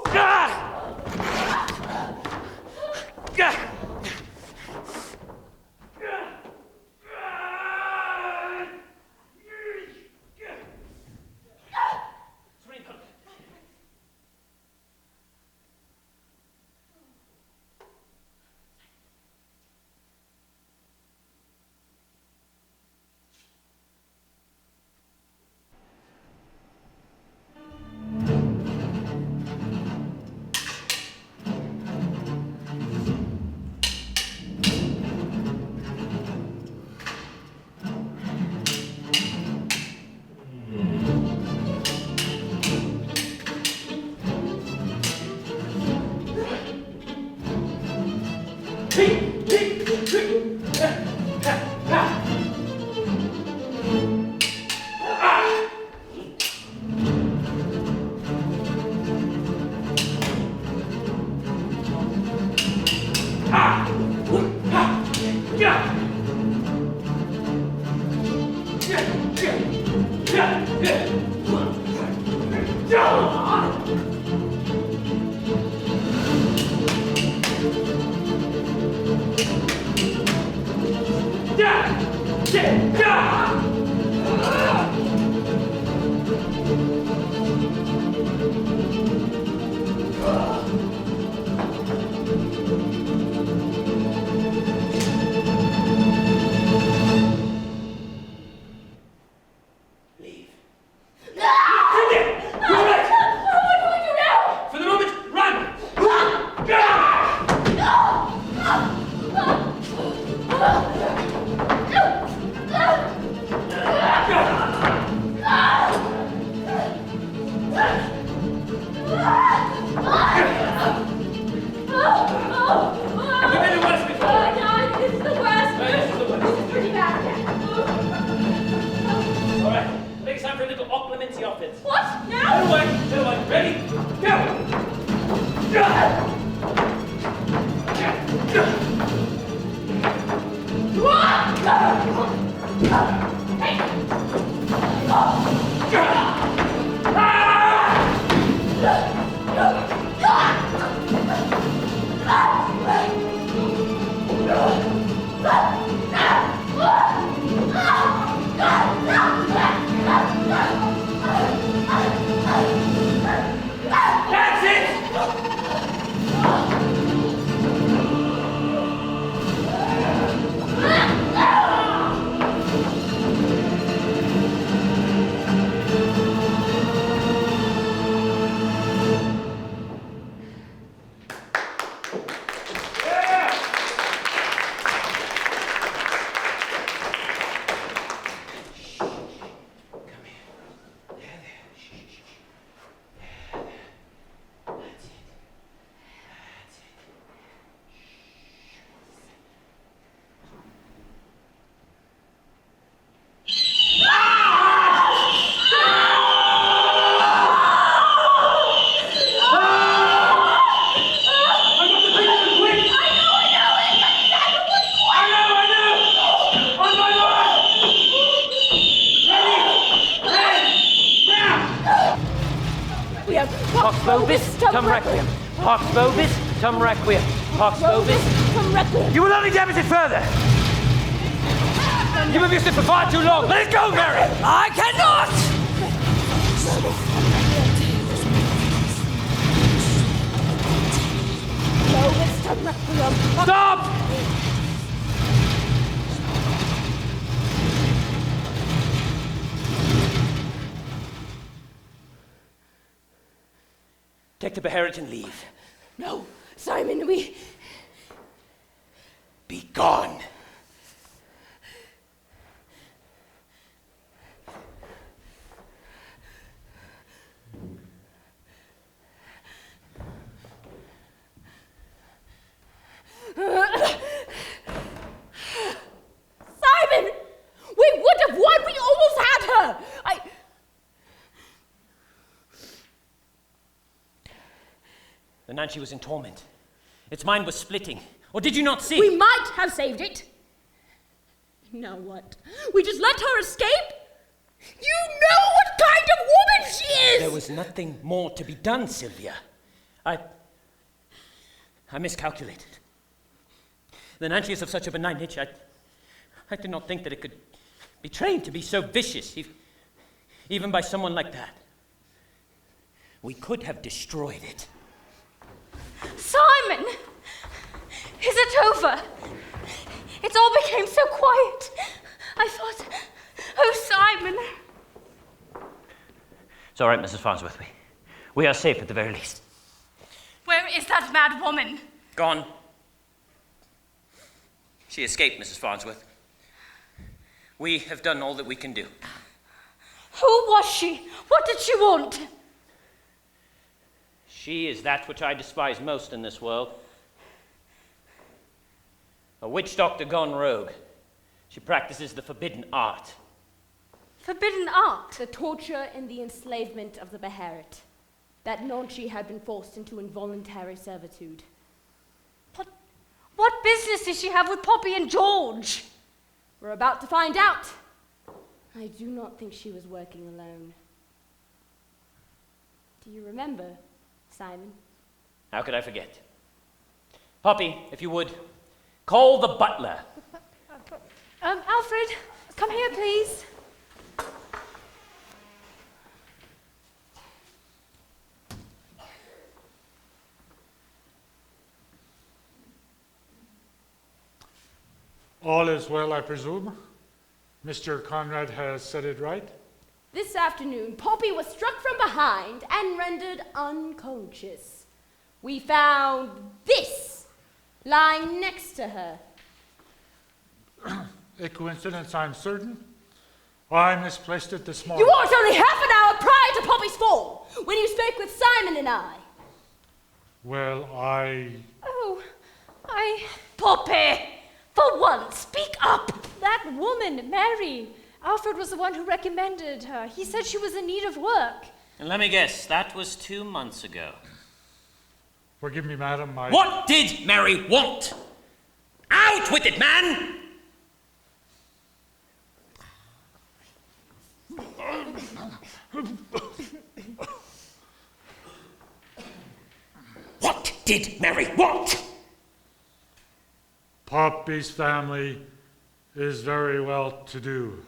Ah! Pax vobis, tum requiem. Pax vobis, tum requiem. Pax vobis, Tum requiem. You will only damage it further! You've abused it for far too long! Let it go, Mary! I cannot! Stop! Take the Beharit and leave. No, Simon, we... Be gone. Simon! We would have won! We almost had her! The Nancy was in torment. Its mind was splitting. Or did you not see? We might have saved it. Now what? We just let her escape? You know what kind of woman she is! There was nothing more to be done, Sylvia. I miscalculated. The Nancy is of such a benign nature. I did not think that it could be trained to be so vicious, even by someone like that. We could have destroyed it. Simon! Is it over? It all became so quiet. I thought, oh, Simon. It's all right, Mrs. Farnsworth. We are safe at the very least. Where is that mad woman? Gone. She escaped, Mrs. Farnsworth. We have done all that we can do. Who was she? What did she want? She is that which I despise most in this world. A witch doctor gone rogue. She practices the forbidden art. Forbidden art? The torture and the enslavement of the Beharit. That Nonchi had been forced into involuntary servitude. What business does she have with Poppy and George? We're about to find out. I do not think she was working alone. Do you remember, Simon? How could I forget? Poppy, if you would, call the butler. Alfred, come here, please. All is well, I presume? Mr. Conrad has said it right? This afternoon, Poppy was struck from behind and rendered unconscious. We found this lying next to her. A coincidence, I'm certain. I misplaced it this morning. You weren't only half an hour prior to Poppy's fall, when you spoke with Simon and I. Well, Poppy! For once, speak up! That woman, Mary. Alfred was the one who recommended her. He said she was in need of work. And let me guess, that was 2 months ago. Forgive me, madam, What did Mary want? Out with it, man! What did Mary want? Poppy's family is very well to do.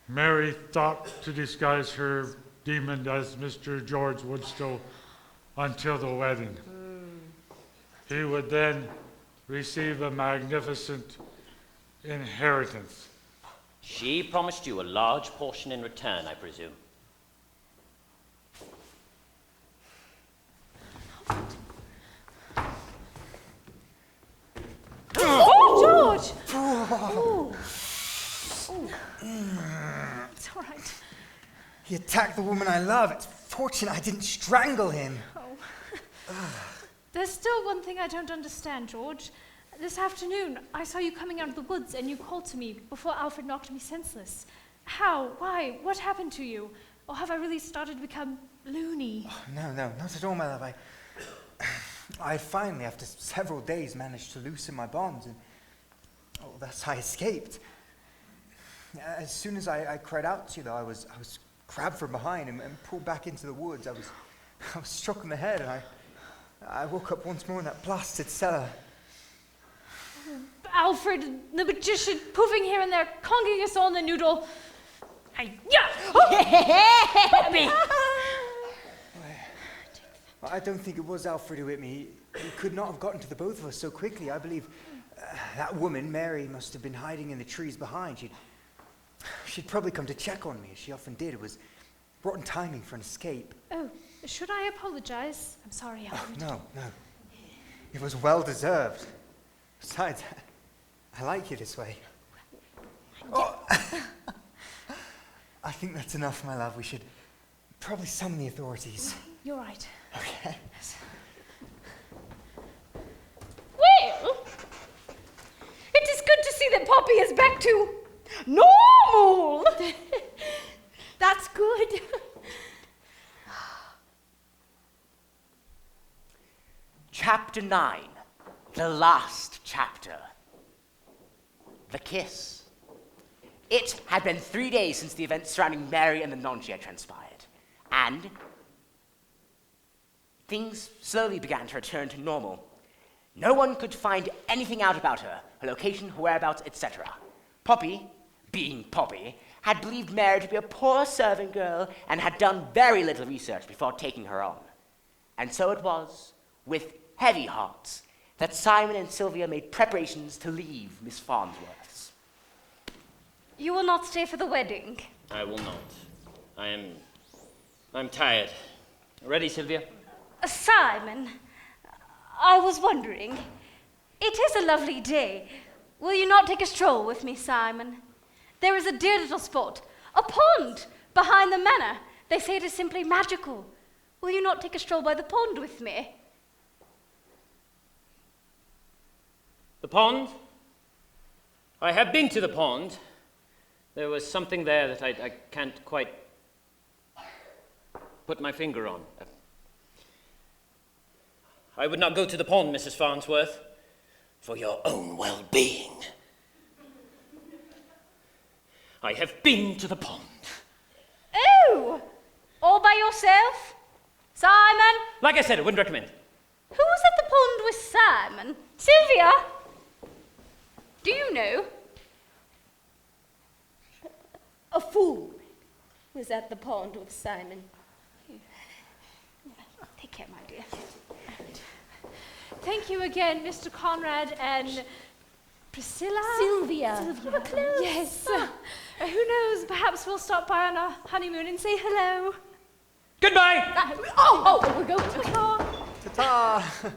Mary thought to disguise her demon as Mr. George Woodstow until the wedding. He would then receive a magnificent inheritance. She promised you a large portion in return, I presume. Oh, George! Oh. It's all right. He attacked the woman I love. It's fortunate I didn't strangle him. There's still one thing I don't understand, George. This afternoon, I saw you coming out of the woods and you called to me before Alfred knocked me senseless. How? Why? What happened to you? Or have I really started to become loony? Oh, no, not at all, my love. I finally, after several days, managed to loosen my bonds, and thus I escaped. As soon as I cried out to you, though, I was grabbed from behind and pulled back into the woods. I was struck on the head, and I woke up once more in that blasted cellar. Alfred, the magician, poofing here and there, conking us all in the noodle. I don't think it was Alfred who hit me. It could not have gotten to the both of us so quickly. I believe that woman, Mary, must have been hiding in the trees behind. She'd probably come to check on me, as she often did. It was rotten timing for an escape. Oh, should I apologize? I'm sorry, Alfred. No. It was well deserved. Besides, I like you this way. Oh. I think that's enough, my love. We should probably summon the authorities. You're right. Okay. Well, it is good to see that Poppy is back to normal. That's good. Chapter 9, the last chapter. The kiss. It had been 3 days since the events surrounding Mary and the Nonchi had transpired, and things slowly began to return to normal. No one could find anything out about her location, her whereabouts, etc. Poppy, being Poppy, had believed Mary to be a poor servant girl and had done very little research before taking her on. And so it was, with heavy hearts, that Simon and Sylvia made preparations to leave Miss Farnsworth's. You will not stay for the wedding. I will not. I'm tired. Ready, Sylvia? Simon, I was wondering, it is a lovely day. Will you not take a stroll with me, Simon? There is a dear little spot, a pond, behind the manor. They say it is simply magical. Will you not take a stroll by the pond with me? The pond? I have been to the pond. There was something there that I can't quite put my finger on. I would not go to the pond, Mrs. Farnsworth, for your own well-being. I have been to the pond. Oh! All by yourself? Simon? Like I said, I wouldn't recommend. Who was at the pond with Simon? Sylvia? Do you know? A fool was at the pond with Simon. Take care, my dear. Thank you again, Mr. Conrad and Priscilla? Sylvia. Yes. Who knows, perhaps we'll stop by on our honeymoon and say hello. Goodbye! We're going to Ta-ta!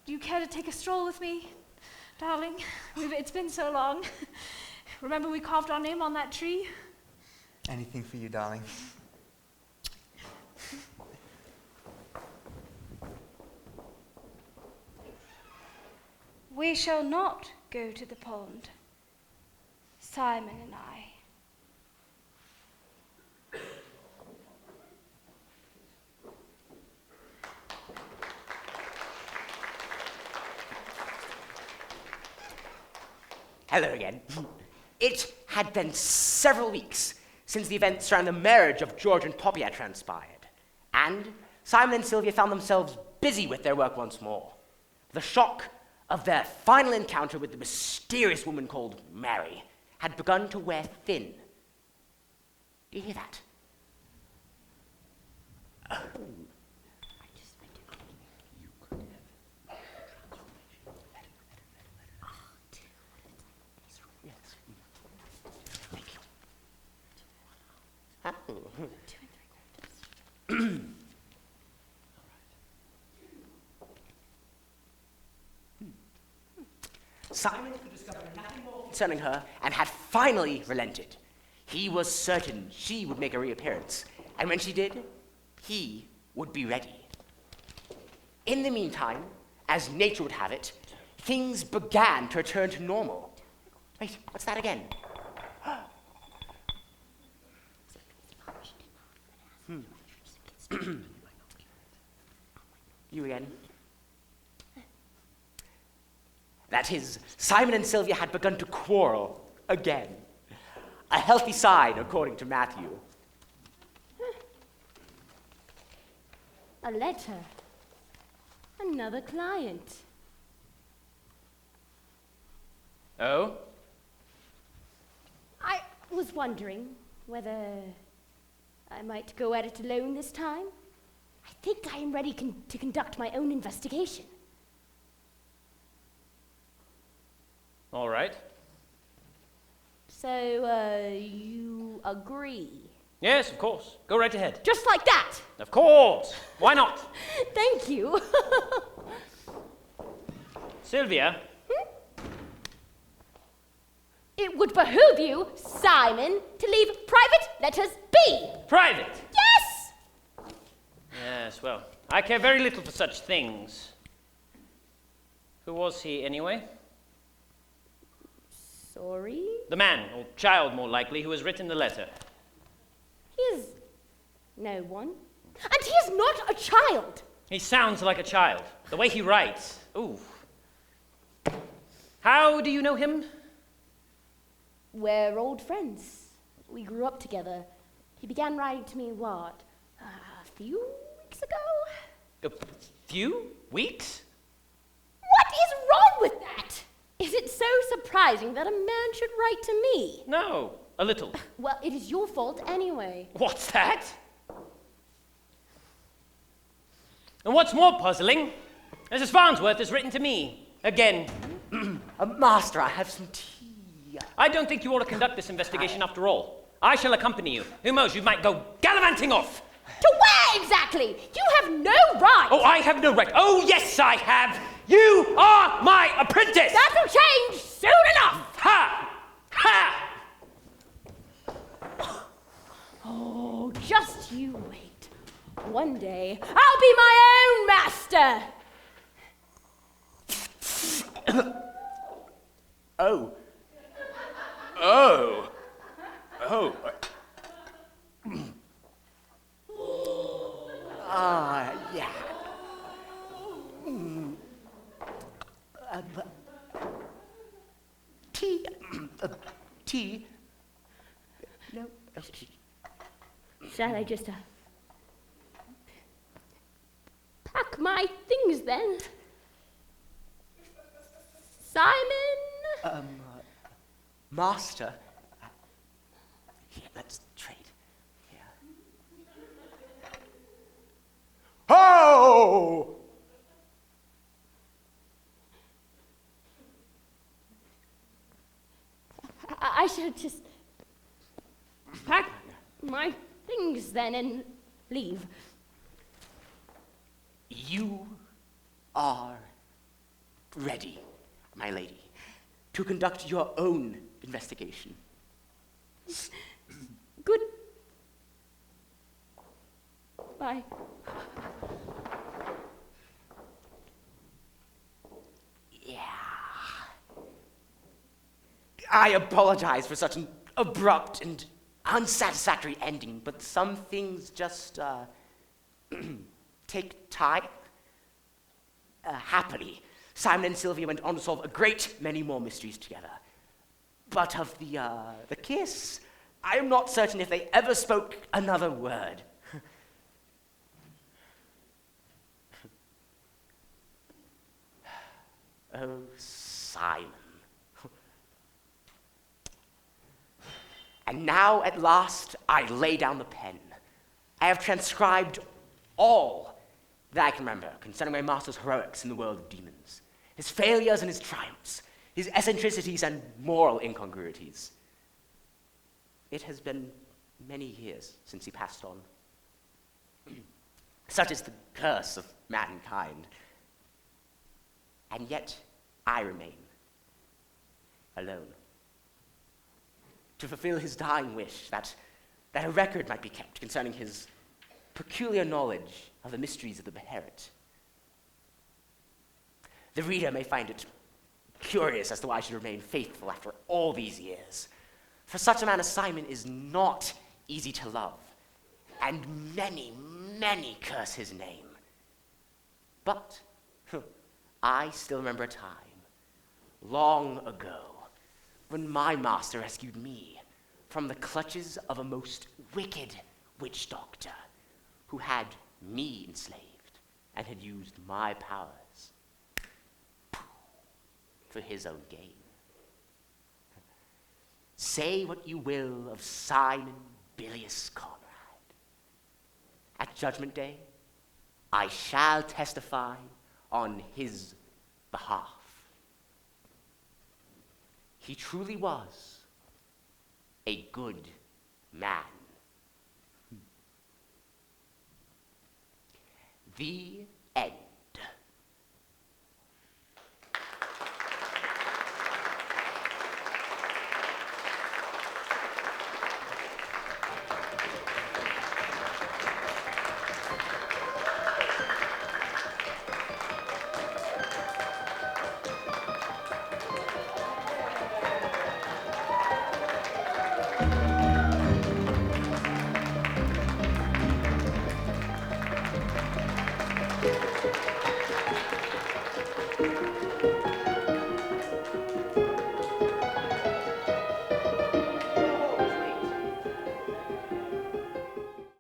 Do you care to take a stroll with me, darling? It's been so long. Remember we carved our name on that tree? Anything for you, darling. We shall not go to the pond, Simon and I. Hello again. It had been several weeks since the events surrounding the marriage of George and Poppy had transpired, and Simon and Sylvia found themselves busy with their work once more. The shock of their final encounter with the mysterious woman called Mary had begun to wear thin. Do you hear that? Simon could discover nothing more concerning her and had finally relented. He was certain she would make a reappearance, and when she did, he would be ready. In the meantime, as nature would have it, things began to return to normal. Wait, what's that again? You again? That is, Simon and Sylvia had begun to quarrel again. A healthy sign, according to Matthew. a letter. Another client. Oh? I was wondering whether I might go at it alone this time. I think I am ready to conduct my own investigation. All right. So, you agree? Yes, of course. Go right ahead. Just like that! Of course. Why not? Thank you. Sylvia, It would behoove you, Simon, to leave private letters be. private. Yes! Yes, well, I care very little for such things. Who was he, anyway? Sorry? The man, or child more likely, who has written the letter. He is no one. And he is not a child. He sounds like a child. The way he writes. Ooh. How do you know him? We're old friends. We grew up together. He began writing to me, what, a few weeks ago? A few weeks? What is wrong with that? Is it so surprising that a man should write to me? No, a little. Well, it is your fault anyway. What's that? And what's more puzzling, Mrs. Farnsworth has written to me. Again. Master, I have some tea. I don't think you ought to conduct this investigation after all. I shall accompany you. Who knows, you might go gallivanting off. To where exactly? You have no right. Oh, I have no right. Oh, yes, I have. You are my apprentice. That'll change soon enough. Ha! Ha! Oh, just you wait. One day, I'll be my own master. Oh. Oh. Oh. Yeah. Tea. Tea. No. Shall I just pack my things then? Simon? Master. Here, let's trade. Here. Oh! I shall just pack my things then and leave. You are ready, my lady, to conduct your own investigation. Good. Bye. Yeah. I apologize for such an abrupt and unsatisfactory ending, but some things just take time. Happily, Simon and Sylvia went on to solve a great many more mysteries together. But of the kiss, I am not certain if they ever spoke another word. Oh, Simon. And now, at last, I lay down the pen. I have transcribed all that I can remember concerning my master's heroics in the world of demons, his failures and his triumphs, his eccentricities and moral incongruities. It has been many years since he passed on. Such is the curse of mankind. And yet, I remain alone. To fulfill his dying wish that a record might be kept concerning his peculiar knowledge of the mysteries of the Beherit. The reader may find it curious as to why I should remain faithful after all these years. For such a man as Simon is not easy to love, and many, many curse his name. But I still remember a time, long ago, when my master rescued me from the clutches of a most wicked witch doctor who had me enslaved and had used my powers for his own gain. Say what you will of Simon Bilius Conrad, At Judgment Day, I shall testify on his behalf. He truly was a good man. The end.